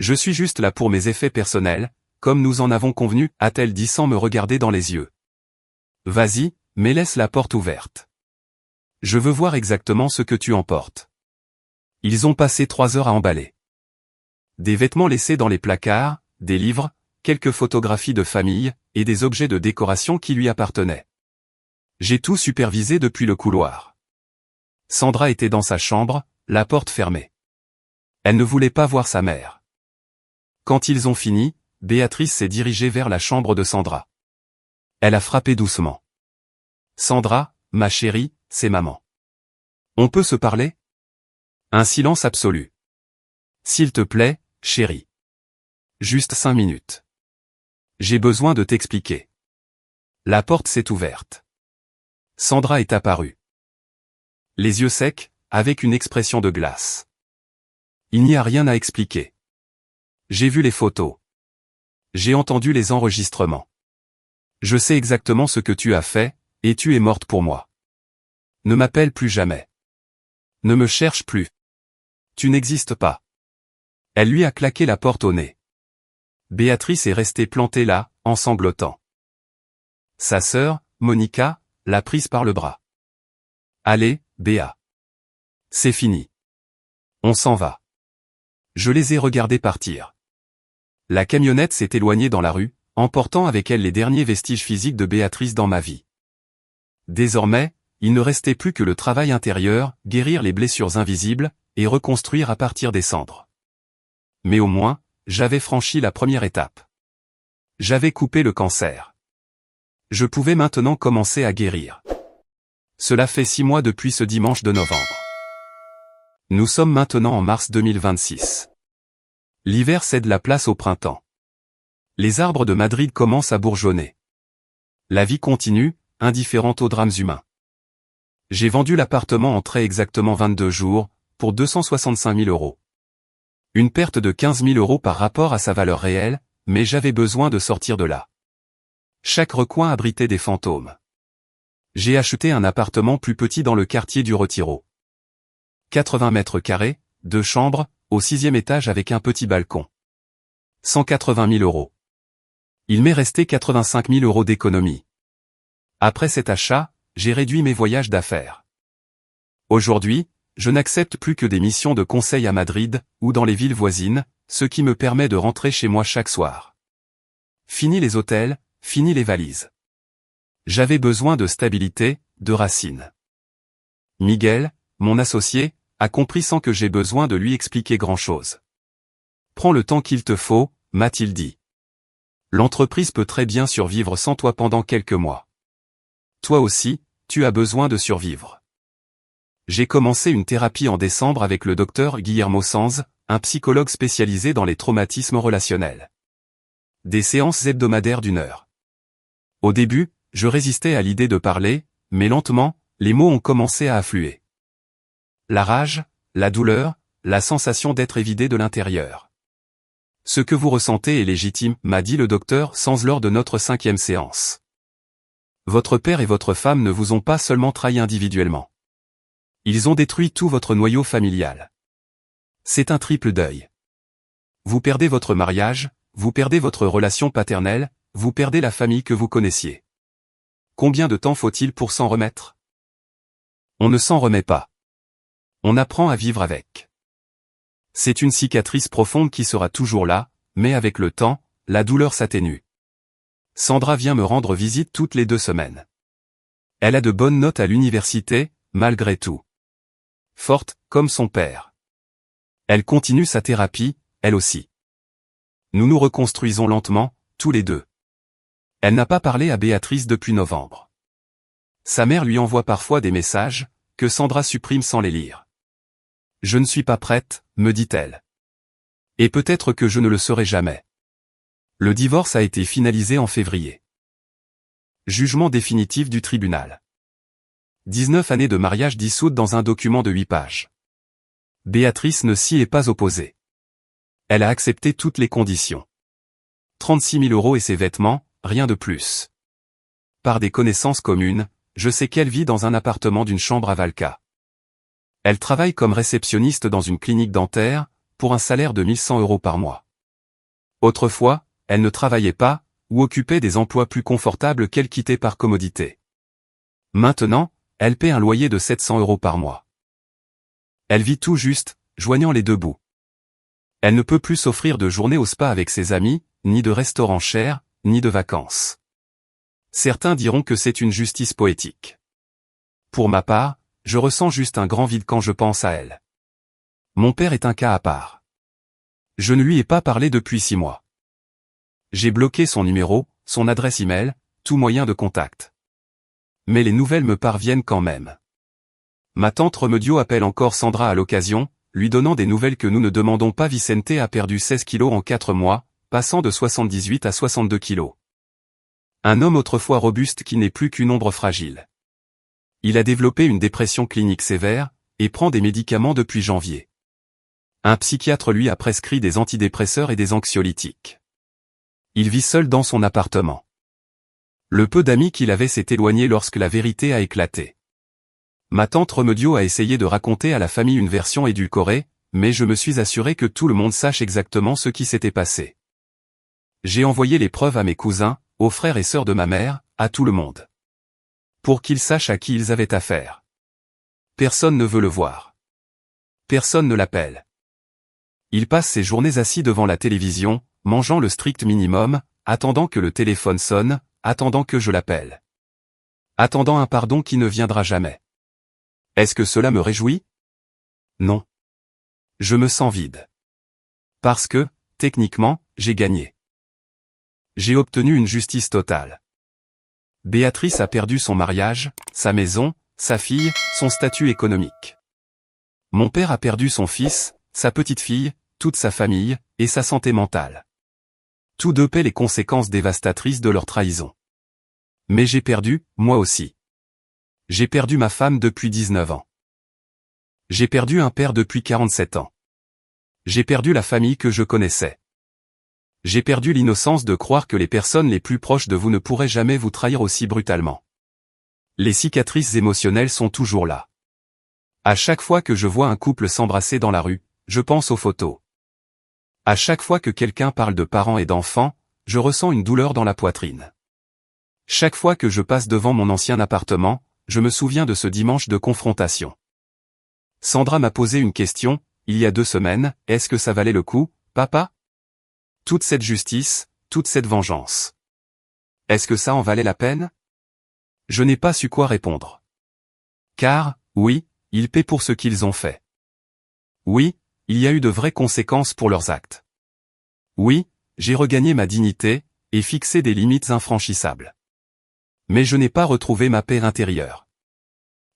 Je suis juste là pour mes effets personnels, comme nous en avons convenu, a-t-elle dit sans me regarder dans les yeux. Vas-y, mais laisse la porte ouverte. Je veux voir exactement ce que tu emportes. Ils ont passé 3 heures à emballer. Des vêtements laissés dans les placards, des livres, quelques photographies de famille, et des objets de décoration qui lui appartenaient. J'ai tout supervisé depuis le couloir. Sandra était dans sa chambre, la porte fermée. Elle ne voulait pas voir sa mère. Quand ils ont fini, Béatrice s'est dirigée vers la chambre de Sandra. Elle a frappé doucement. Sandra, ma chérie, c'est maman. On peut se parler ? Un silence absolu. S'il te plaît, chérie. Juste 5 minutes. J'ai besoin de t'expliquer. La porte s'est ouverte. Sandra est apparue. Les yeux secs, avec une expression de glace. Il n'y a rien à expliquer. J'ai vu les photos. J'ai entendu les enregistrements. Je sais exactement ce que tu as fait, et tu es morte pour moi. Ne m'appelle plus jamais. Ne me cherche plus. Tu n'existes pas. Elle lui a claqué la porte au nez. Béatrice est restée plantée là, en sanglotant. Sa sœur, Monica, l'a prise par le bras. Allez, Béa. C'est fini. On s'en va. Je les ai regardés partir. La camionnette s'est éloignée dans la rue, emportant avec elle les derniers vestiges physiques de Béatrice dans ma vie. Désormais, il ne restait plus que le travail intérieur, guérir les blessures invisibles, et reconstruire à partir des cendres. Mais au moins, j'avais franchi la première étape. J'avais coupé le cancer. Je pouvais maintenant commencer à guérir. Cela fait 6 mois depuis ce dimanche de novembre. Nous sommes maintenant en mars 2026. L'hiver cède la place au printemps. Les arbres de Madrid commencent à bourgeonner. La vie continue, indifférente aux drames humains. J'ai vendu l'appartement en très exactement 22 jours, pour 265 000 euros. Une perte de 15 000 euros par rapport à sa valeur réelle, mais j'avais besoin de sortir de là. Chaque recoin abritait des fantômes. J'ai acheté un appartement plus petit dans le quartier du Retiro. 80 mètres carrés, 2 chambres, au 6e étage avec un petit balcon. 180 000 euros. Il m'est resté 85 000 euros d'économie. Après cet achat, j'ai réduit mes voyages d'affaires. Aujourd'hui, je n'accepte plus que des missions de conseil à Madrid, ou dans les villes voisines, ce qui me permet de rentrer chez moi chaque soir. Fini les hôtels, fini les valises. J'avais besoin de stabilité, de racines. Miguel, mon associé, a compris sans que j'aie besoin de lui expliquer grand-chose. Prends le temps qu'il te faut, m'a-t-il dit. L'entreprise peut très bien survivre sans toi pendant quelques mois. Toi aussi, tu as besoin de survivre. J'ai commencé une thérapie en décembre avec le docteur Guillermo Sanz, un psychologue spécialisé dans les traumatismes relationnels. Des séances hebdomadaires d'1 heure. Au début, je résistais à l'idée de parler, mais lentement, les mots ont commencé à affluer. La rage, la douleur, la sensation d'être évidé de l'intérieur. Ce que vous ressentez est légitime, m'a dit le docteur Sanz lors de notre 5e séance. Votre père et votre femme ne vous ont pas seulement trahi individuellement. Ils ont détruit tout votre noyau familial. C'est un triple deuil. Vous perdez votre mariage, vous perdez votre relation paternelle, vous perdez la famille que vous connaissiez. Combien de temps faut-il pour s'en remettre? On ne s'en remet pas. On apprend à vivre avec. C'est une cicatrice profonde qui sera toujours là, mais avec le temps, la douleur s'atténue. Sandra vient me rendre visite toutes les 2 semaines. Elle a de bonnes notes à l'université, malgré tout. Forte, comme son père. Elle continue sa thérapie, elle aussi. Nous nous reconstruisons lentement, tous les deux. Elle n'a pas parlé à Béatrice depuis novembre. Sa mère lui envoie parfois des messages, que Sandra supprime sans les lire. Je ne suis pas prête, me dit-elle. Et peut-être que je ne le serai jamais. Le divorce a été finalisé en février. Jugement définitif du tribunal. 19 années de mariage dissoutes dans un document de 8 pages. Béatrice ne s'y est pas opposée. Elle a accepté toutes les conditions. 36 000 euros et ses vêtements, rien de plus. Par des connaissances communes, je sais qu'elle vit dans un appartement d'une chambre à Valca. Elle travaille comme réceptionniste dans une clinique dentaire, pour un salaire de 1 100 euros par mois. Autrefois, elle ne travaillait pas, ou occupait des emplois plus confortables qu'elle quittait par commodité. Maintenant, elle paie un loyer de 700 euros par mois. Elle vit tout juste, joignant les 2 bouts. Elle ne peut plus s'offrir de journées au spa avec ses amis, ni de restaurants chers, ni de vacances. Certains diront que c'est une justice poétique. Pour ma part, je ressens juste un grand vide quand je pense à elle. Mon père est un cas à part. Je ne lui ai pas parlé depuis 6 mois. J'ai bloqué son numéro, son adresse e-mail, tout moyen de contact. Mais les nouvelles me parviennent quand même. Ma tante Remedio appelle encore Sandra à l'occasion, lui donnant des nouvelles que nous ne demandons pas. Vicente a perdu 16 kilos en 4 mois, passant de 78 à 62 kilos. Un homme autrefois robuste qui n'est plus qu'une ombre fragile. Il a développé une dépression clinique sévère, et prend des médicaments depuis janvier. Un psychiatre lui a prescrit des antidépresseurs et des anxiolytiques. Il vit seul dans son appartement. Le peu d'amis qu'il avait s'est éloigné lorsque la vérité a éclaté. Ma tante Remedio a essayé de raconter à la famille une version édulcorée, mais je me suis assuré que tout le monde sache exactement ce qui s'était passé. J'ai envoyé les preuves à mes cousins, aux frères et sœurs de ma mère, à tout le monde. Pour qu'ils sachent à qui ils avaient affaire. Personne ne veut le voir. Personne ne l'appelle. Il passe ses journées assis devant la télévision, mangeant le strict minimum, attendant que le téléphone sonne, attendant que je l'appelle. Attendant un pardon qui ne viendra jamais. Est-ce que cela me réjouit? Non. Je me sens vide. Parce que, techniquement, j'ai gagné. J'ai obtenu une justice totale. Béatrice a perdu son mariage, sa maison, sa fille, son statut économique. Mon père a perdu son fils, sa petite-fille, toute sa famille, et sa santé mentale. Tous deux paient les conséquences dévastatrices de leur trahison. Mais j'ai perdu, moi aussi. J'ai perdu ma femme depuis 19 ans. J'ai perdu un père depuis 47 ans. J'ai perdu la famille que je connaissais. J'ai perdu l'innocence de croire que les personnes les plus proches de vous ne pourraient jamais vous trahir aussi brutalement. Les cicatrices émotionnelles sont toujours là. À chaque fois que je vois un couple s'embrasser dans la rue, je pense aux photos. À chaque fois que quelqu'un parle de parents et d'enfants, je ressens une douleur dans la poitrine. Chaque fois que je passe devant mon ancien appartement, je me souviens de ce dimanche de confrontation. Sandra m'a posé une question, il y a 2 semaines, est-ce que ça valait le coup, papa? Toute cette justice, toute cette vengeance. Est-ce que ça en valait la peine? Je n'ai pas su quoi répondre. Car, oui, ils paient pour ce qu'ils ont fait. Oui, il y a eu de vraies conséquences pour leurs actes. Oui, j'ai regagné ma dignité, et fixé des limites infranchissables. Mais je n'ai pas retrouvé ma paix intérieure.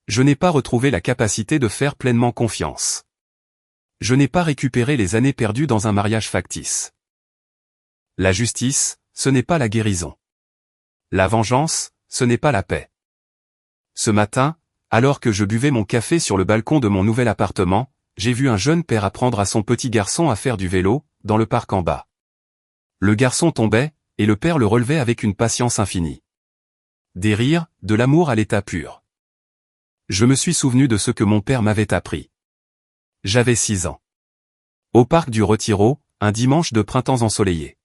Je n'ai pas retrouvé la capacité de faire pleinement confiance. Je n'ai pas récupéré les années perdues dans un mariage factice. La justice, ce n'est pas la guérison. La vengeance, ce n'est pas la paix. Ce matin, alors que je buvais mon café sur le balcon de mon nouvel appartement, j'ai vu un jeune père apprendre à son petit garçon à faire du vélo, dans le parc en bas. Le garçon tombait, et le père le relevait avec une patience infinie. Des rires, de l'amour à l'état pur. Je me suis souvenu de ce que mon père m'avait appris. J'avais 6 ans. Au parc du Retiro, un dimanche de printemps ensoleillé.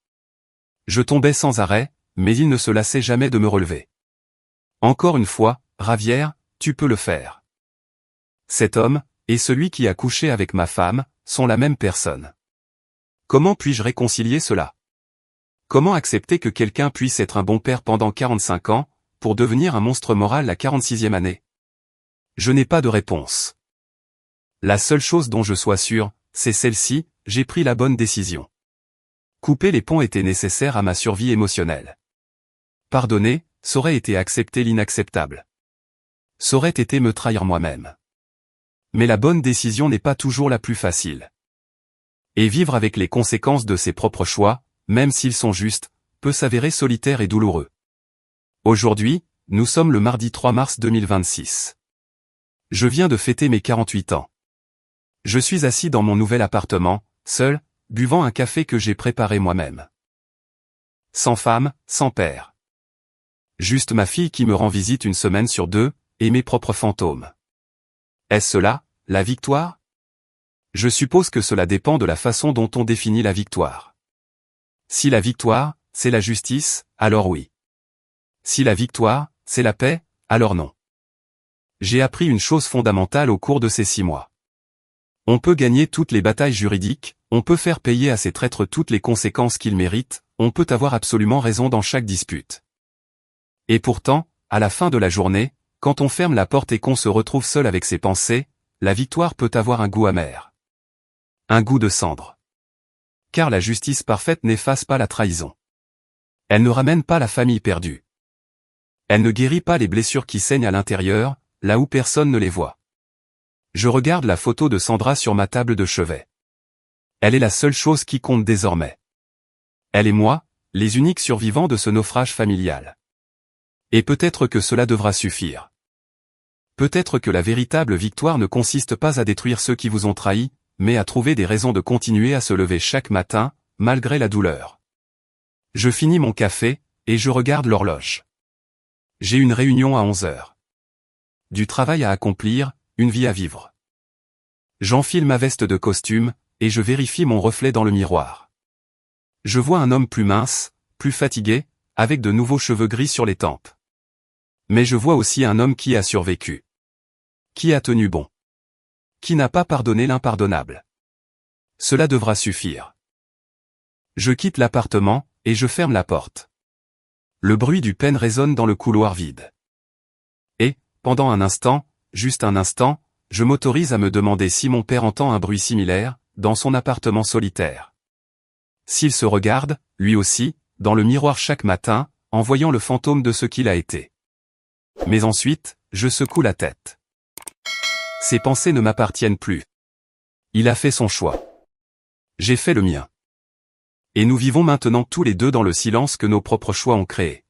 Je tombais sans arrêt, mais il ne se lassait jamais de me relever. Encore une fois, Ravière, tu peux le faire. Cet homme, et celui qui a couché avec ma femme, sont la même personne. Comment puis-je réconcilier cela? Comment accepter que quelqu'un puisse être un bon père pendant 45 ans, pour devenir un monstre moral la 46e année? Je n'ai pas de réponse. La seule chose dont je sois sûr, c'est celle-ci, j'ai pris la bonne décision. Couper les ponts était nécessaire à ma survie émotionnelle. Pardonner, ça aurait été accepter l'inacceptable. Ça aurait été me trahir moi-même. Mais la bonne décision n'est pas toujours la plus facile. Et vivre avec les conséquences de ses propres choix, même s'ils sont justes, peut s'avérer solitaire et douloureux. Aujourd'hui, nous sommes le mardi 3 mars 2026. Je viens de fêter mes 48 ans. Je suis assis dans mon nouvel appartement, seul, buvant un café que j'ai préparé moi-même. Sans femme, sans père. Juste ma fille qui me rend visite une semaine sur 2, et mes propres fantômes. Est-ce cela, la victoire? Je suppose que cela dépend de la façon dont on définit la victoire. Si la victoire, c'est la justice, alors oui. Si la victoire, c'est la paix, alors non. J'ai appris une chose fondamentale au cours de ces 6 mois. On peut gagner toutes les batailles juridiques, on peut faire payer à ces traîtres toutes les conséquences qu'ils méritent, on peut avoir absolument raison dans chaque dispute. Et pourtant, à la fin de la journée, quand on ferme la porte et qu'on se retrouve seul avec ses pensées, la victoire peut avoir un goût amer. Un goût de cendre. Car la justice parfaite n'efface pas la trahison. Elle ne ramène pas la famille perdue. Elle ne guérit pas les blessures qui saignent à l'intérieur, là où personne ne les voit. Je regarde la photo de Sandra sur ma table de chevet. Elle est la seule chose qui compte désormais. Elle et moi, les uniques survivants de ce naufrage familial. Et peut-être que cela devra suffire. Peut-être que la véritable victoire ne consiste pas à détruire ceux qui vous ont trahi, mais à trouver des raisons de continuer à se lever chaque matin, malgré la douleur. Je finis mon café, et je regarde l'horloge. J'ai une réunion à 11 heures. Du travail à accomplir, une vie à vivre. J'enfile ma veste de costume, et je vérifie mon reflet dans le miroir. Je vois un homme plus mince, plus fatigué, avec de nouveaux cheveux gris sur les tempes. Mais je vois aussi un homme qui a survécu. Qui a tenu bon. Qui n'a pas pardonné l'impardonnable. Cela devra suffire. Je quitte l'appartement, et je ferme la porte. Le bruit du pêne résonne dans le couloir vide. Et, pendant un instant, juste un instant, je m'autorise à me demander si mon père entend un bruit similaire, dans son appartement solitaire. S'il se regarde, lui aussi, dans le miroir chaque matin, en voyant le fantôme de ce qu'il a été. Mais ensuite, je secoue la tête. Ces pensées ne m'appartiennent plus. Il a fait son choix. J'ai fait le mien. Et nous vivons maintenant tous les deux dans le silence que nos propres choix ont créé.